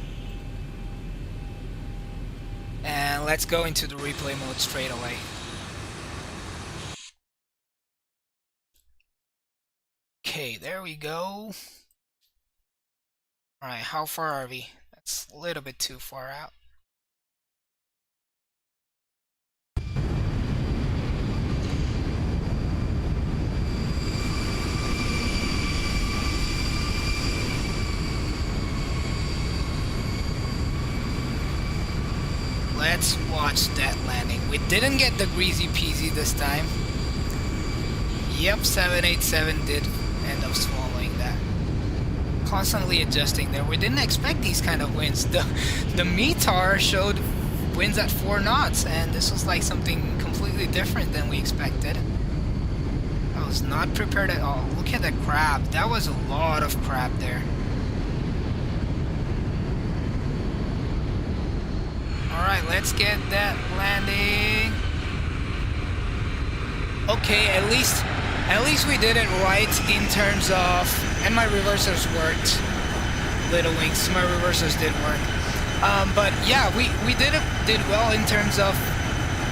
S1: And let's go into the replay mode straight away. Okay, there we go. Alright, how far are we? That's a little bit too far out. Let's watch that landing. We didn't get the greasy peasy this time. Yep, 787 did end up swallowing that. Constantly adjusting there. We didn't expect these kind of winds. The METAR showed winds at 4 knots, and this was like something completely different than we expected. I was not prepared at all. Look at that crab. That was a lot of crab there. Alright, let's get that landing. Okay, at least we did it right in terms of, and my reversers worked. Little wings, my reversers did work. But yeah, we did well in terms of,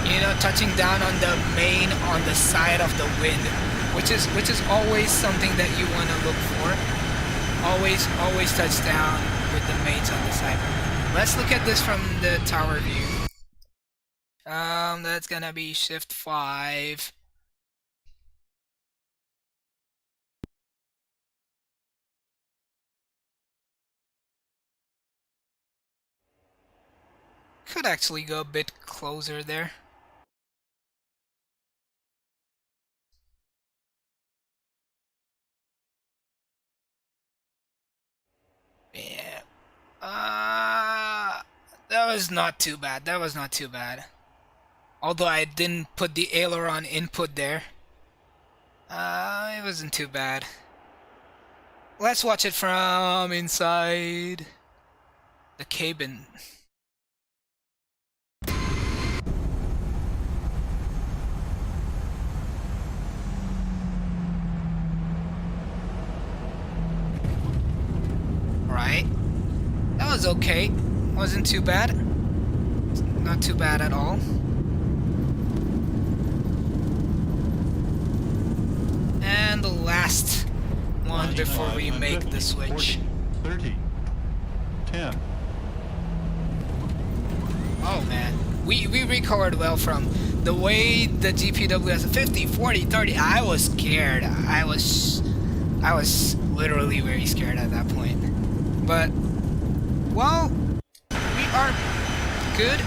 S1: you know, touching down on the main on the side of the wind, which is always something that you want to look for. Always touch down with the mains on the side. Let's look at this from the tower view. That's gonna be shift 5. Could actually go a bit closer there. Yeah. That was not too bad. That was not too bad. Although I didn't put the aileron input there. It wasn't too bad. Let's watch it from inside the cabin. was okay. Wasn't too bad. Not too bad at all. And the last one before we make the switch.
S9: 40, 30, 10.
S1: Oh man, we recovered well from the way the GPW has a 50, 40, 30. I was scared. I was literally very scared at that point. But well, we are good.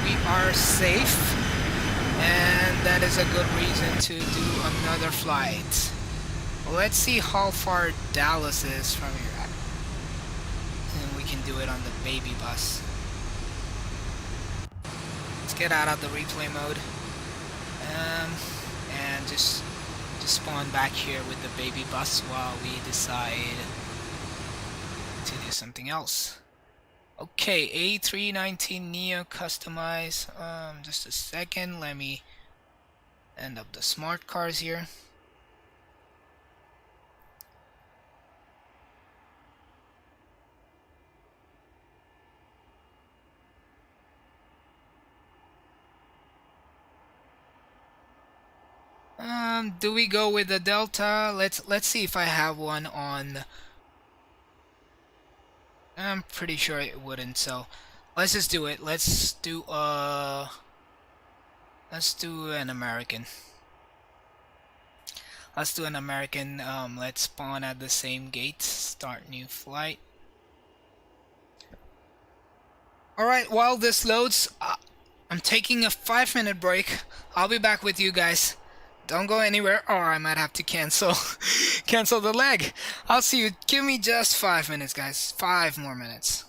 S1: We are safe, and that is a good reason to do another flight. Let's see how far Dallas is from here, and we can do it on the baby bus. Let's get out of the replay mode, and just spawn back here with the baby bus while we decide to do something else. Okay, A319 Neo customize. Just a second, let me end up the smart cars here. Do we go with the Delta? Let's see if I have one on. I'm pretty sure it wouldn't, so let's just do it. Let's do an American. Let's do an American. Let's spawn at the same gate. Start new flight. Alright, while this loads, I'm taking a 5-minute break. I'll be back with you guys. Don't go anywhere, or I might have to cancel the leg. I'll see you. Give me just 5 minutes, guys. 5 more minutes.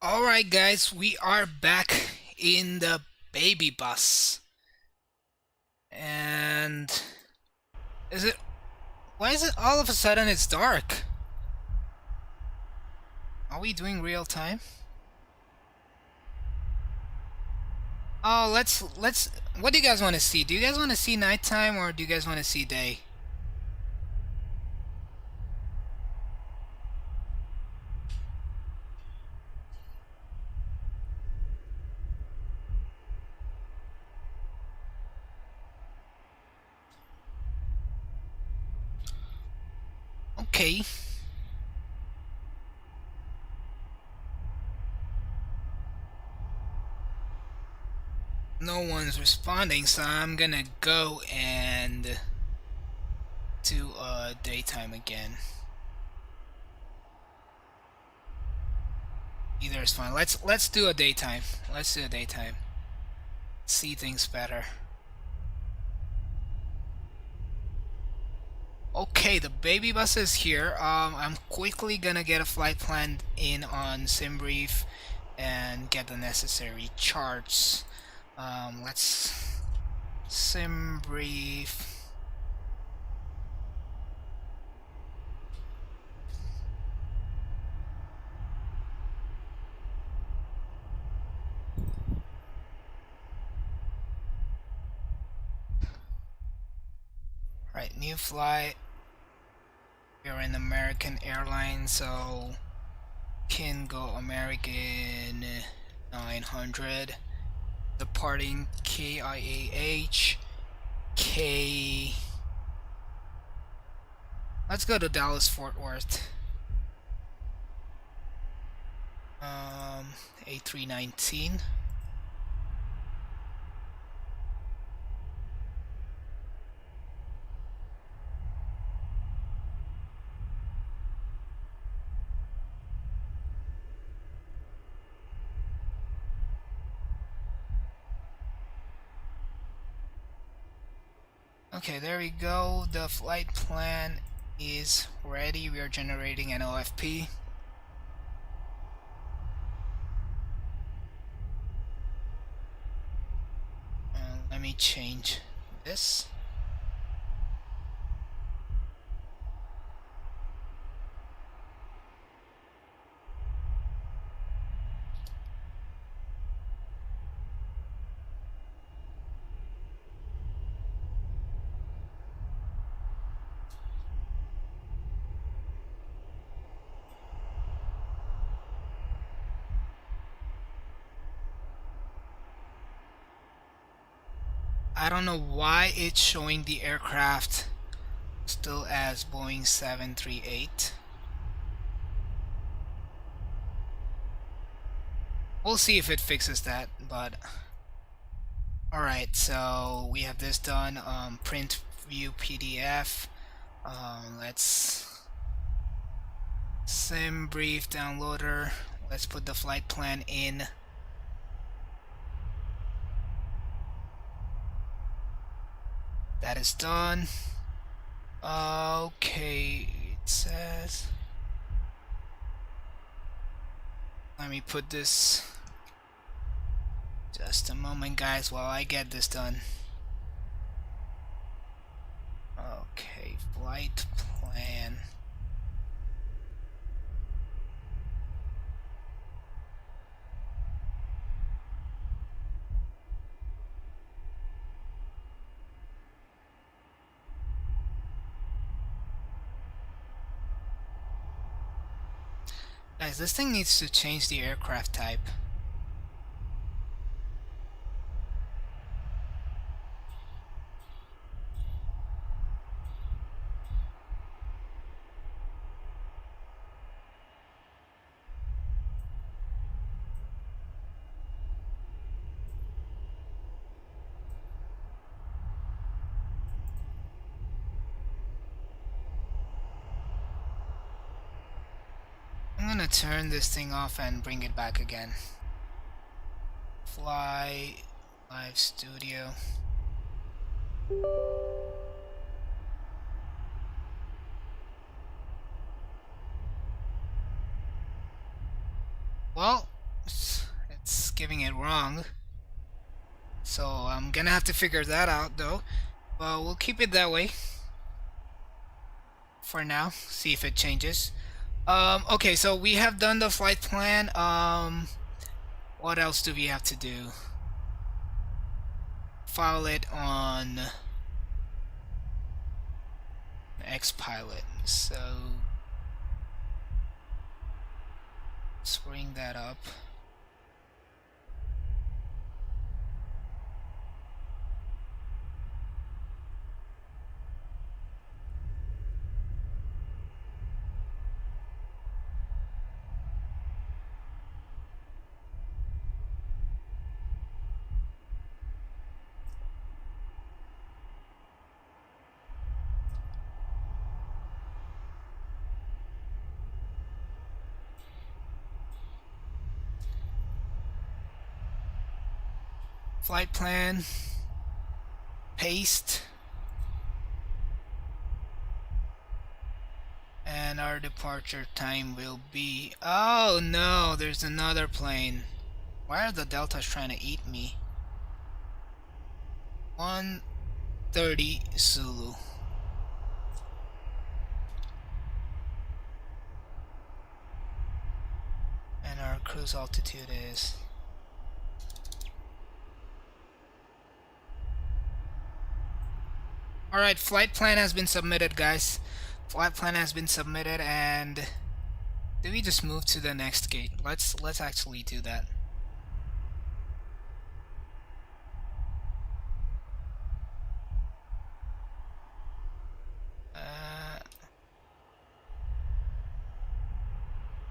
S1: Alright guys, we are back in the baby bus. And why is it all of a sudden it's dark? Are we doing real time? Oh, let's what do you guys want to see? Do you guys want to see nighttime, or do you guys want to see day? Okay. No one's responding, so I'm gonna go and do daytime again. Either is fine. Let's do a daytime. Let's do a daytime. See things better. Okay, the baby bus is here. I'm quickly gonna get a flight plan in on SimBrief and get the necessary charts. Let's SimBrief. Right, new flight. We're in American Airlines, so can go American 900. Departing KIAH. Let's go to Dallas Fort Worth. A319. Okay, there we go. The flight plan is ready. We are generating an OFP. Let me change this. I don't know why it's showing the aircraft still as Boeing 738. We'll see if it fixes that, but alright, so we have this done. Print view PDF. Let's SimBrief downloader. Let's put the flight plan in. That is done. Okay, it says. Let me put this. Just a moment, guys, while I get this done. Okay, flight plan. Guys, this thing needs to change the aircraft type. I'm gonna turn this thing off and bring it back again. Fly Live Studio. Well, it's giving it wrong. So I'm gonna have to figure that out though. But we'll keep it that way for now. See if it changes. Okay, so we have done the flight plan. What else do we have to do? File it on Xpilot. So let's bring that up. Flight plan, paste. And our departure time will be... Oh no, there's another plane. Why are the Deltas trying to eat me? 130 Zulu. And our cruise altitude is... Alright, flight plan has been submitted, guys. Flight plan has been submitted, and do we just move to the next gate? Let's actually do that.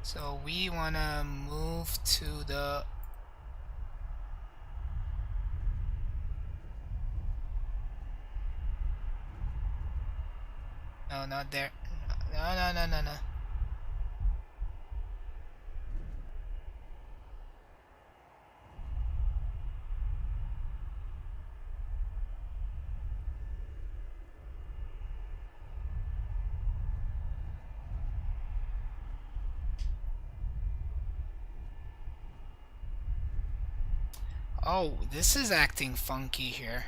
S1: So we wanna move to the... No, not there. No. Oh, this is acting funky here.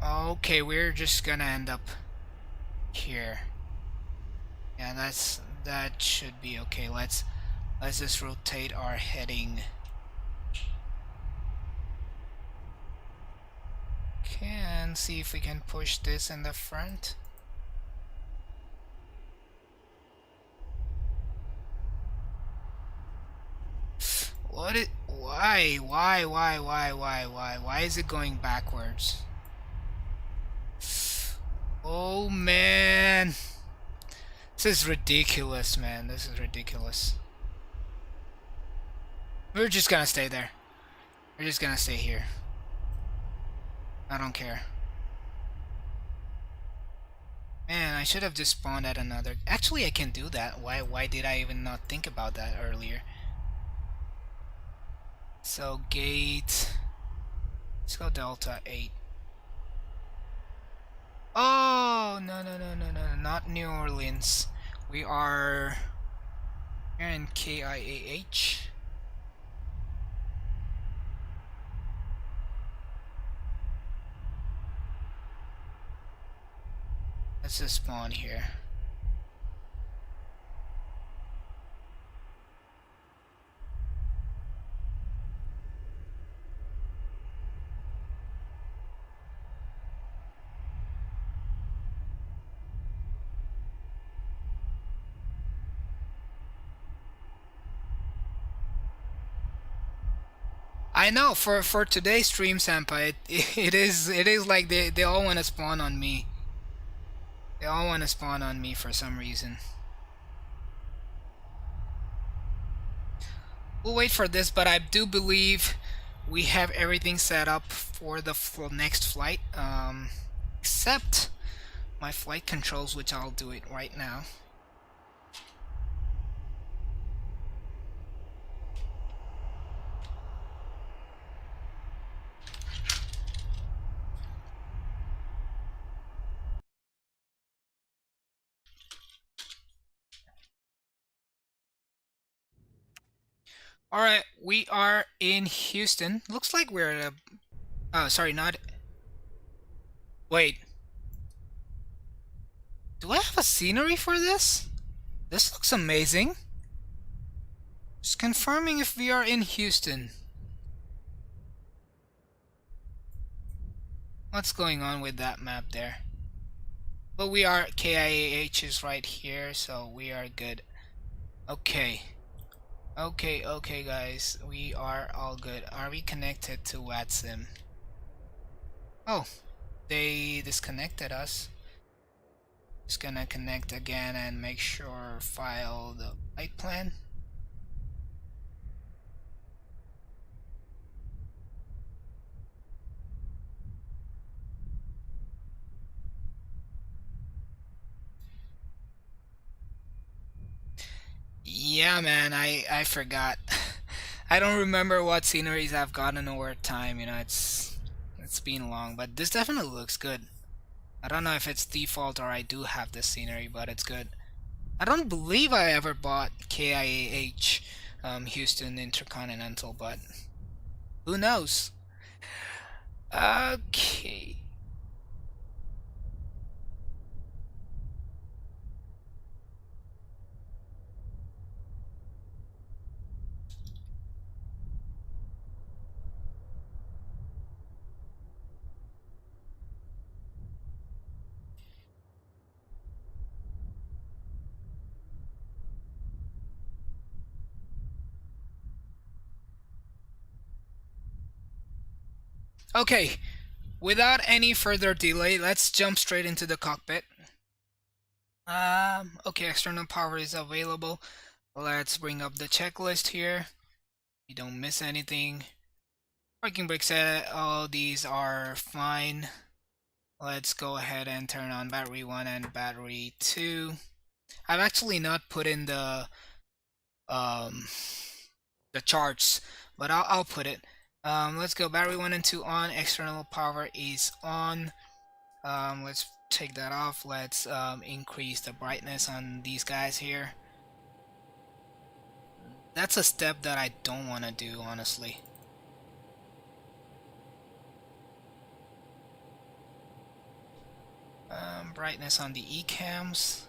S1: Okay, we're just gonna end up here. Yeah, that should be okay. Let's just rotate our heading. Okay, and see if we can push this in the front. Why is it going backwards? Oh man, this is ridiculous, man. This is ridiculous. We're just gonna stay there. We're just gonna stay here. I don't care. Man, I should have just spawned at another... Actually, I can do that. Why did I even not think about that earlier? So gate, let's go Delta 8. Oh no, not New Orleans. We are here in KIAH. Let's just spawn here. I know for today's stream, Sampa, it is like they all want to spawn on me. They all want to spawn on me for some reason. We'll wait for this, but I do believe we have everything set up for the next flight, except my flight controls, which I'll do it right now. Alright, we are in Houston. Looks like we're at a... Oh, sorry, not... Wait. Do I have a scenery for this? This looks amazing. Just confirming if we are in Houston. What's going on with that map there? But we are... KIAH is right here, so we are good. Okay. Okay, guys, we are all good. Are we connected to VATSIM? Oh, they disconnected us. Just gonna connect again and make sure file the flight plan. Yeah, man, I forgot. I don't remember what sceneries I've gotten over time. You know, it's been long, but this definitely looks good. I don't know if it's default or I do have this scenery, but it's good. I don't believe I ever bought KIAH Houston Intercontinental, but who knows? Okay. Okay, without any further delay, let's jump straight into the cockpit. Okay, external power is available. Let's bring up the checklist here. You don't miss anything. Parking brake set, all these are fine. Let's go ahead and turn on battery 1 and battery 2. I've actually not put in the charts, but I'll put it. Let's go battery 1 and 2 on, external power is on. Let's take that off. Let's increase the brightness on these guys here. That's a step that I don't want to do, honestly. Brightness on the ECAMs.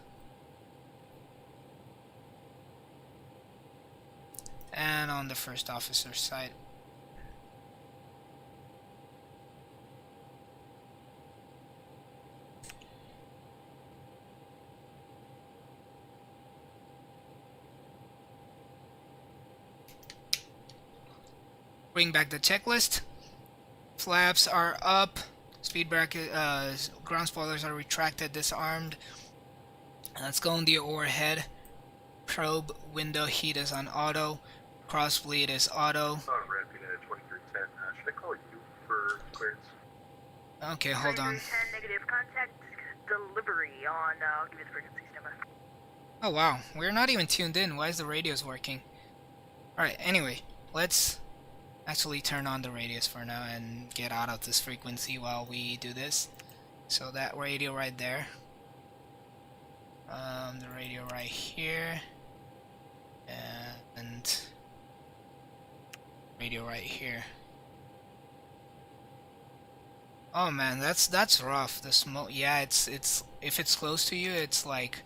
S1: And on the first officer side. Bring back the checklist. Flaps are up. Speed bracket, ground spoilers are retracted, disarmed. Let's go on the overhead. Probe window heat is on auto. Cross bleed is auto.
S10: Ramping at 2310. Should I call you for clearance?
S1: Okay, hold on.
S5: 2310 negative contact delivery on. I'll give you the frequency number.
S1: Oh wow, we're not even tuned in. Why is the radios working? Alright, anyway, let's actually turn on the radios for now and get out of this frequency while we do this. So that radio right there. The radio right here. And radio right here. Oh man, that's rough. The smoke, yeah, it's if it's close to you, it's like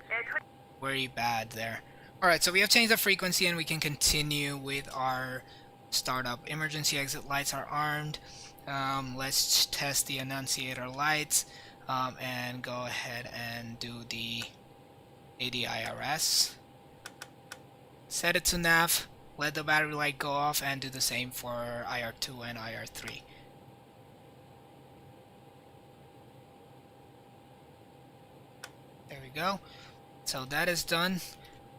S1: very bad there. Alright, so we have changed the frequency and we can continue with our startup. Emergency exit lights are armed. Let's test the annunciator lights and go ahead and do the ADIRS. Set it to nav, let the battery light go off, and do the same for IR2 and IR3. There we go. So that is done.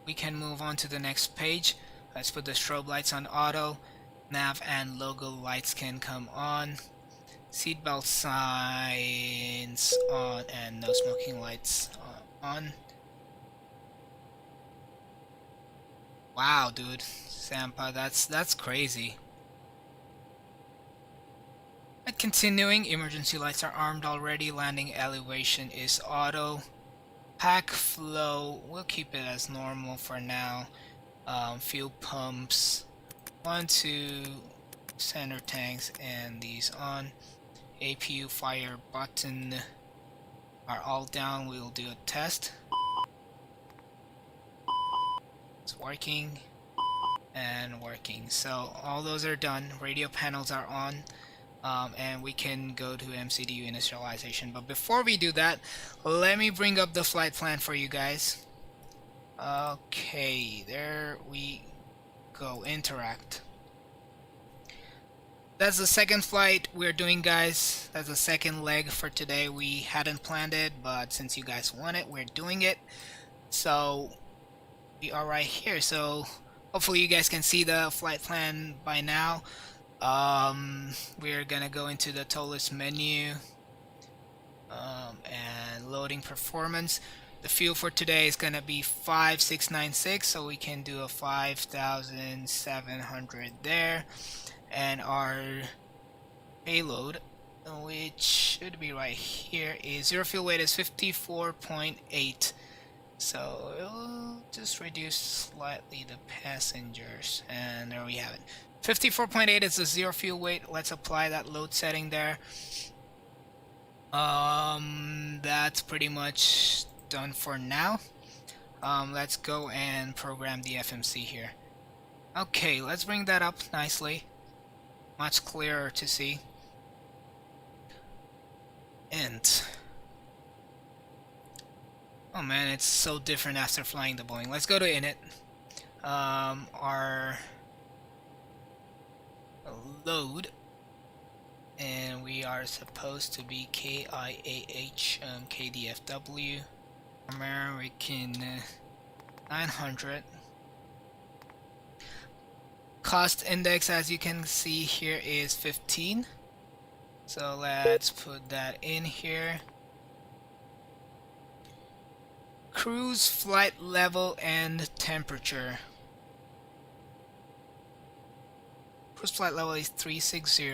S1: We can move on to the next page. Let's put the strobe lights on auto. Nav and logo lights can come on. Seatbelt signs on and no smoking lights on. Wow, dude. Sampa, that's crazy. And continuing, emergency lights are armed already. Landing elevation is auto. Pack flow, we'll keep it as normal for now. Fuel pumps, 1, 2, center tanks, and these on. APU fire button are all down. We'll do a test. It's working and working. So all those are done. Radio panels are on. And we can go to MCDU initialization. But before we do that, let me bring up the flight plan for you guys. Okay, there we go. Interact. That's the second flight we're doing, guys. That's the second leg for today. We hadn't planned it, but since you guys want it, we're doing it. So we are right here. So hopefully you guys can see the flight plan by now. We're gonna go into the Toliss menu and loading performance. The fuel for today is gonna be 5696, so we can do a 5700 there. And our payload which should be right here, is zero fuel weight is 54.8. So it'll just reduce slightly the passengers, and there we have it. 54.8 is the zero fuel weight. Let's apply that load setting there. That's pretty much done for now. Let's go and program the FMC here. Okay, let's bring that up nicely. Much clearer to see. And oh man, it's so different after flying the Boeing. Let's go to init. Our load, and we are supposed to be KIAH, KDFW, American 900. Cost index, as you can see here, is 15. So let's put that in here. Cruise flight level and temperature. Cruise flight level is 360,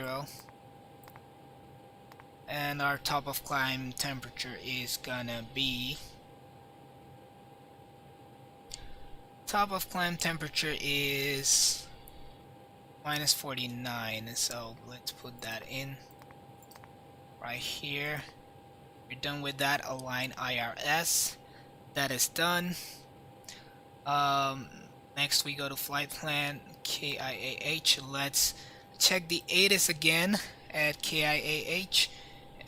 S1: and our top of climb temperature is gonna be minus 49. So let's put that in right here. We're done with that. Align IRS. That is done. Next we go to flight plan, KIAH. Let's check the ATIS again at KIAH,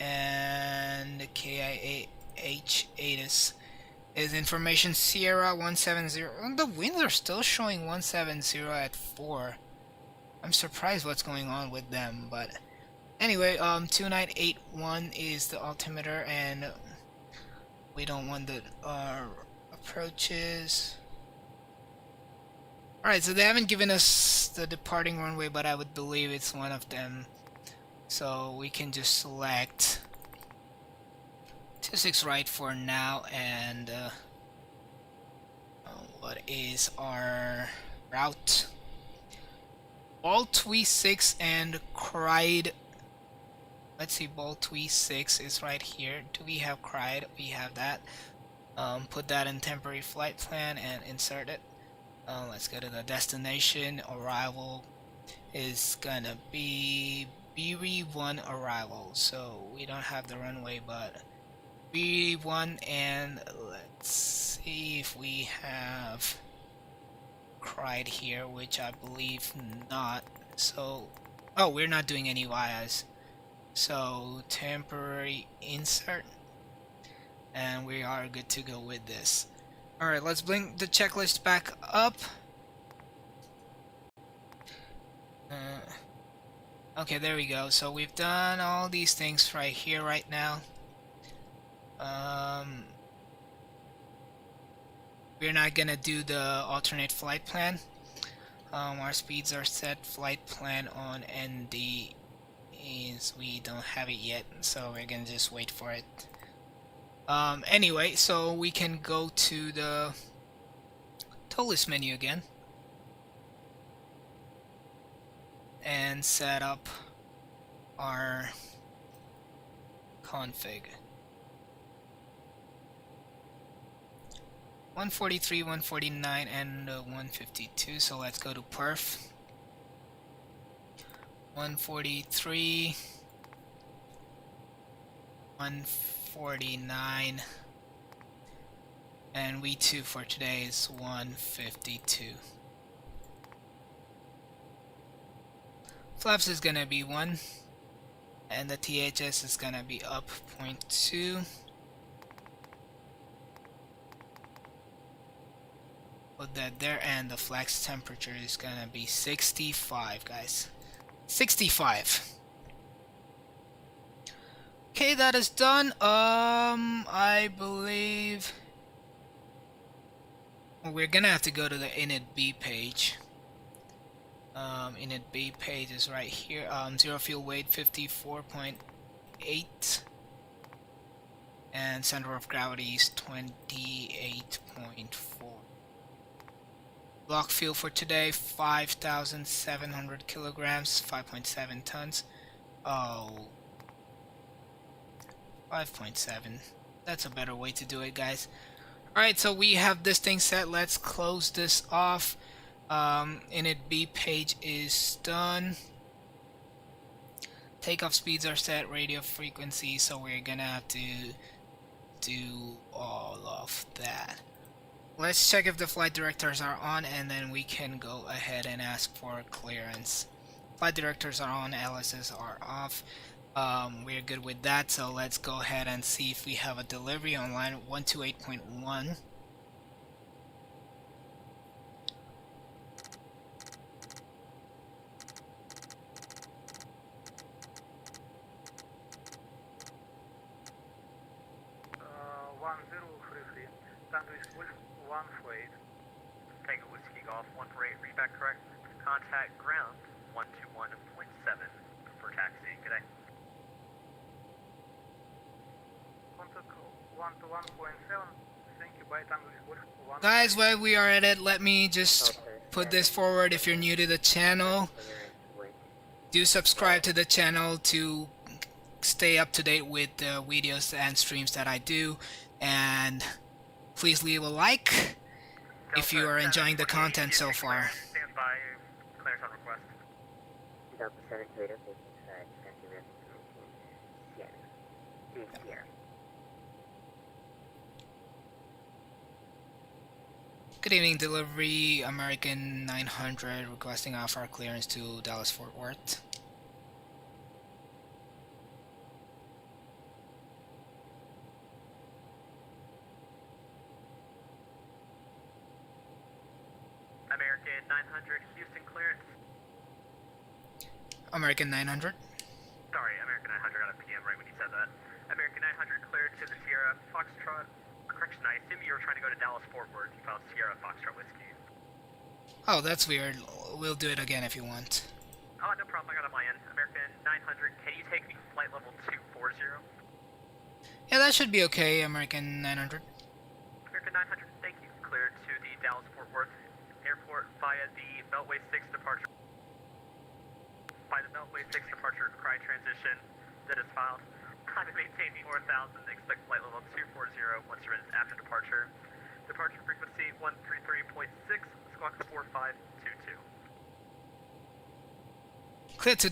S1: and the KIAH ATIS is information Sierra 170. The winds are still showing 170 at 4. I'm surprised what's going on with them, but anyway, 2981 is the altimeter, and we don't want the approaches. Alright, so they haven't given us the departing runway, but I would believe it's one of them. So we can just select 26 right for now, and what is our route? Baltwee 6 and Cried. Let's see, Baltwee 6 is right here. Do we have Cried? We have that. Put that in temporary flight plan and insert it. Let's go to the destination. Arrival is gonna be BR1 arrival. So we don't have the runway, but BR1, and let's see if we have Cried here, which I believe not. So, oh, we're not doing any YIs. So temporary insert, and we are good to go with this. Alright, let's bring the checklist back up. Okay, there we go. So we've done all these things right here right now. We're not gonna do the alternate flight plan. Our speeds are set. Flight plan on ND is, we don't have it yet, so we're gonna just wait for it. Anyway, so we can go to the Toliss menu again and set up our config. 143, 149, and 152. So let's go to perf. 143, 149, and V2 for today is 152. Flaps is gonna be 1, and the THS is gonna be up 0.2. Put that there, and the flex temperature is gonna be 65, guys. 65. Okay, that is done. I believe we're gonna have to go to the init B page. Init B page is right here. Zero fuel weight 54.8, and center of gravity is 28.4. Block fuel for today 5,700 kilograms, 5.7 tons. Oh, 5.7. That's a better way to do it, guys. Alright, so we have this thing set. Let's close this off. Init B page is done. Takeoff speeds are set, radio frequency, so we're gonna have to do all of that. Let's check if the flight directors are on, and then we can go ahead and ask for clearance. Flight directors are on, LSs are off. We're good with that, so let's go ahead and see if we have a delivery on line 128.1.
S6: Tango Whiskey Golf 148, read back correct. Contact ground 121.7 for taxiing. Good day.
S5: Contact 121.7. Thank you. Bye, Tango Whiskey Golf.
S1: Guys, while we are at it, let me just put this forward. If you're new to the channel, do subscribe to the channel to stay up to date with the videos and streams that I do, and please leave a like if you are enjoying the content so far.
S6: Stand by. Clearance on request.
S4: Delta 7 Toyota, facing side, transfer Sierra. 3 Sierra.
S1: Good evening, delivery American 900 requesting off-hour clearance to Dallas Fort Worth.
S6: American 900, Houston clearance.
S1: American 900.
S6: Sorry, American 900 got a PM right when you said that. American 900 cleared to the Sierra Foxtrot. Correction, I assume you were trying to go to Dallas Fort Worth. You found Sierra Foxtrot Whiskey.
S1: Oh, that's weird. We'll do it again if you want.
S6: Oh, no problem. I got it on my end. American 900, can you take me flight level 240?
S1: Yeah, that should be okay, American 900.
S6: American 900, thank you. Cleared to the Dallas Fort Worth Airport via the Beltway 6 departure. By the Beltway 6 departure cry transition that is filed. Climate maintain the 4000, expect flight level 240 once you're in after departure. Departure frequency 133.6, squawk 4522.
S1: Clear to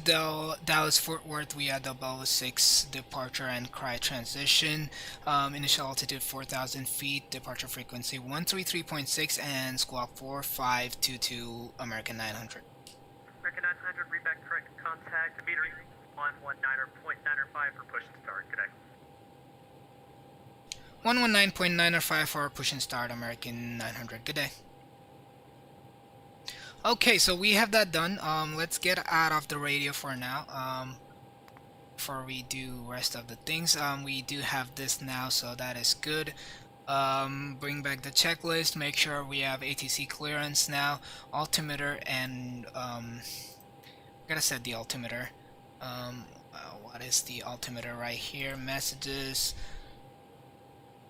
S1: Dallas Fort Worth via the Beltway 6 departure and cry transition. Initial altitude 4,000 feet, departure frequency 133.6 and squawk 4522 American 900.
S6: American 900, read back correct. Contact metering 119.905 for push and start. Good day.
S1: 119.905 for push and start, American 900. Good day. Okay, so we have that done. Let's get out of the radio for now. Before we do rest of the things, we do have this now, so that is good. Bring back the checklist. Make sure we have ATC clearance now. Altimeter and gotta set the altimeter. What is the altimeter right here? Messages.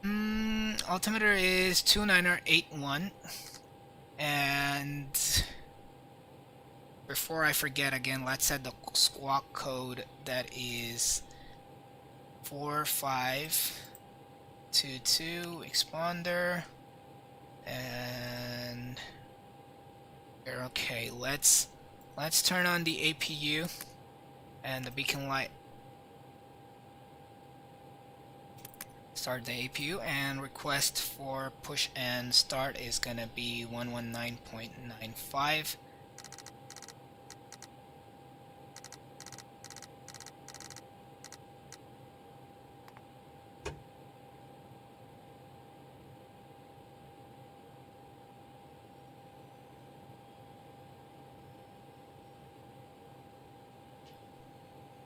S1: Altimeter is 2981. And before I forget again, let's set the squawk code that is 4522 exponder. And okay, let's turn on the APU and the beacon light. Start the APU, and request for push and start is gonna be 119.95.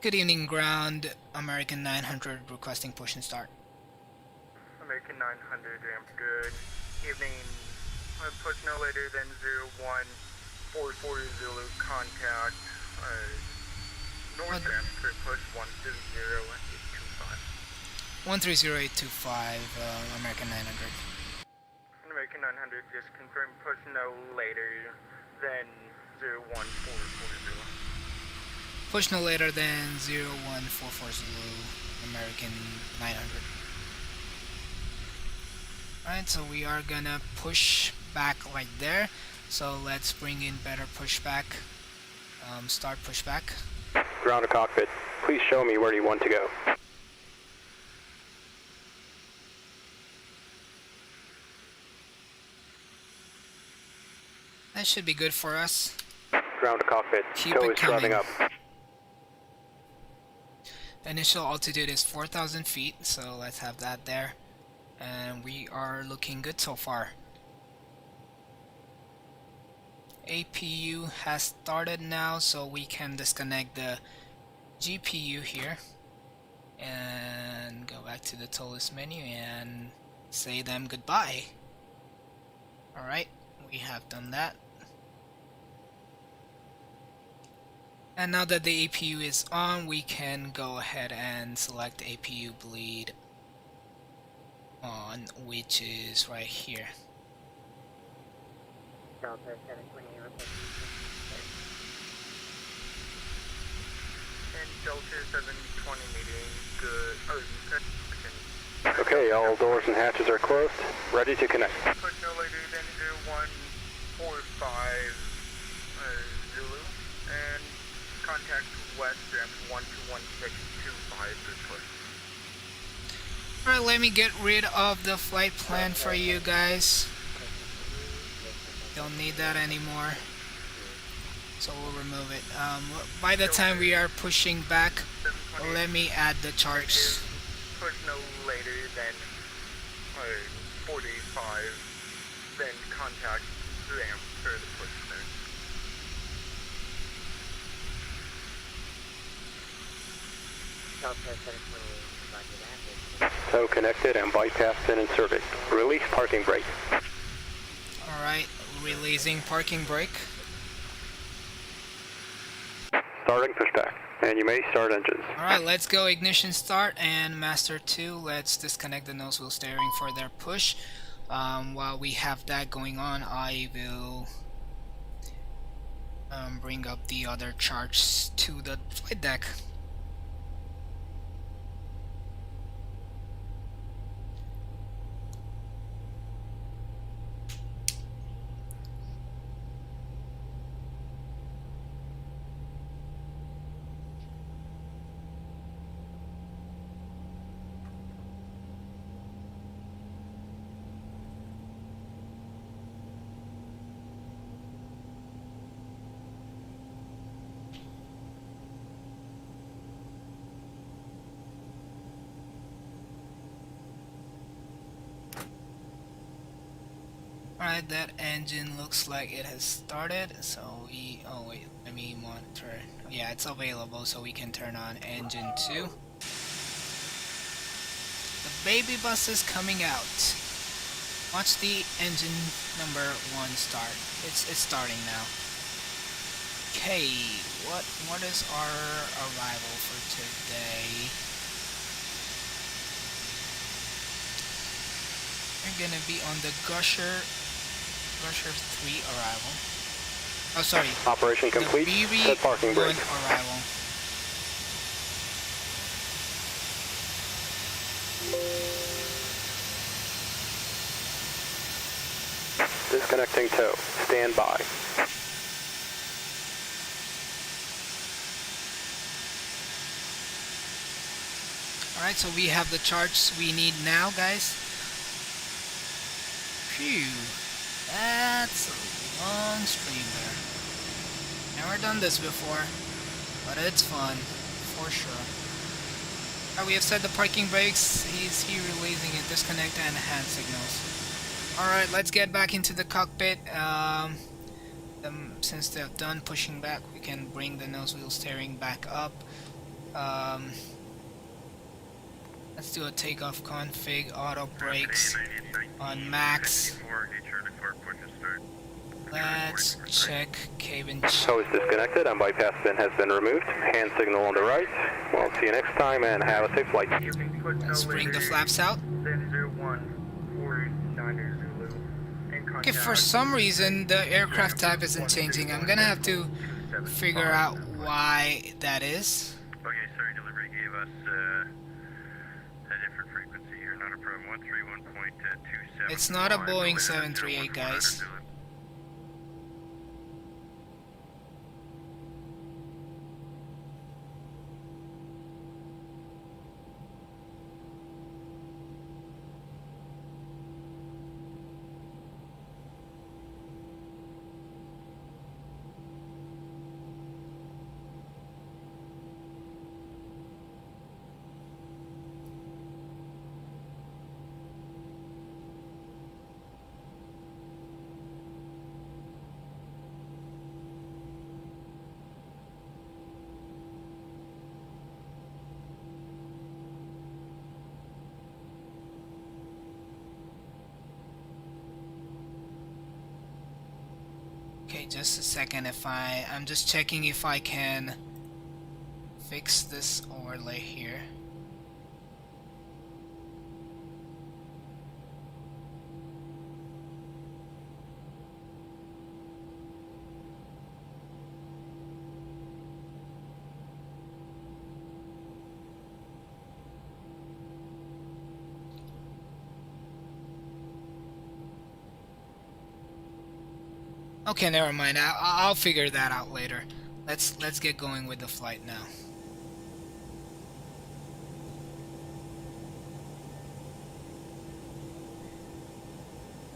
S1: Good evening, ground American 900 requesting push and start.
S5: American 900, ramp good. Evening, push no later than 01440 Zulu, contact, north ramp, clear push 130825.
S1: 130825, American 900.
S5: American 900, just confirm push no later than 01440.
S1: Push no later than 0144 Zulu, American 900. Alright, so we are gonna push back like there. So let's bring in better pushback. Start pushback.
S11: Ground to cockpit. Please show me where you want to go.
S1: That should be good for us.
S11: Ground to cockpit.
S1: Keep
S11: Tow
S1: it
S11: is driving
S1: coming.
S11: up.
S1: Initial altitude is 4,000 feet, so let's have that there. And we are looking good so far. APU has started now, so we can disconnect the GPU here and go back to the Toliss menu and say them goodbye. Alright, we have done that. And now that the APU is on, we can go ahead and select APU bleed on, which is right here.
S4: Delta 728 reporting.
S5: And Delta 720 meeting, good.
S11: Okay, all doors and hatches are closed. Ready to connect.
S5: Push no later than 0145 Zulu, and contact west at 121625 to push.
S1: Alright, let me get rid of the flight plan for you guys. Don't need that anymore. So we'll remove it. By the time we are pushing back, let me add the charts.
S5: Push no later than 45, then contact them for the push there.
S4: Delta 728, roger that.
S11: Tow connected and bypass pin inserted. Release parking brake.
S1: Alright, releasing parking brake.
S11: Starting pushback. And you may start engines.
S1: Alright, let's go ignition start, and Master 2, let's disconnect the nose wheel steering for their push. While we have that going on, I will bring up the other charts to the flight deck. Alright, that engine looks like it has started, so oh wait, let me monitor it. Yeah, it's available, so we can turn on engine 2. The baby bus is coming out. Watch the engine number 1 start. It's starting now. Okay, what is our arrival for today? We're gonna be on the Gusher 3 arrival. Oh, sorry.
S11: Operation complete. Set parking brake.
S1: Arrival.
S11: Disconnecting tow. Stand by.
S1: Alright, so we have the charts we need now, guys. Phew. That's a long stream there. Never done this before, but it's fun, for sure. Alright, we have set the parking brakes. He's here releasing it. Disconnect and hand signals. Alright, let's get back into the cockpit. Since they're done pushing back, we can bring the nose wheel steering back up. Let's do a takeoff config, auto brakes on max. Let's check cabin.
S11: Tow is disconnected and bypass pin has been removed. Hand signal on the right. Well, see you next time and have a safe flight.
S1: Let's bring the flaps out. Okay, for some reason the aircraft type isn't changing. I'm gonna have to figure out why that is.
S6: Okay, sorry, delivery gave us a different frequency here, not a problem. 131.27.
S1: It's not a Boeing 738, guys. Okay, just a second. I'm just checking if I can fix this overlay here. Okay, never mind. I'll figure that out later. Let's get going with the flight now.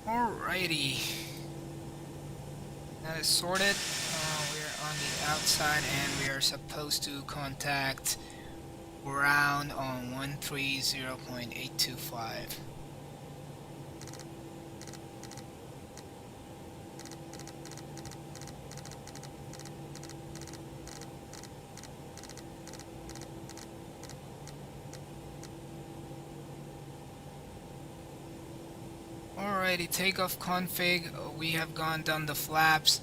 S1: Alrighty. That is sorted. We're on the outside and we are supposed to contact ground on 130.825. Alrighty, takeoff config. We have gone down the flaps.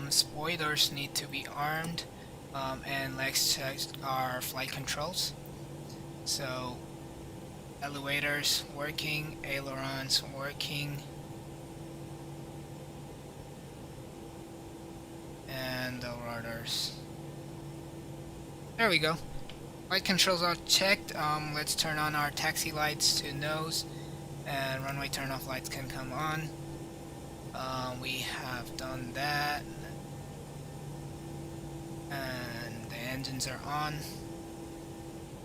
S1: Spoilers need to be armed, and let's check our flight controls. So, elevators working, ailerons working, and the rudders. There we go. Flight controls are checked. Let's turn on our taxi lights to nose. And runway turn-off lights can come on. We have done that. And the engines are on.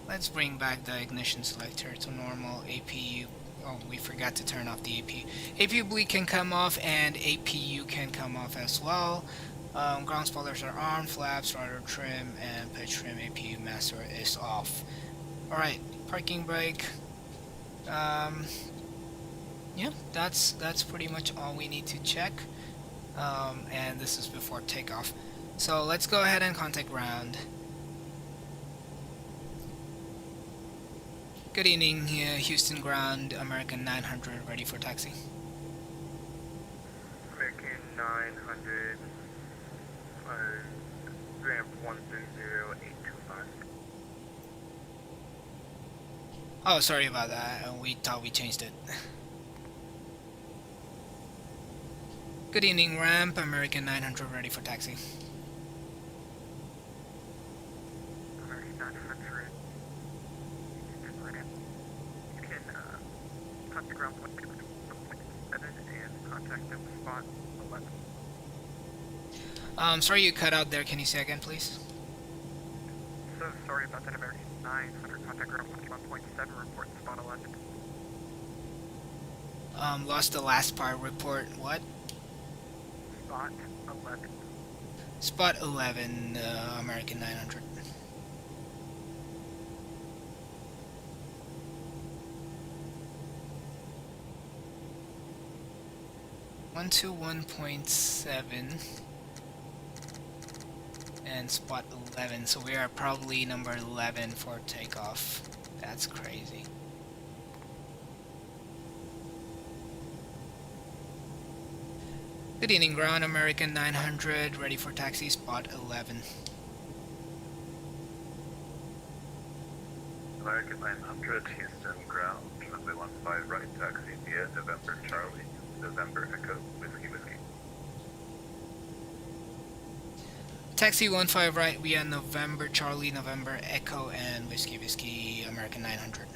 S1: Let's bring back the ignition selector to normal. APU. Oh, we forgot to turn off the APU. APU bleed can come off and APU can come off as well. Ground spoilers are on. Flaps, rudder trim, and pitch trim. APU master is off. Alright, parking brake. Yeah, that's pretty much all we need to check, and this is before takeoff. So let's go ahead and contact ground. Good evening, Houston ground, American 900, ready for taxi.
S3: American 900, ramp 130.825.
S1: Oh, sorry about that. We thought we changed it. Good evening, ramp, American 900, ready for taxi.
S3: American 900, ramp. You can contact ground 1.7 and contact them spot 11.
S1: Sorry you cut out there. Can you say again, please?
S3: So sorry about that, American 900, contact ground 1.7, report spot 11.
S1: Lost the last part. Report what?
S3: Spot 11.
S1: Spot 11, American 900. One to 1.7 and spot 11. So we are probably number 11 for takeoff. That's crazy. Good evening, ground, American 900, ready for taxi, spot 11.
S10: American 900, Houston ground, runway 15 right taxi via November Charlie, November Echo, Whiskey Whiskey.
S1: Taxi 15 right via November Charlie, November Echo, and Whiskey Whiskey American 900.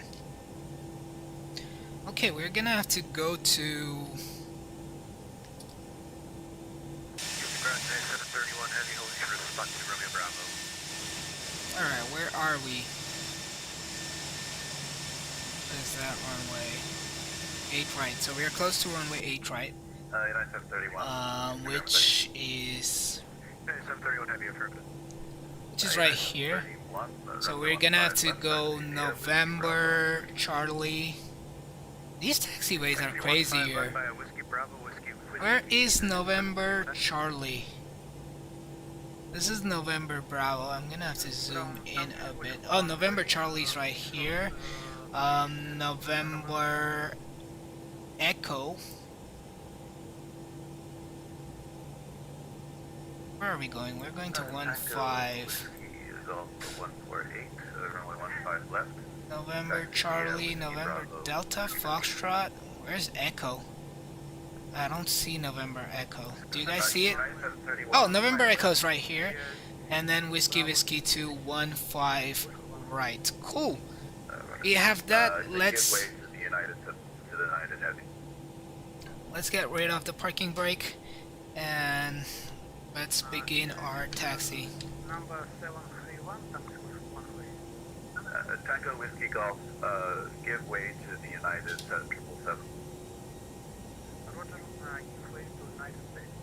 S1: Okay, we're gonna have to go to... Alright, where are we? What is that runway? 8 right, so we are close to runway 8 right.
S10: United 731.
S1: Which is...
S10: United 731 heavy affirmative.
S1: Which is right here. So we're gonna have to go November Charlie. These taxiways are crazy here. Where is November Charlie? This is November Bravo. I'm gonna have to zoom in a bit. Oh, November Charlie's right here. November Echo. Where are we going? We're going to 15. November Charlie, November Delta Foxtrot. Where's Echo? I don't see November Echo. Do you guys see it? Oh, November Echo's right here. And then Whiskey Whiskey 215 right. Cool. We have that. Let's get rid of the parking brake and let's begin our taxi.
S5: Number 731,
S10: Tango Whiskey Golf, give way to the United 777.
S5: Roger, give way to United States.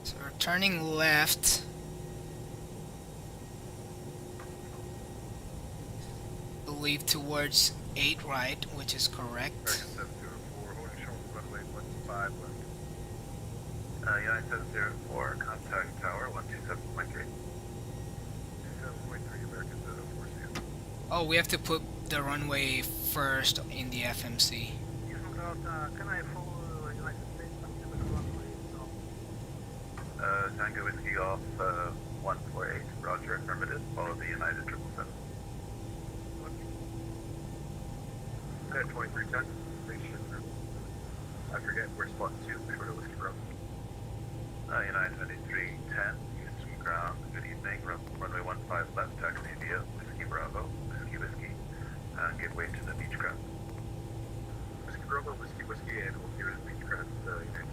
S1: So we're turning left. Believe towards 8 right, which is correct.
S10: 704, holding short runway 15 left. United 704, contact tower 127.3. 27.3, American 040.
S1: Oh, we have to put the runway first in the FMC.
S5: Can I follow United States?
S10: Tango Whiskey Golf 148, roger, affirmative, follow the United 777. Okay, 2310, station. I forget, we're spot 2, short of Whiskey Bravo. United 2310, Houston ground, good evening, runway 15 left, taxi via Whiskey Bravo, Whiskey Whiskey, give way to the beach ground. Whiskey Bravo, Whiskey Whiskey, and we'll hear the beach ground, United.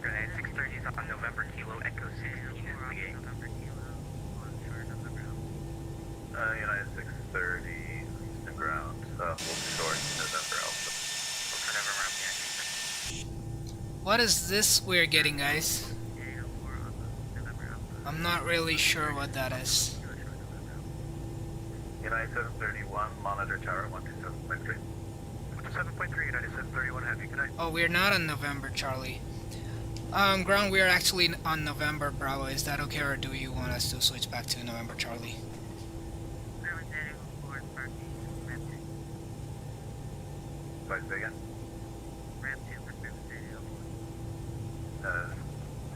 S6: United 630 is on November Kilo Echo 16 is the gate. November Kilo,
S10: United 630, Houston ground, hold short, November Alpha.
S6: We'll turn over around the exit.
S1: What is this we're getting, guys? I'm not really sure what that is.
S10: United 731, monitor tower 127.3. 127.3, United 731, heavy, good night.
S1: Oh, we're not on November Charlie. Ground, we're actually on November Bravo. Is that okay, or do you want us to switch back to November Charlie?
S10: Sorry, say again?
S6: Ramp 2 for service area.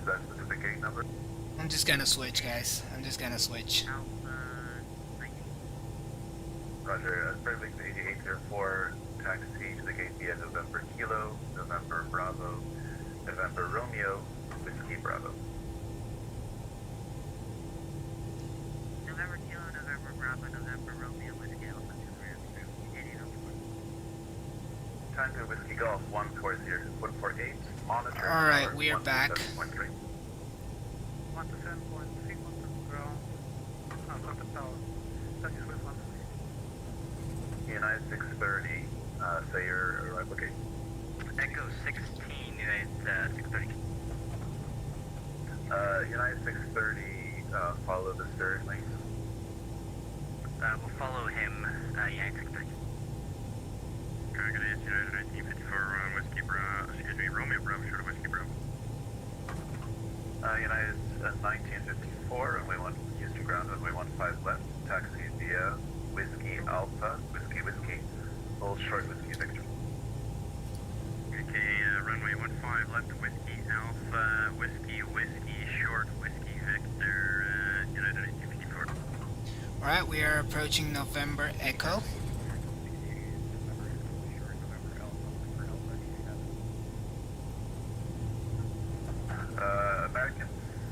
S10: Is that specific gate number?
S1: I'm just gonna switch, guys. I'm just gonna switch.
S10: Roger, perfect 8804, taxi to the gate via November Kilo, November Bravo, November Romeo, Whiskey Bravo.
S6: November Kilo, November Bravo, November Romeo, Whiskey Alpha 8804.
S10: Tango Whiskey Golf 148, monitor.
S1: Alright, we are back.
S5: 127.3, ground, contact tower, taxi with 1.
S10: United 630, say your arrival gate.
S6: Echo 16, United 630.
S10: United 630, follow the steering lanes.
S6: We'll follow him, United 630.
S10: Dragon Edge, United 1954, Whiskey Bravo, Romeo Bravo, short of Whiskey Bravo. United 1954, runway 1, Houston ground, runway 15 left, taxi via Whiskey Alpha, Whiskey Whiskey, hold short Whiskey Victor.
S6: Okay, runway 15 left, Whiskey Alpha, Whiskey Whiskey, short Whiskey Victor, United 1954.
S1: Alright, we are approaching November Echo.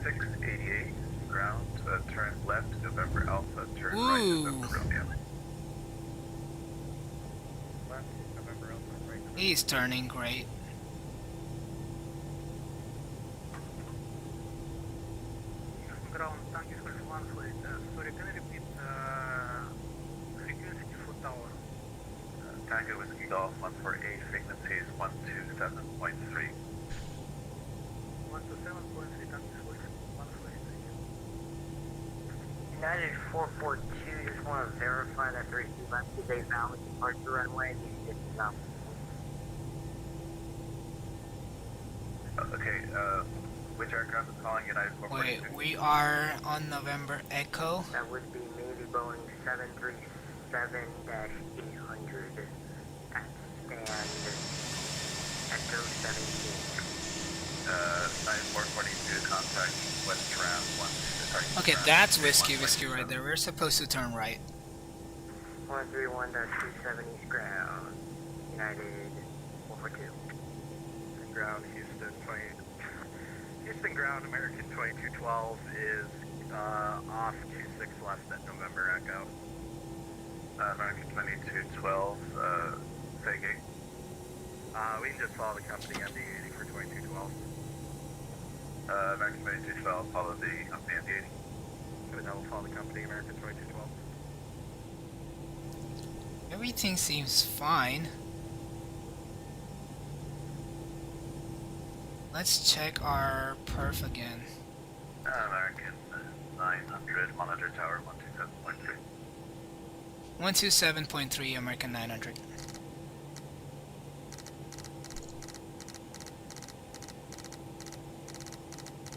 S10: 688, ground, turn left, November Alpha, turn right, November Romeo. Left, November Alpha, right, November.
S1: He's turning great.
S5: Ground, tank is Golf 1 flight. Sorry, can you repeat frequency for tower?
S10: Tango Whiskey Golf 148, frequency is 127.3.
S5: 127.3, tank is Golf 1 flight.
S4: United 442, just want to verify that the receipt left is a valid departure runway. This is not.
S10: Okay, which aircraft is calling United 442?
S1: Wait, we are on November Echo.
S4: That would be Navy Boeing 737-800 at stand Echo 17.
S10: 9442, contact West Ram 1.
S1: Okay, that's Whiskey right there. We're supposed to turn right.
S4: 131.27 East ground, United 442.
S10: Ground, Houston 20. Houston ground, American 2212 is off 26 left at November Echo. American 2212, Fagate. We can just follow the company MD-80 for 2212. American 2212, follow the company MD-80. Good, now we'll follow the company American 2212.
S1: Everything seems fine. Let's check our perf again.
S10: American 900, monitor tower 127.3.
S1: 127.3, American 900.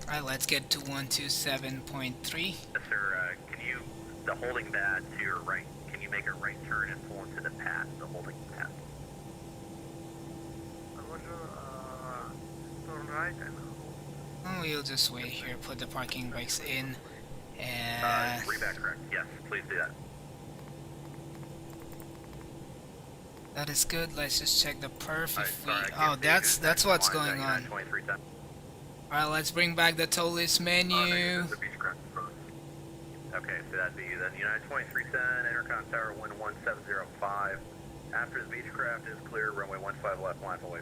S1: Alright, let's get to 127.3.
S6: Yes, sir. Can you, the holding pad to your right, can you make a right turn and pull into the pad, the holding pad?
S5: Turn right and
S1: Oh, we'll just wait here, put the parking brakes in, and...
S6: Reback correct. Yes, please do that.
S1: That is good. Let's just check the perf if we...
S6: Sorry,
S1: Oh, that's what's going on.
S6: 2310.
S1: Alright, let's bring back the Toliss menu.
S6: Okay, so that'd be then United 2310, Intercom Tower 11705. After the Beechcraft is clear, runway 15 left, line away.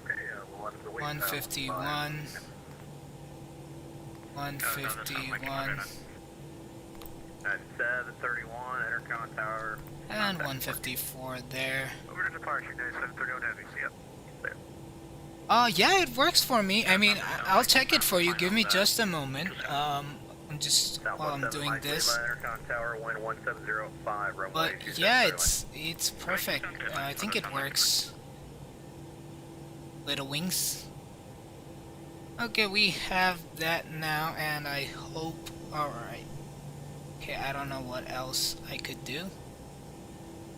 S10: Okay, we'll under the wait
S1: 151. 151.
S6: 731, Intercom Tower.
S1: And 154 there.
S10: Over to departure, United 731 Heavy, see ya. There.
S1: Yeah, it works for me. I mean, I'll check it for you. Give me just a moment. I'm just while I'm doing this. But yeah, it's perfect. I think it works. Little wings. Okay, we have that now, and I hope. Alright. Okay, I don't know what else I could do.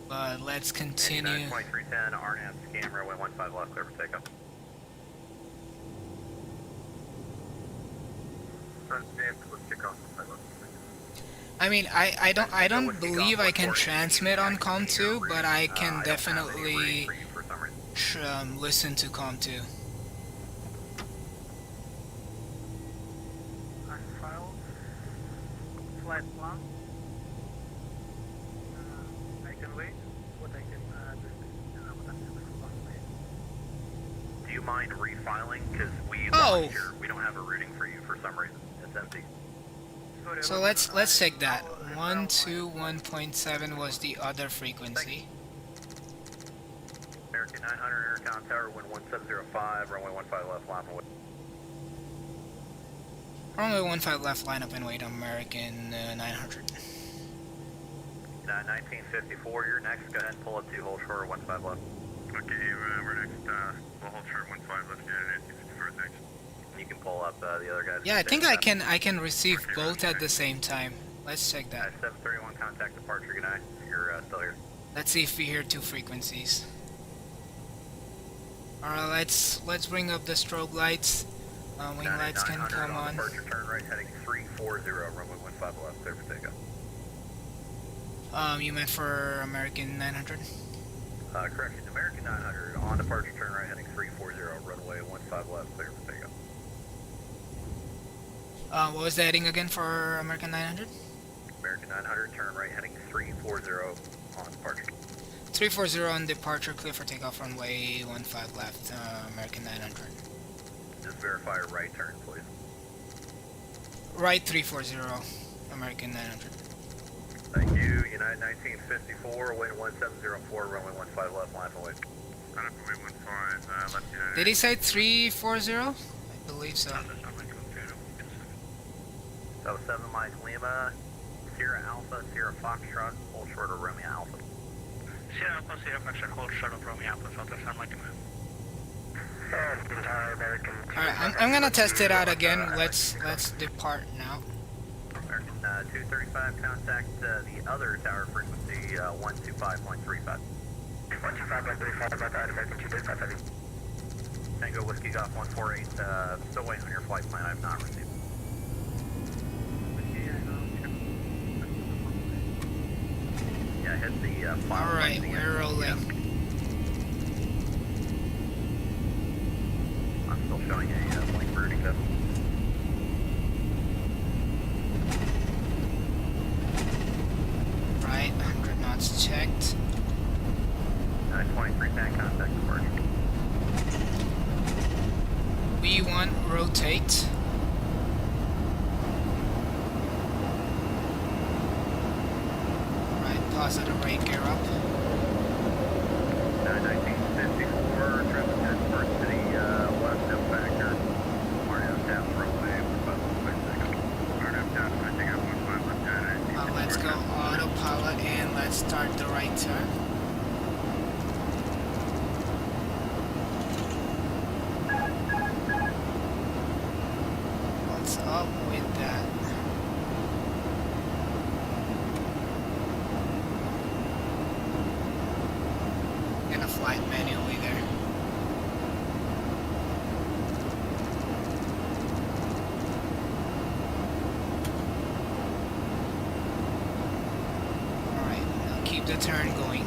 S1: But let's continue.
S6: 2310, RNAV scan, runway 15 left, clear for takeoff.
S1: I mean, I don't believe I can transmit on COM2, but I can definitely listen to COM2.
S5: file, flight plan. I can wait. What I can
S6: Do you mind refiling? Because we we don't have a routing for you for some reason. It's empty.
S1: So let's check that. 121.7 was the other frequency.
S6: American 900, Intercom Tower 11705, runway 15 left, line away.
S1: Runway 15 left, line up and wait, American 900.
S6: 1954, you're next. Go ahead and pull up to hold short 15 left.
S10: Okay, we're next. We'll hold short 15 left, United 1954 next.
S6: You can pull up the other guys.
S1: Yeah, I think I can receive both at the same time. Let's check that.
S6: 731, contact departure. Good night. You're still here.
S1: Let's see if we hear two frequencies. Alright, let's bring up the strobe lights. Wing lights can come on.
S6: Departure turn right, heading 340, runway 15 left, clear for takeoff.
S1: You meant for American 900?
S6: Correction, American 900, on departure turn right, heading 340, runway 15 left, clear for takeoff.
S1: What was the heading again for American 900?
S10: American 900, turn right heading 340 on departure.
S1: 340 on departure, clear for takeoff runway 15 left, American 900.
S10: Just verify a right turn, please.
S1: Right 340, American 900.
S10: Thank you. United 1954, wind 1704, runway 15 left, line away.
S6: Runway 15, left United.
S1: Did he say 340? I believe so.
S10: So 7 Mike Lima, Sierra Alpha, Sierra Foxtrot, hold short of Romeo Alpha.
S6: Sierra Alpha, Sierra Foxtrot, hold short of Romeo Alpha, Delta 7 Mike Lima.
S1: Alright, I'm gonna test it out again. Let's depart now.
S10: American 235, contact the other tower frequency 125.35. 125.35, about that, American 235. Tango Whiskey Golf 148, still waiting on your flight plan, I have not received. Yeah, hit the
S1: Alright, we're rolling.
S10: I'm still showing a blink routing though.
S1: Right, 100 knots checked.
S10: 23 10 contact departure.
S1: V1 rotate. Right, positive rate gear up.
S10: 1954, traffic head first to the west up factor. Martin down runway 15 Martin down, I think I'm 15 left down.
S1: Let's go autopilot and let's start the right turn. What's up with that? Gonna fly it manually there. Alright, now keep the turn going.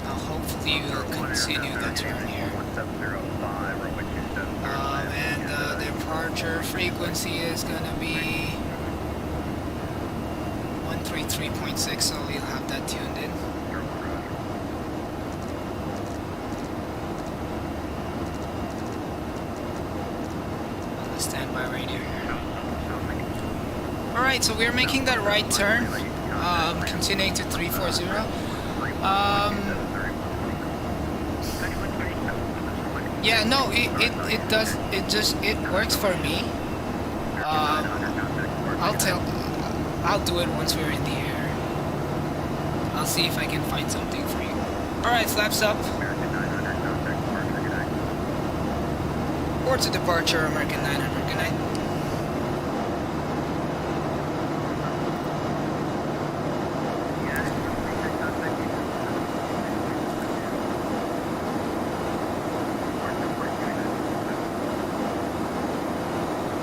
S1: Now hopefully we'll continue the turn here.
S10: 1705, runway 27.
S1: And the departure frequency is gonna be 133.6, so we'll have that tuned in. On the standby radio. Alright, so we're making that right turn, continuing to 340. Yeah, no, it does, it works for me. I'll do it once we're in the air. I'll see if I can find something for you. Alright, flaps up. Port to departure, American 900, good night.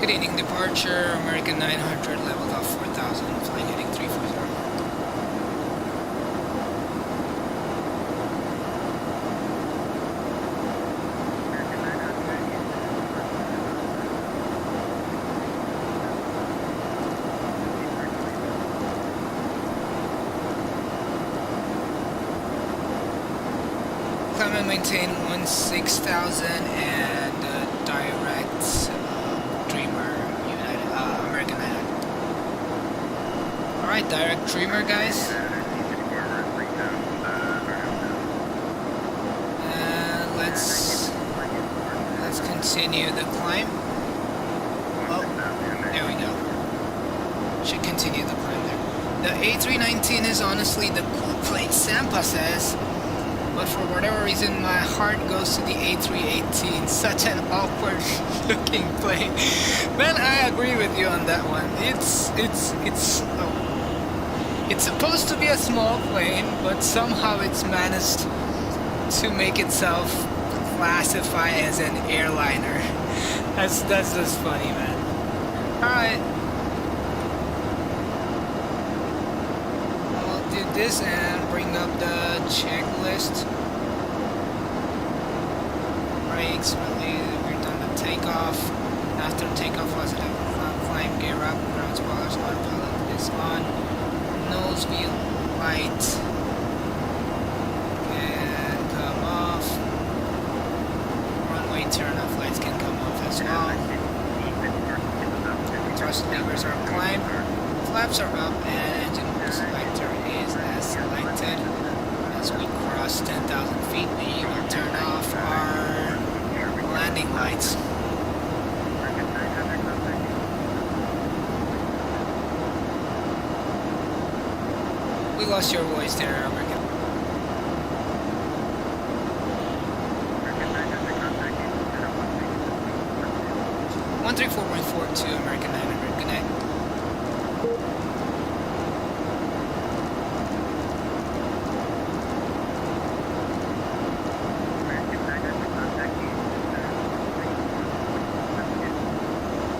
S1: Good evening, departure, American 900, leveled off 4,000, flying heading 340. Climb and maintain 16,000 and direct Dreamer United, American 900. Alright, direct Dreamer, guys. And let's continue the climb. Oh, there we go. Should continue the climb there. The A319 is honestly the cool plane, Sampa says. But for whatever reason, my heart goes to the A318. Such an awkward looking plane. Man, I agree with you on that one. It's supposed to be a small plane, but somehow it's managed to make itself classify as an airliner. That's just funny, man. Alright. this and bring up the checklist. Brakes, related, we're done the takeoff. After takeoff, positive climb, gear up, ground spoilers, autopilot is on. Nose wheel light can come off. Runway turn off lights can come off as well. Thrust levers are climbed. Flaps are up and engine selector is as selected. As we cross 10,000 feet, we will turn off our landing lights. We lost your voice there, American. 134.42, American 900. Good night.
S6: American 900, contact you.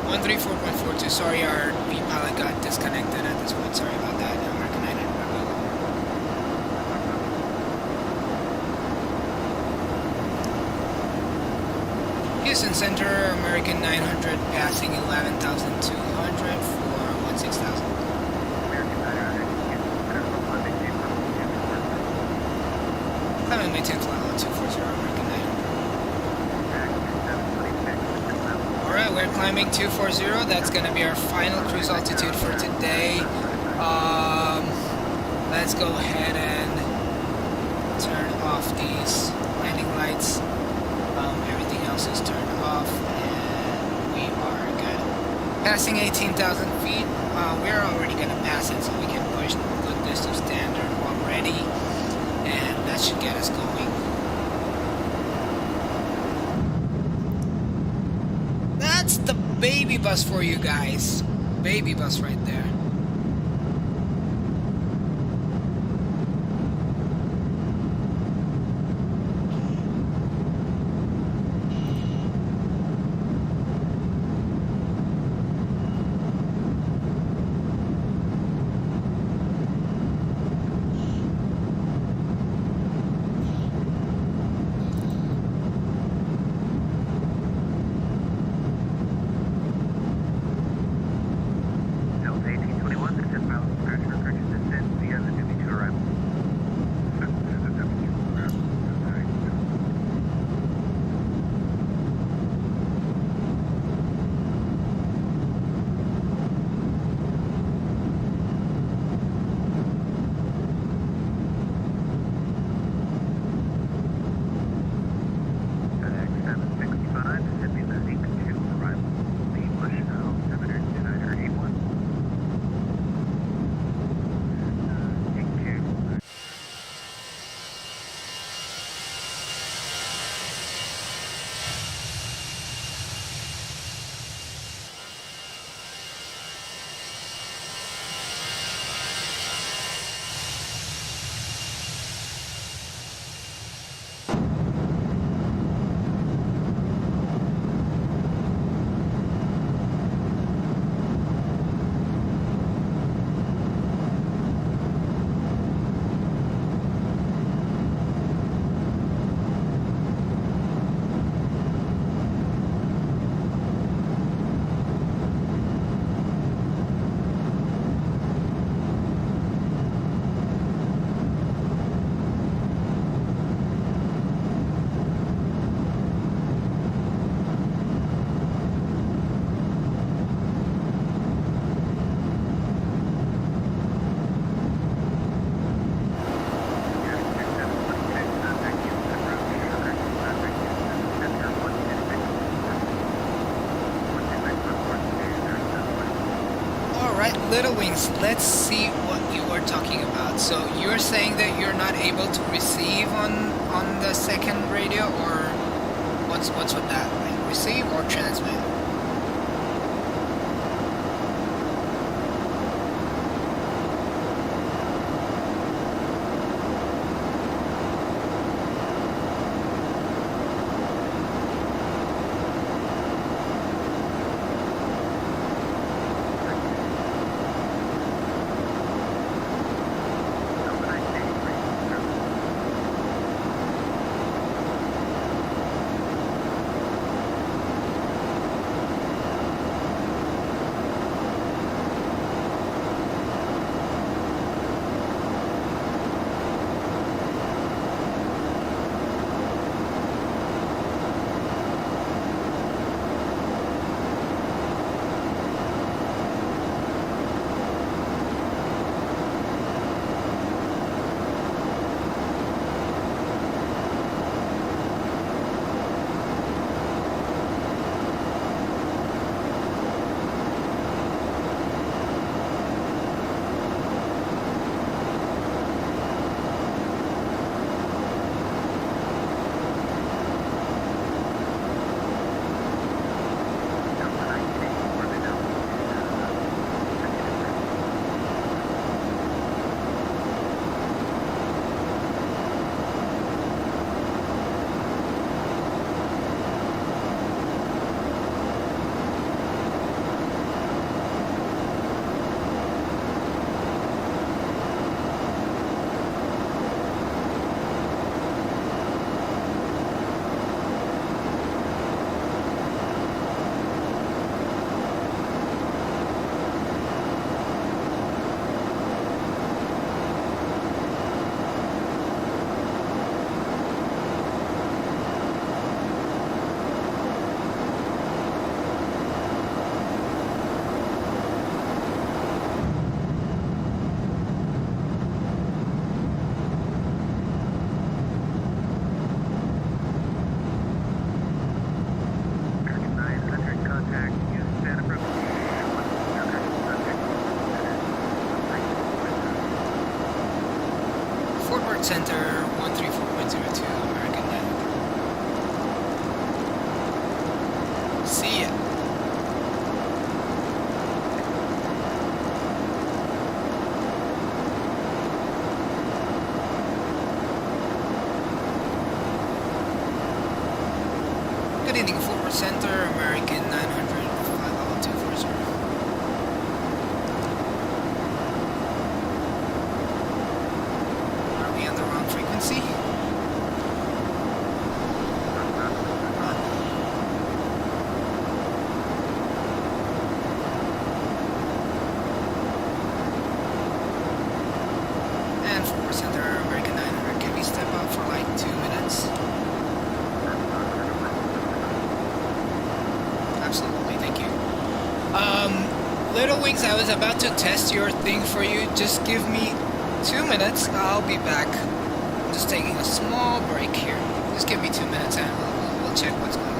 S1: 134.42. Sorry, our V-pilot got disconnected at this point. Sorry about that. American 900. Houston Center, American 900, passing 11,200 for 16,000.
S6: American 900,
S1: Climate maintain flight level 240, American 900. Alright, we're climbing 240. That's going to be our final cruise altitude for today. Let's go ahead and turn off these landing lights. Everything else is turned off and we are good. Passing 18,000 feet. We're already going to pass it, so we can push put this to standard already, and that should get us going. That's the baby bus for you guys. Baby bus right there. Little Wings, let's see what you were talking about. So you're saying that you're not able to receive on the second radio, or what's with that? Like receive or transmit? Center 134.02, American 900. See ya. Good evening, Forward Center, American 900, 50240. Are we on the wrong frequency? And Forward Center, American 900, can we step out for like 2 minutes? Absolutely, thank you. Little Wings, I was about to test your thing for you. Just give me 2 minutes. I'll be back. I'm just taking a small break here. Just give me 2 minutes and we'll check what's going on.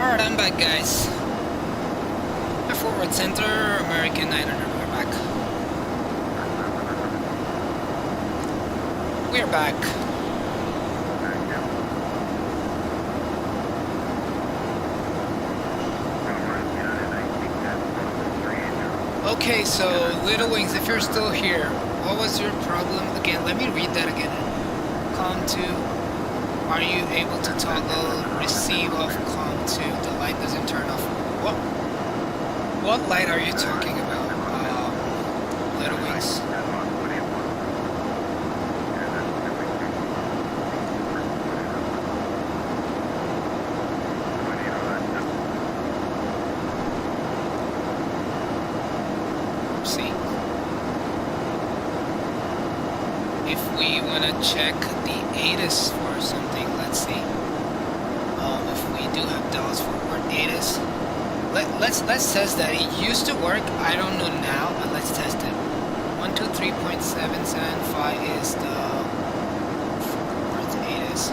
S1: Alright, I'm back, guys. Forward Center, American 900, we're back. We're back. Okay, so Little Wings, if you're still here, what was your problem again? Let me read that again. COM 2, are you able to toggle receive off COM 2? The light doesn't turn off. What light are you talking about, Little Wings? See, if we want to check the ATIS for something, let's see. If we do have Dallas Fort Worth ATIS, let's test that. It used to work. I don't know now, but let's test it. 123.775 is the Fort Worth ATIS.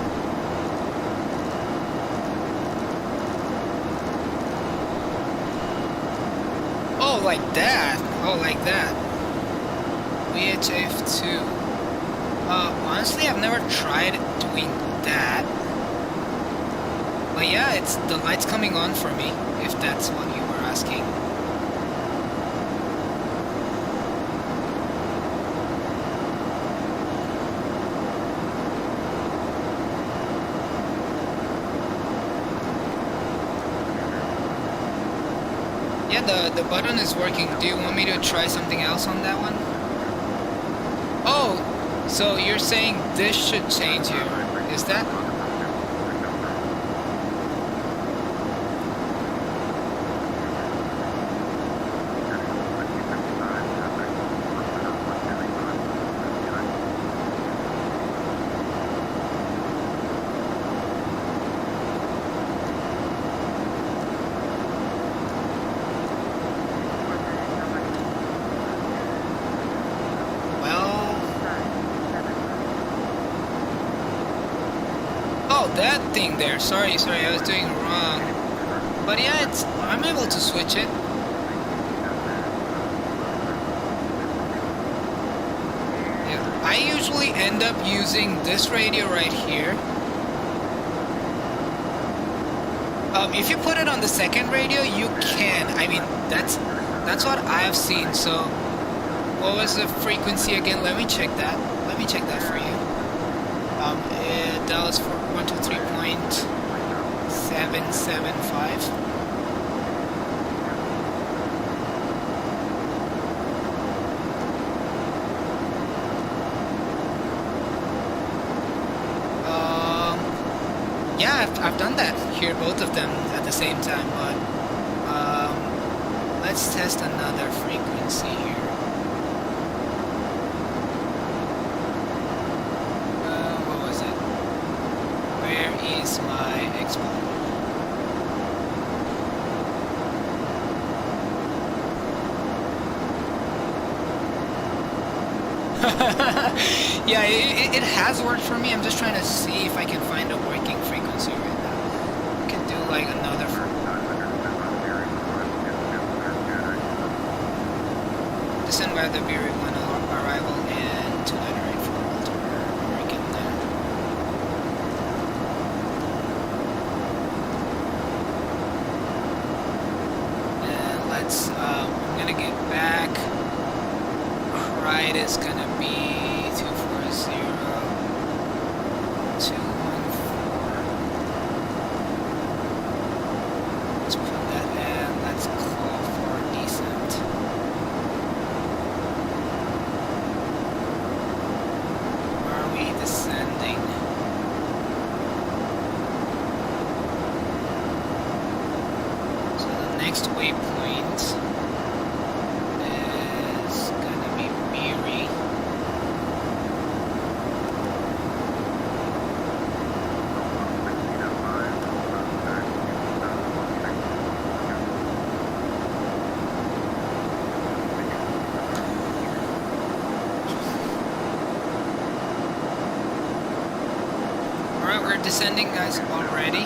S1: Oh, like that. Oh, like that. VHF2. Honestly, I've never tried doing that. But yeah, it's the light's coming on for me, if that's what you were asking. Yeah, the button is working. Do you want me to try something else on that one? Oh, so you're saying this should change here, is that? that thing there. Sorry, I was doing wrong. But yeah, I'm able to switch it. Yeah, I usually end up using this radio right here. If you put it on the second radio, you can. I mean, that's what I've seen. So, what was the frequency again? Let me check that. Let me check that for you. That was for 123.775. Yeah, I've done that. Hear both of them at the same time, but let's test another frequency here. What was it? Where is my export? Yeah, it has worked for me. I'm just trying to see if I can find a working frequency right now. I can do like another. Descend by the Beery 1 arrival and 298 for Baltimore American then. And let's, I'm gonna get back. Ride is gonna be 240, 214. Let's put that in. Let's call for descent. Where are we descending? So the next waypoint is gonna be Beery. Alright, we're descending, guys, already.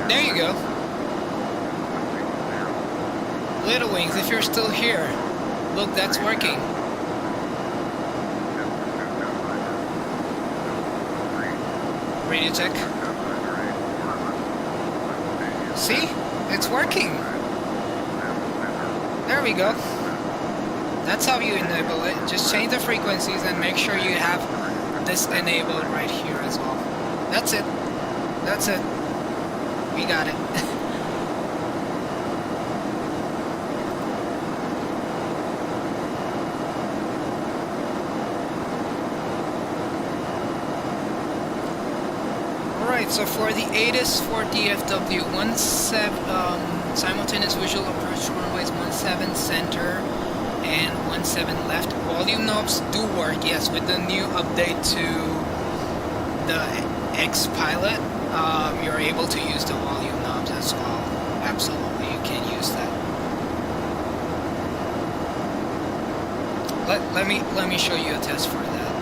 S1: There you go. Little Wings, if you're still here, look, that's working. Radio check. See? It's working. There we go. That's how you enable it. Just change the frequencies and make sure you have this enabled right here as well. That's it. That's it. We got it. Alright, so for the ATIS for DFW, 17 simultaneous visual approach runways 17 center and 17 left. Volume knobs do work, yes, with the new update to the X-Pilot. You're able to use the volume knobs as well. Absolutely, you can use that. Let me show you a test for that.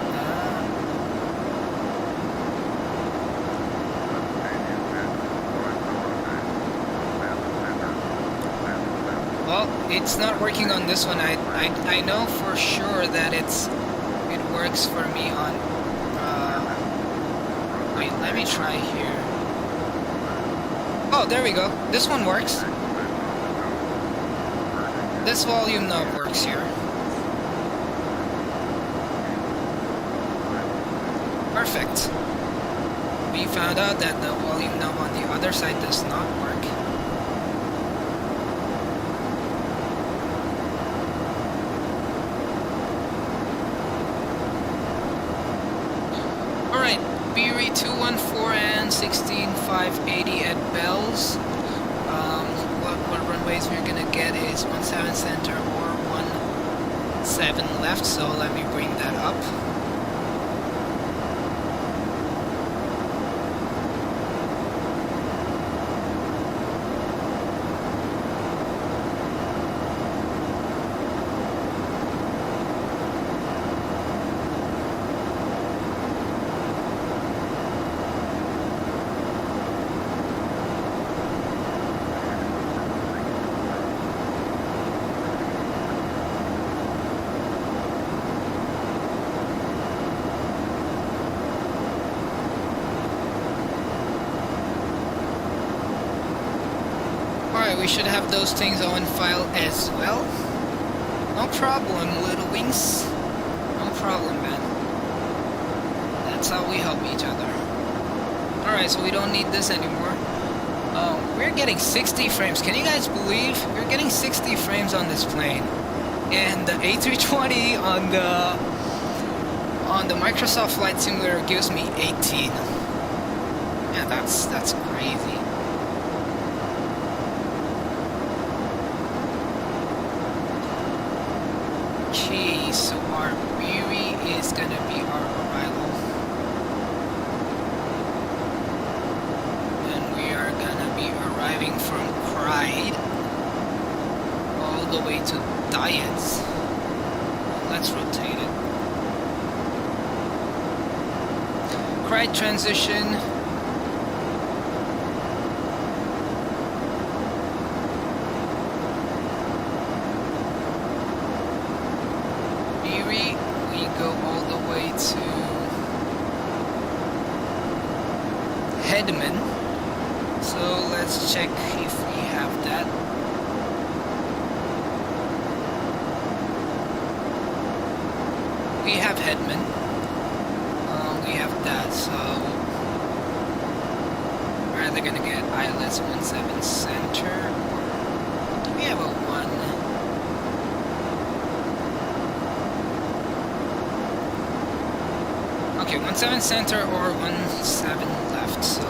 S1: Well, it's not working on this one. I know for sure that it works for me on. Wait, let me try here. Oh, there we go. This one works. This volume knob works here. Perfect. We found out that the volume knob on the other side does not work. Alright, get bells. What runways we're gonna get is 17 center or 17 left, so let me bring that up. Alright, we should have those things on file as well. No problem, little wings. No problem, man. That's how we help each other. Alright, so we don't need this anymore. We're getting 60 frames. Can you guys believe? We're getting 60 frames on this plane. And the A320 on the Microsoft Flight Simulator gives me 18. Yeah, that's crazy. Okay, so our Beery is gonna be our arrival. And we are gonna be arriving from Clyde all the way to Diets. Let's rotate it. Clyde transition. Go all the way to Hedman. So let's check if we have that. We have Hedman. We have that, so we're either gonna get ILS 17 center. Do we have a 1? Okay, 17 center or 17 left, so.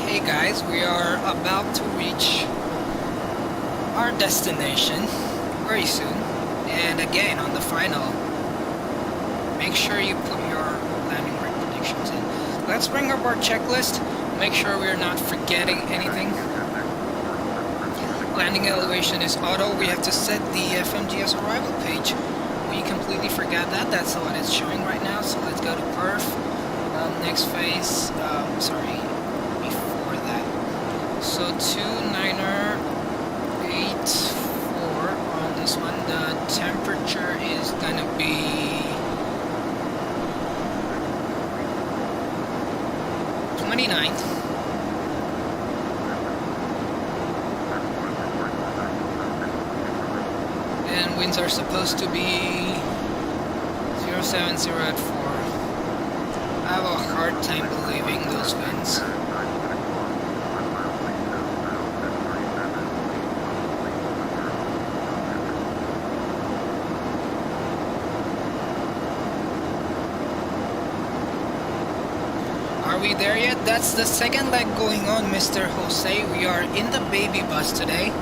S1: Hey guys, we are about to reach our destination very soon. And again, on the final, make sure you put your landing rate predictions in. Let's bring up our checklist, make sure we're not forgetting anything. Landing elevation is auto. We have to set the FMGS arrival page. We completely forgot that. That's what it's showing right now. So let's go to perf. Next phase, sorry. So 2984 on this one. The temperature is gonna be 29. And winds are supposed to be 070 at 4. I have a hard time believing those winds. Are we there yet? That's the second leg going on, Mr. Jose. We are in the baby bus today.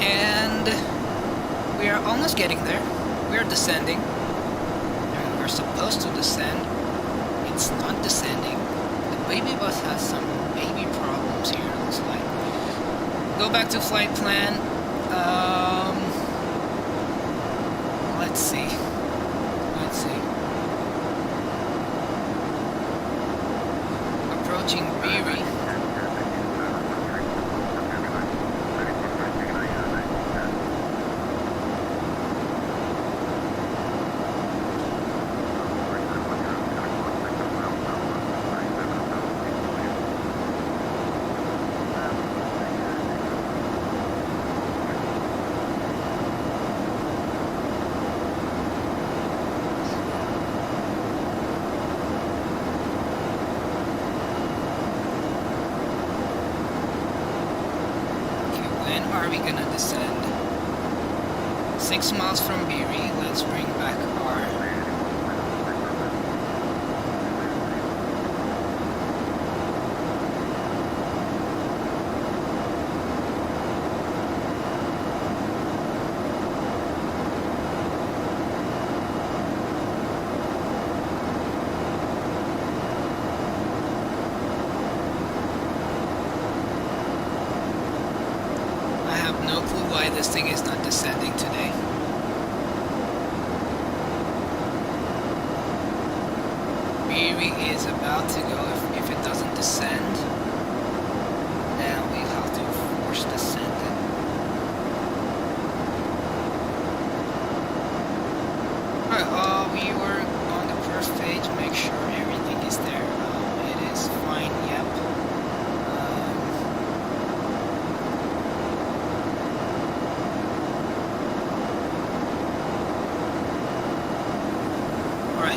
S1: And we are almost getting there. We are descending. And we're supposed to descend. It's not descending. The baby bus has some baby problems here, it looks like. Go back to flight plan. Let's see. Approaching Beery. we gonna descend? 6 miles from Beery. Let's bring back our... I have no clue why this thing is not descending today. Beery is about to go. If it doesn't descend, then we'll have to force descend it. Alright, we were on the first page. Make sure everything is there. It is fine, yep.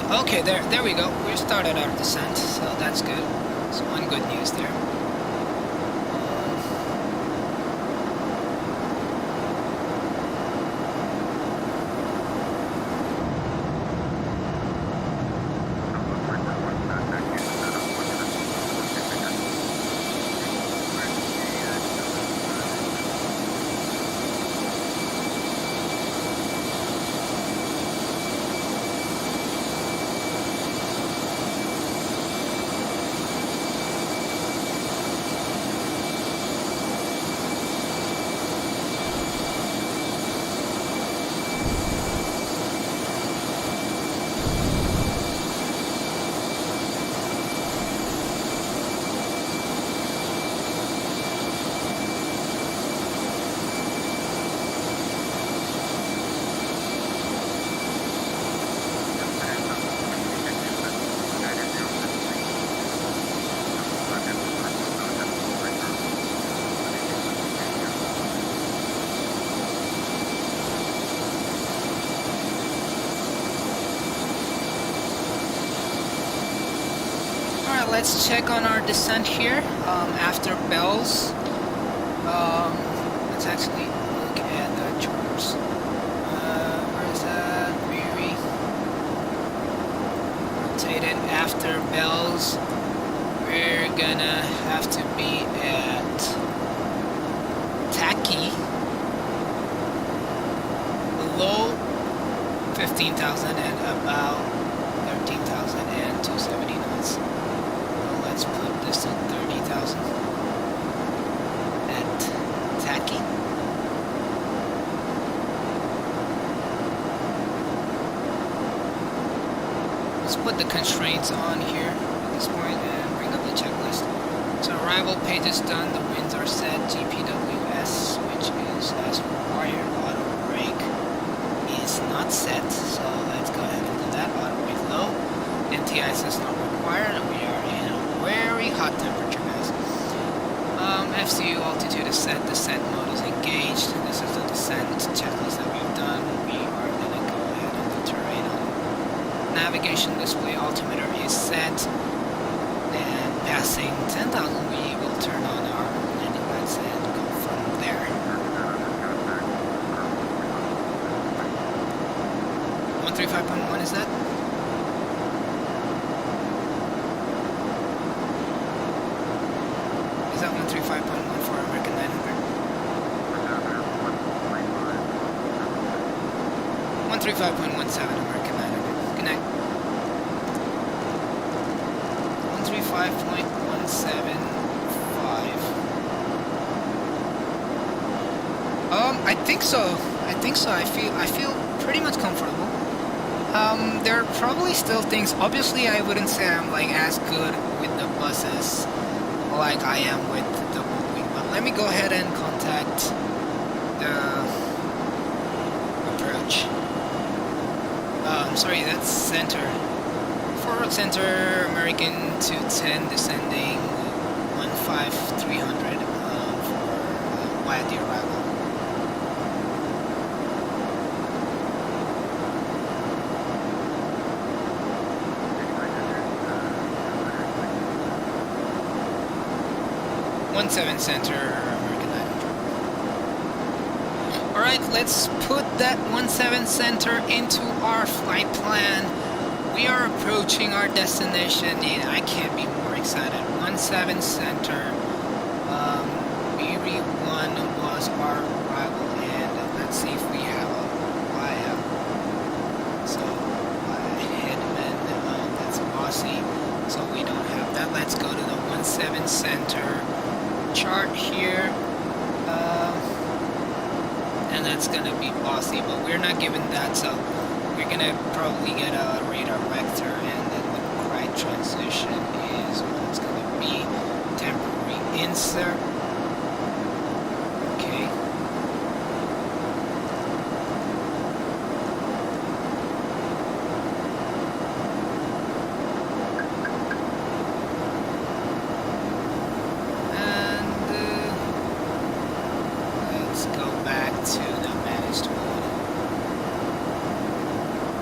S1: Okay, there we go. We started our descent, so that's good. So one good news there. Let's check on our descent here. After bells, let's actually look at the charts. Where is that? Beery. Rotated after bells. We're gonna have to be at tacky below 15,000 and about 13,270 knots. Let's put this at 30,000 at tacky. Let's put the constraints on here at this point and bring up the checklist. So arrival page is done, the winds are set, GPWS, which is as required, auto brake is not set, so let's go ahead and do that. Auto brake low, NTIS is not required, and we are in a very hot temperature, guys. FCU altitude is set, descent mode is engaged. This is the descent checklist that we've done. We are going to go ahead and do terrain on. Navigation display altimeter is set, and passing 10,000 we will turn on our landing lights and go from there. 135.1 is that? Is that 135.1 for American 900? 135.17 American 900. Good night. 135.175. I think so. I feel pretty much comfortable. There are probably still things. Obviously, I wouldn't say I'm like as good with the buses like I am with the Boeing, but let me go ahead and contact the approach. I'm sorry, that's center. Forward center, American 210 descending 15300 for via the arrival. Center, American 900. Alright, let's put that 17 center into our flight plan. We are approaching our destination and I can't be more excited. 17 center. BB1 was our arrival and let's see if we have a via. So, headman, that's bossy. So we don't have that. Let's go to the 17 center chart here. And that's gonna be bossy, but we're not given that, so we're gonna probably get a radar vector, and then the right transition is what it's gonna be. Temporary insert. Okay.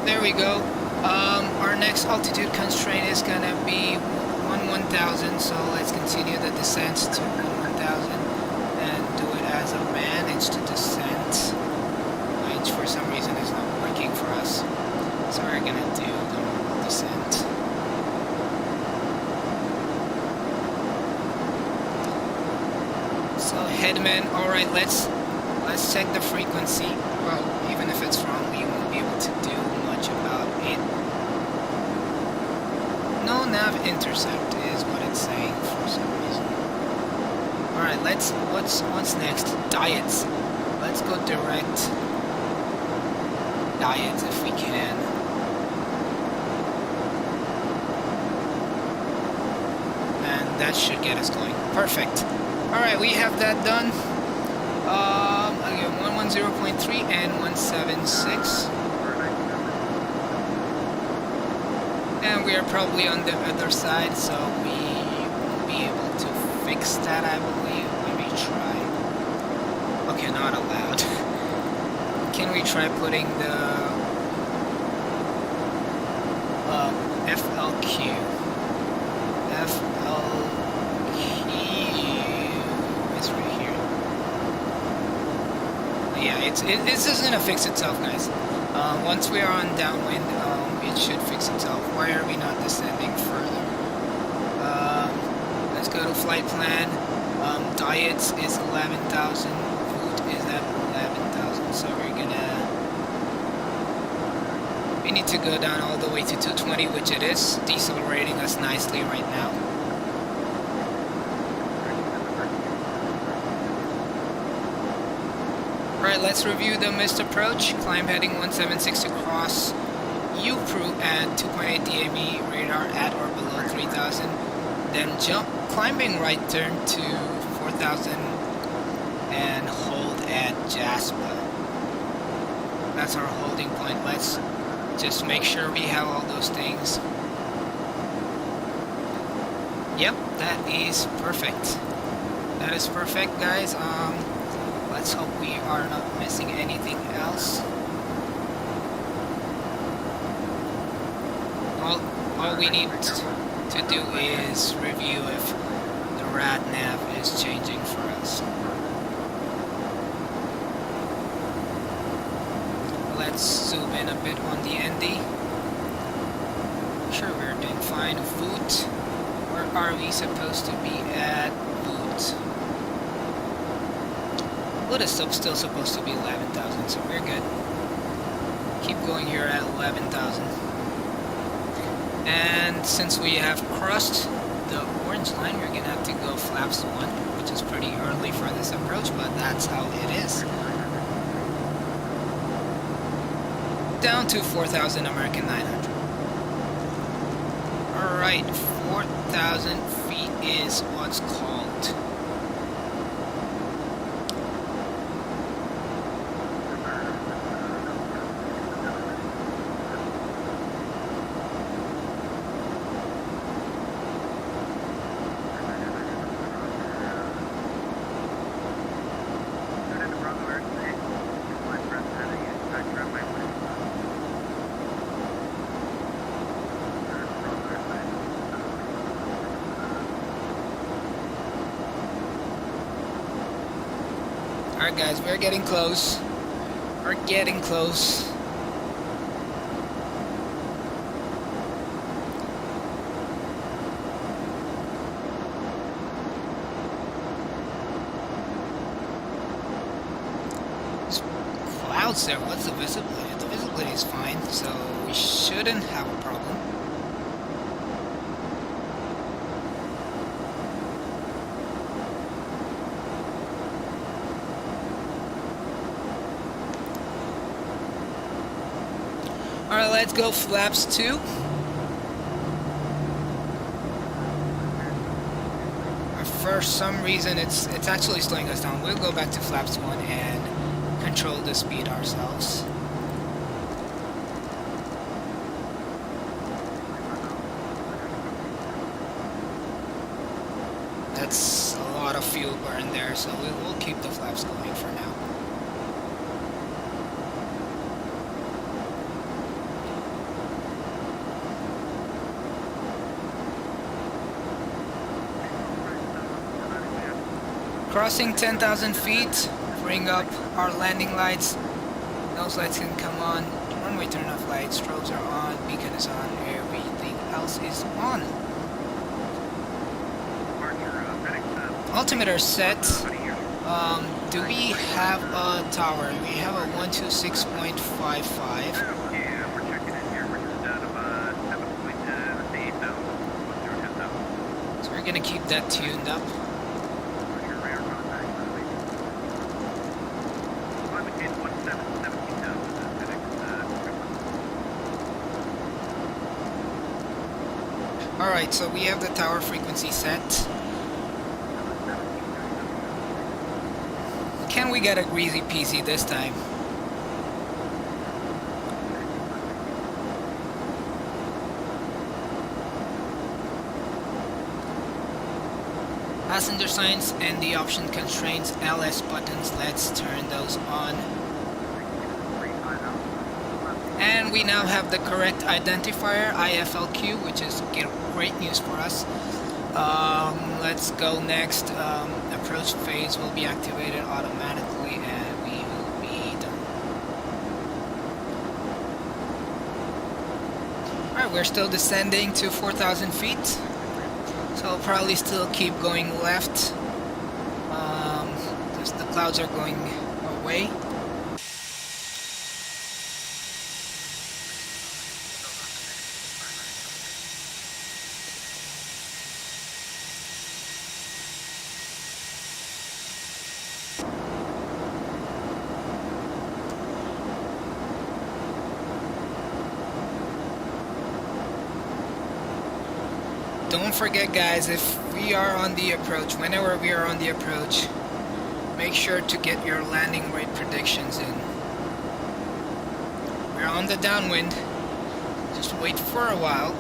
S1: There we go. Our next altitude constraint is gonna be 1,000, so let's continue the descent to 1,000 and do it as a managed descent, which for some reason is not working for us. So we're gonna do the normal descent. So headman, alright, let's check the frequency. Well, even if it's wrong, we won't be able to do much about it. No nav intercept is what it's saying for some reason. Alright, what's next? Diets. Let's go direct diets if we can. And that should get us going. Perfect. Alright, we have that done. Again, 110.3 and 176. And we are probably on the other side, so we won't be able to fix that, I believe. Let me try. Okay, not allowed. Can we try putting the FLQ? FLQ is right here. Yeah, it's just gonna fix itself, guys. Once we are on downwind, it should fix itself. Why are we not descending further? Let's go to flight plan. Diets is 11,000. Food is at 11,000. So we need to go down all the way to 220, which it is, decelerating us nicely right now. Alright, let's review the missed approach. Climb heading 176 to cross UPRU at 2.8 DME, radar at or below 3,000. Then jump, climbing right turn to 4,000 and hold at Jaspa. That's our holding point. Let's just make sure we have all those things. Yep, that is perfect. That is perfect, guys. Let's hope we are not missing anything else. All we need to do is review if the rad nav is changing for us. Let's zoom in a bit on the ND. Sure, we're doing fine. Voot. Where are we supposed to be at Voot? Voot is still supposed to be 11,000, so we're good. Keep going here at 11,000. And since we have crossed the orange line, we're gonna have to go flaps 1, which is pretty early for this approach, but that's how it is. Down to 4,000 American 900. Alright, 4,000 feet is what's called. Alright guys, we're getting close. are getting close. There's clouds there. What's the visibility? The visibility is fine, so we shouldn't have a problem. Alright, let's go flaps 2. For some reason it's actually slowing us down. We'll go back to flaps 1 and control the speed ourselves. That's a lot of fuel burn there, so we will keep the flaps going for now. Crossing 10,000 feet, bring up our landing lights. Nose lights can come on. Runway turn off lights, strobes are on, beacon is on, everything else is on. Altimeter set. Do we have a tower? We have a 126.55.
S6: Yeah, we're checking in here. We're just out of 7.8
S1: So we're gonna keep that tuned up. Alright, so we have the tower frequency set. Can we get a greasy peasy this time? Passenger signs and the option constraints LS buttons, let's turn those on. And we now have the correct identifier, IFLQ, which is great news for us. Let's go next. Approach phase will be activated automatically and we will be done. Alright, we're still descending to 4,000 feet. So I'll probably still keep going left. Just the clouds are going away. Don't forget, guys, if we are on the approach, whenever we are on the approach, make sure to get your landing rate predictions in. We're on the downwind. Just wait for a while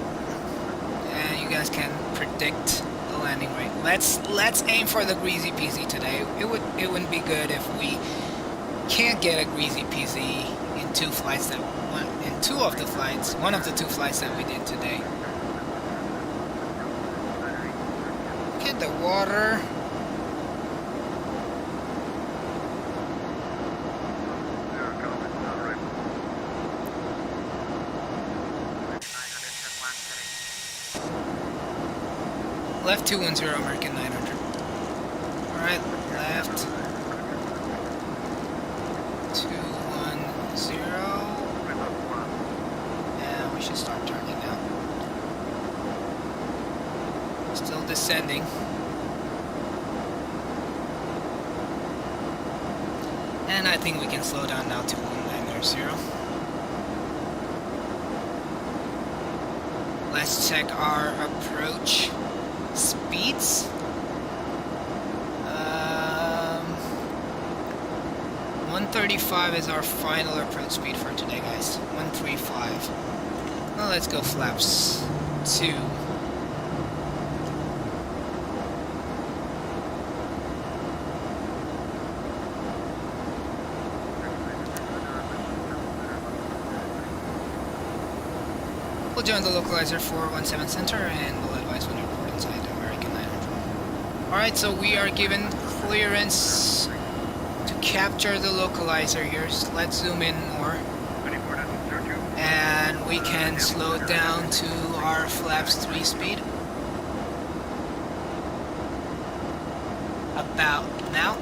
S1: and you guys can predict the landing rate. Let's aim for the greasy peasy today. It wouldn't be good if we can't get a greasy peasy in one of the two flights that we did today. Hit the water. Left 210 American 900. Alright, left 210. And we should start turning now. Still descending. And I think we can slow down now to 190. Let's check our approach speeds. 135 is our final approach speed for today, guys. 135. Well, let's go flaps 2. We'll join the localizer 417 center and we'll advise when you report inside American 900. Alright, so we are given clearance to capture the localizer here. So let's zoom in more. And we can slow down to our flaps 3 speed. About now.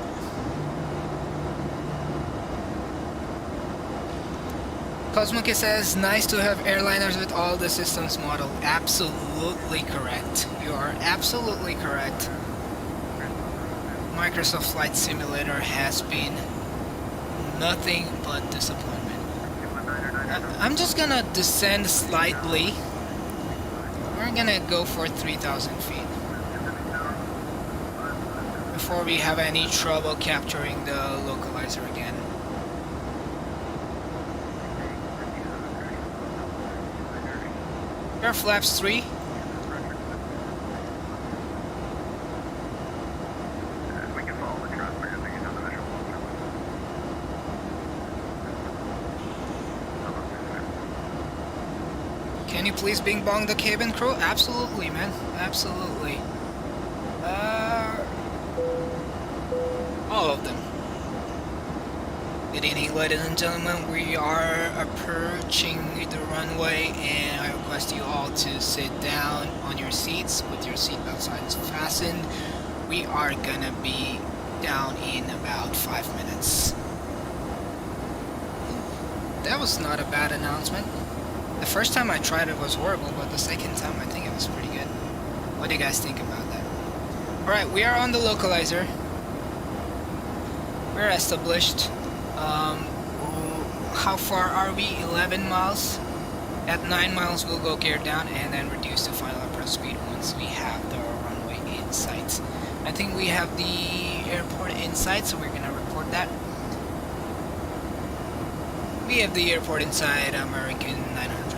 S1: Cosmoke says, nice to have airliners with all the systems modeled. Absolutely correct. You are absolutely correct. Microsoft Flight Simulator has been nothing but disappointment. I'm just gonna descend slightly. We're gonna go for 3,000 feet before we have any trouble capturing the localizer again. Air flaps 3. Can you please bing bong the cabin crew? Absolutely, man. Absolutely. All of them. Good evening, ladies and gentlemen. We are approaching the runway, and I request you all to sit down on your seats with your seatbelt signs fastened. We are gonna be down in about 5 minutes. That was not a bad announcement. The first time I tried it was horrible, but the second time I think it was pretty good. What do you guys think about that? Alright, we are on the localizer. We're established. How far are we? 11 miles. At 9 miles we'll go gear down and then reduce to final approach speed once we have the runway in sight. I think we have the airport in sight, so we're gonna report that. We have the airport inside American 900.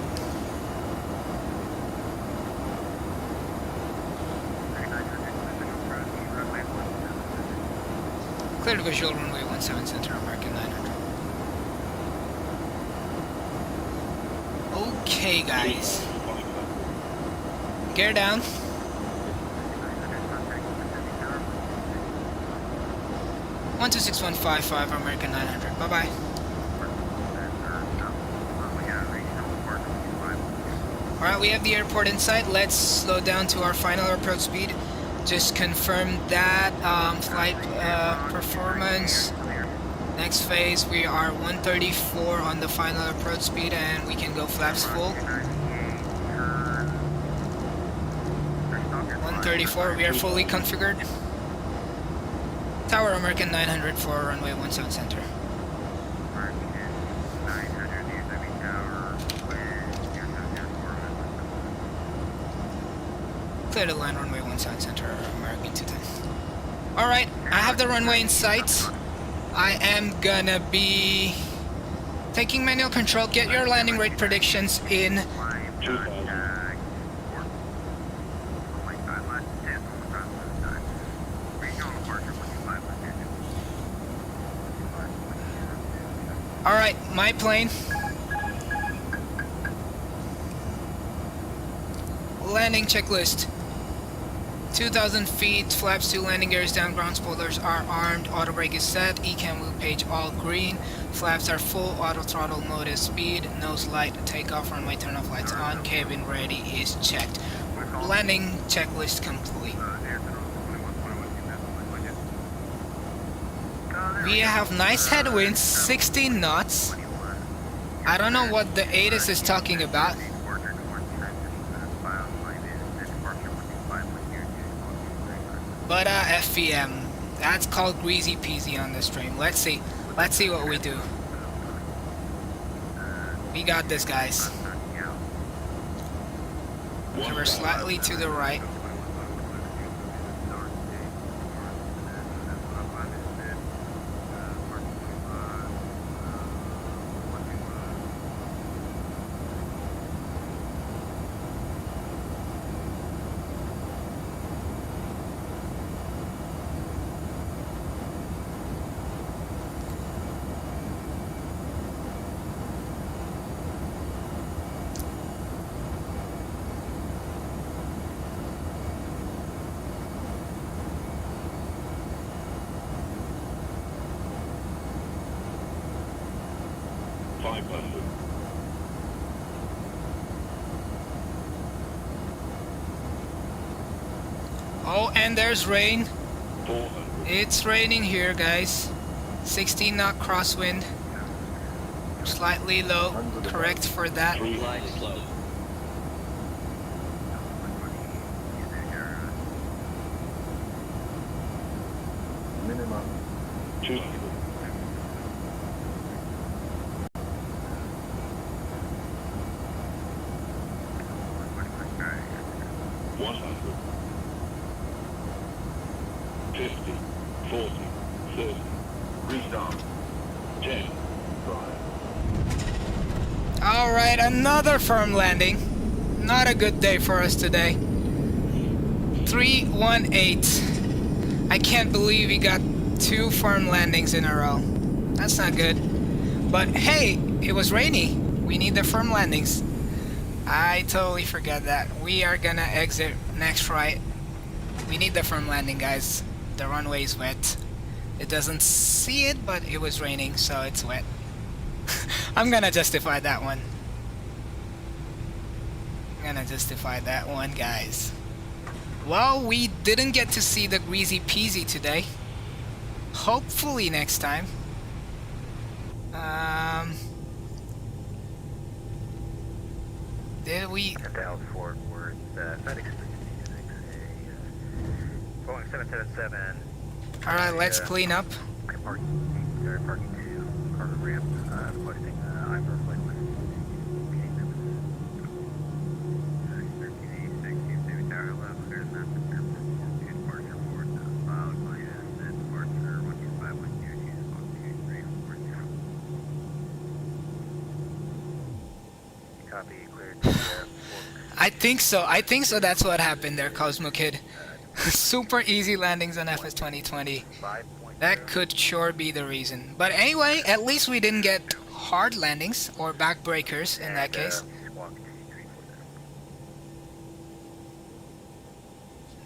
S1: Clear to visual runway 17 center American 900. Okay, guys. Gear down. One 26155 American 900. Bye bye. Alright, we have the airport in sight. Let's slow down to our final approach speed. Just confirm that flight performance. Next phase, we are 134 on the final approach speed, and we can go flaps full. 134, we are fully configured. Tower American 900 for runway 17 center. Clear to line runway 17 center, American 210. Alright, I have the runway in sight. I am gonna be taking manual control. Get your landing rate predictions in.
S9: 2,000.
S1: Alright, my plane. Landing checklist. 2,000 feet, flaps 2, landing gears down, ground spoilers are armed, auto brake is set, ECAM wheel page all green, flaps are full, auto throttle mode is speed, nose light, takeoff, runway turn off lights on, cabin ready is checked. Landing checklist complete. We have nice headwinds, 16 knots. I don't know what the ATIS is talking about. But FVM, that's called greasy peasy on this stream. Let's see what we do. We got this, guys. Okay, we're slightly to the right.
S9: 500.
S1: Oh, and there's rain.
S9: 400.
S1: It's raining here, guys. 16 knot crosswind. Slightly low. Correct for that.
S9: 300.
S10: Minimum.
S9: 200. 100. 50. 40. 30. Restart. 10.
S1: Alright, another firm landing. Not a good day for us today. 318. I can't believe we got 2 firm landings in a row. That's not good. But hey, it was rainy. We need the firm landings. I totally forget that. We are gonna exit next right. We need the firm landing, guys. The runway is wet. It doesn't see it, but it was raining, so it's wet. I'm gonna justify that one. Guys. Well, we didn't get to see the greasy peasy today. Hopefully next time. Did we?
S3: Dallas Fort Worth, FedEx Boeing 737.
S1: Alright, let's clean up.
S3: Parking 2, cargo ramp, requesting IMER flight with meeting members. 1386, David Tower left, clear to master airport, departure port, filed by departure 125, 12340. Copy, cleared to
S1: I think so, that's what happened there, Cosmo Kid. Super easy landings on FS 2020. That could sure be the reason. But anyway, at least we didn't get hard landings or backbreakers in that case.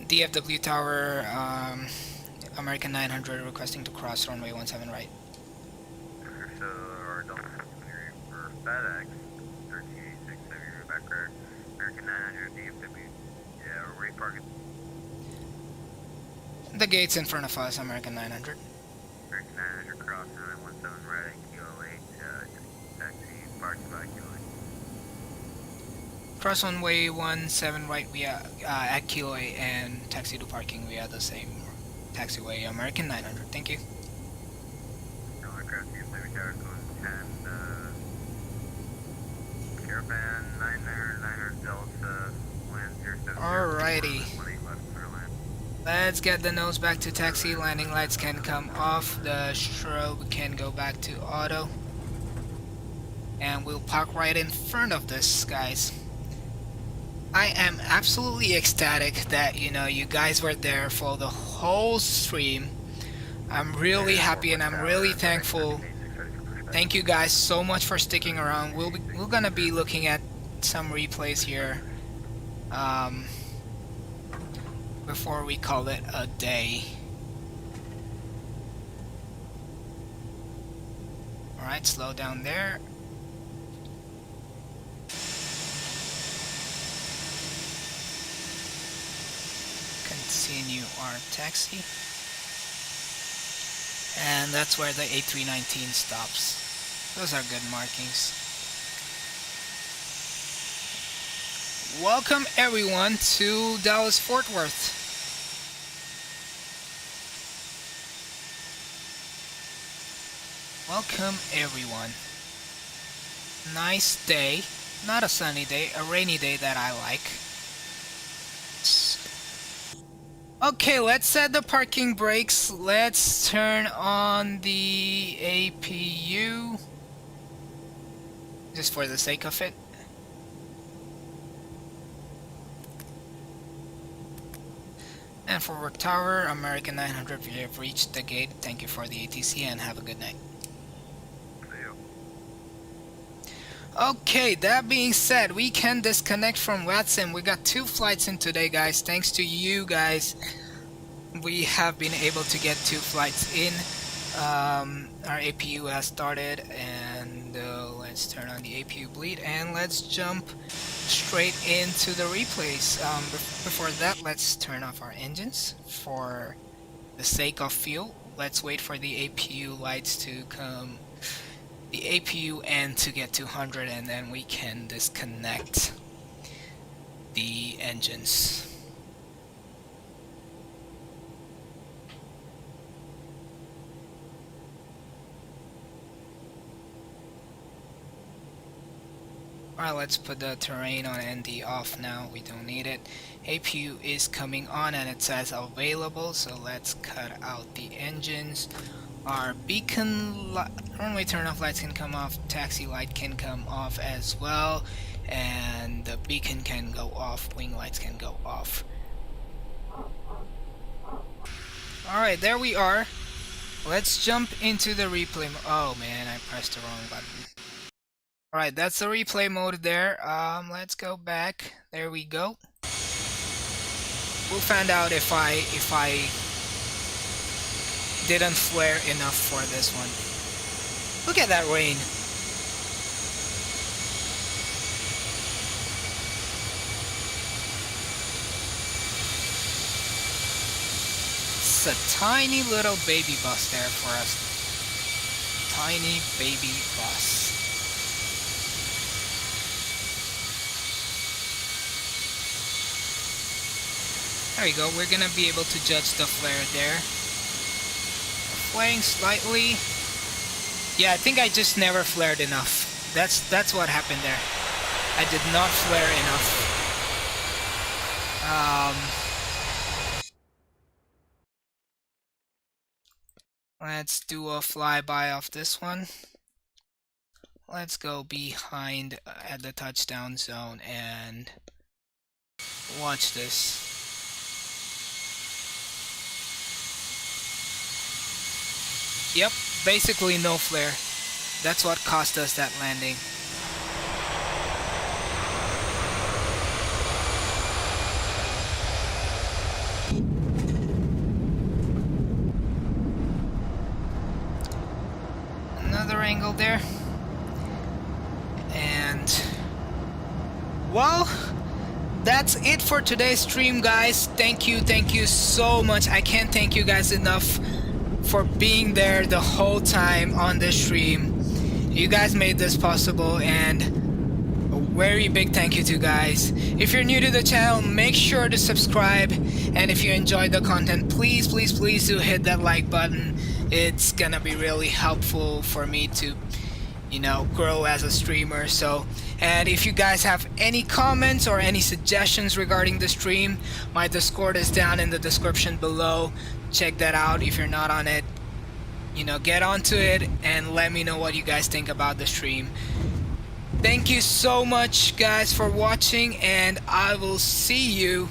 S1: DFW Tower, American 900 requesting to cross runway 17 right.
S3: So, our Delta for FedEx 1386, heavy backer, American 900, DFW, yeah, we're reparking.
S1: The gate's in front of us, American 900.
S3: American 900 cross, 917 right at Kilo 8, taxi, parked by Kilo 8.
S1: Cross runway 17 right, we are at Kilo 8 and taxi to parking, we are the same taxiway, American 900, thank you.
S3: No aircraft, DFW Tower, code 10, Caravan 900 Delta, land 070.
S1: Alrighty. Let's get the nose back to taxi, landing lights can come off, the strobe can go back to auto. And we'll park right in front of this, guys. I am absolutely ecstatic that, you know, you guys were there for the whole stream. I'm really happy and I'm really thankful. Thank you guys so much for sticking around. We're gonna be looking at some replays here. Before we call it a day. Alright, slow down there. Continue our taxi. And that's where the A319 stops. Those are good markings. Welcome everyone to Dallas Fort Worth. Welcome everyone. Nice day. Not a sunny day, a rainy day that I like. Okay, let's set the parking brakes. Let's turn on the APU. Just for the sake of it. And for Work Tower, American 900, we have reached the gate. Thank you for the ATC and have a good night. Okay, that being said, we can disconnect from VATSIM. We got 2 flights in today, guys. Thanks to you guys, we have been able to get 2 flights in. Our APU has started and And let's turn on the APU bleed and let's jump straight into the replays. Before that, let's turn off our engines for the sake of fuel. Let's wait for the APU lights to come, the APU end to get to 100, and then we can disconnect the engines. Alright, let's put the terrain on ND off now. We don't need it. APU is coming on and it says available, so let's cut out the engines. Our beacon runway turn-off lights can come off, taxi light can come off as well, and the beacon can go off, wing lights can go off. Alright, there we are. Let's jump into the replay. Oh man, I pressed the wrong button. Alright, that's the replay mode there. Let's go back. There we go. We'll find out if I didn't flare enough for this one. Look at that rain. It's a tiny little baby bus there for us. Tiny baby bus. There we go, we're gonna be able to judge the flare there. Flaring slightly. Yeah, I think I just never flared enough. That's what happened there. I did not flare enough. Let's do a flyby of this one. Let's go behind at the touchdown zone and watch this. Yep, basically no flare. That's what cost us that landing. Another angle there. And well, that's it for today's stream, guys. Thank you so much. I can't thank you guys enough for being there the whole time on this stream. You guys made this possible, and a very big thank you to you guys. If you're new to the channel, make sure to subscribe, and if you enjoyed the content, please do hit that like button. It's gonna be really helpful for me to, you know, grow as a streamer. So, and if you guys have any comments or any suggestions regarding the stream, my Discord is down in the description below. Check that out. If you're not on it, you know, get onto it and let me know what you guys think about the stream. Thank you so much, guys, for watching, and I will see you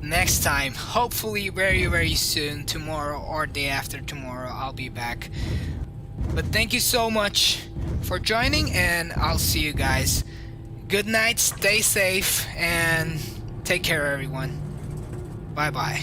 S1: next time. Hopefully very soon, tomorrow or day after tomorrow. I'll be back. But thank you so much for joining, and I'll see you guys. Good night, stay safe, and take care, everyone. Bye bye.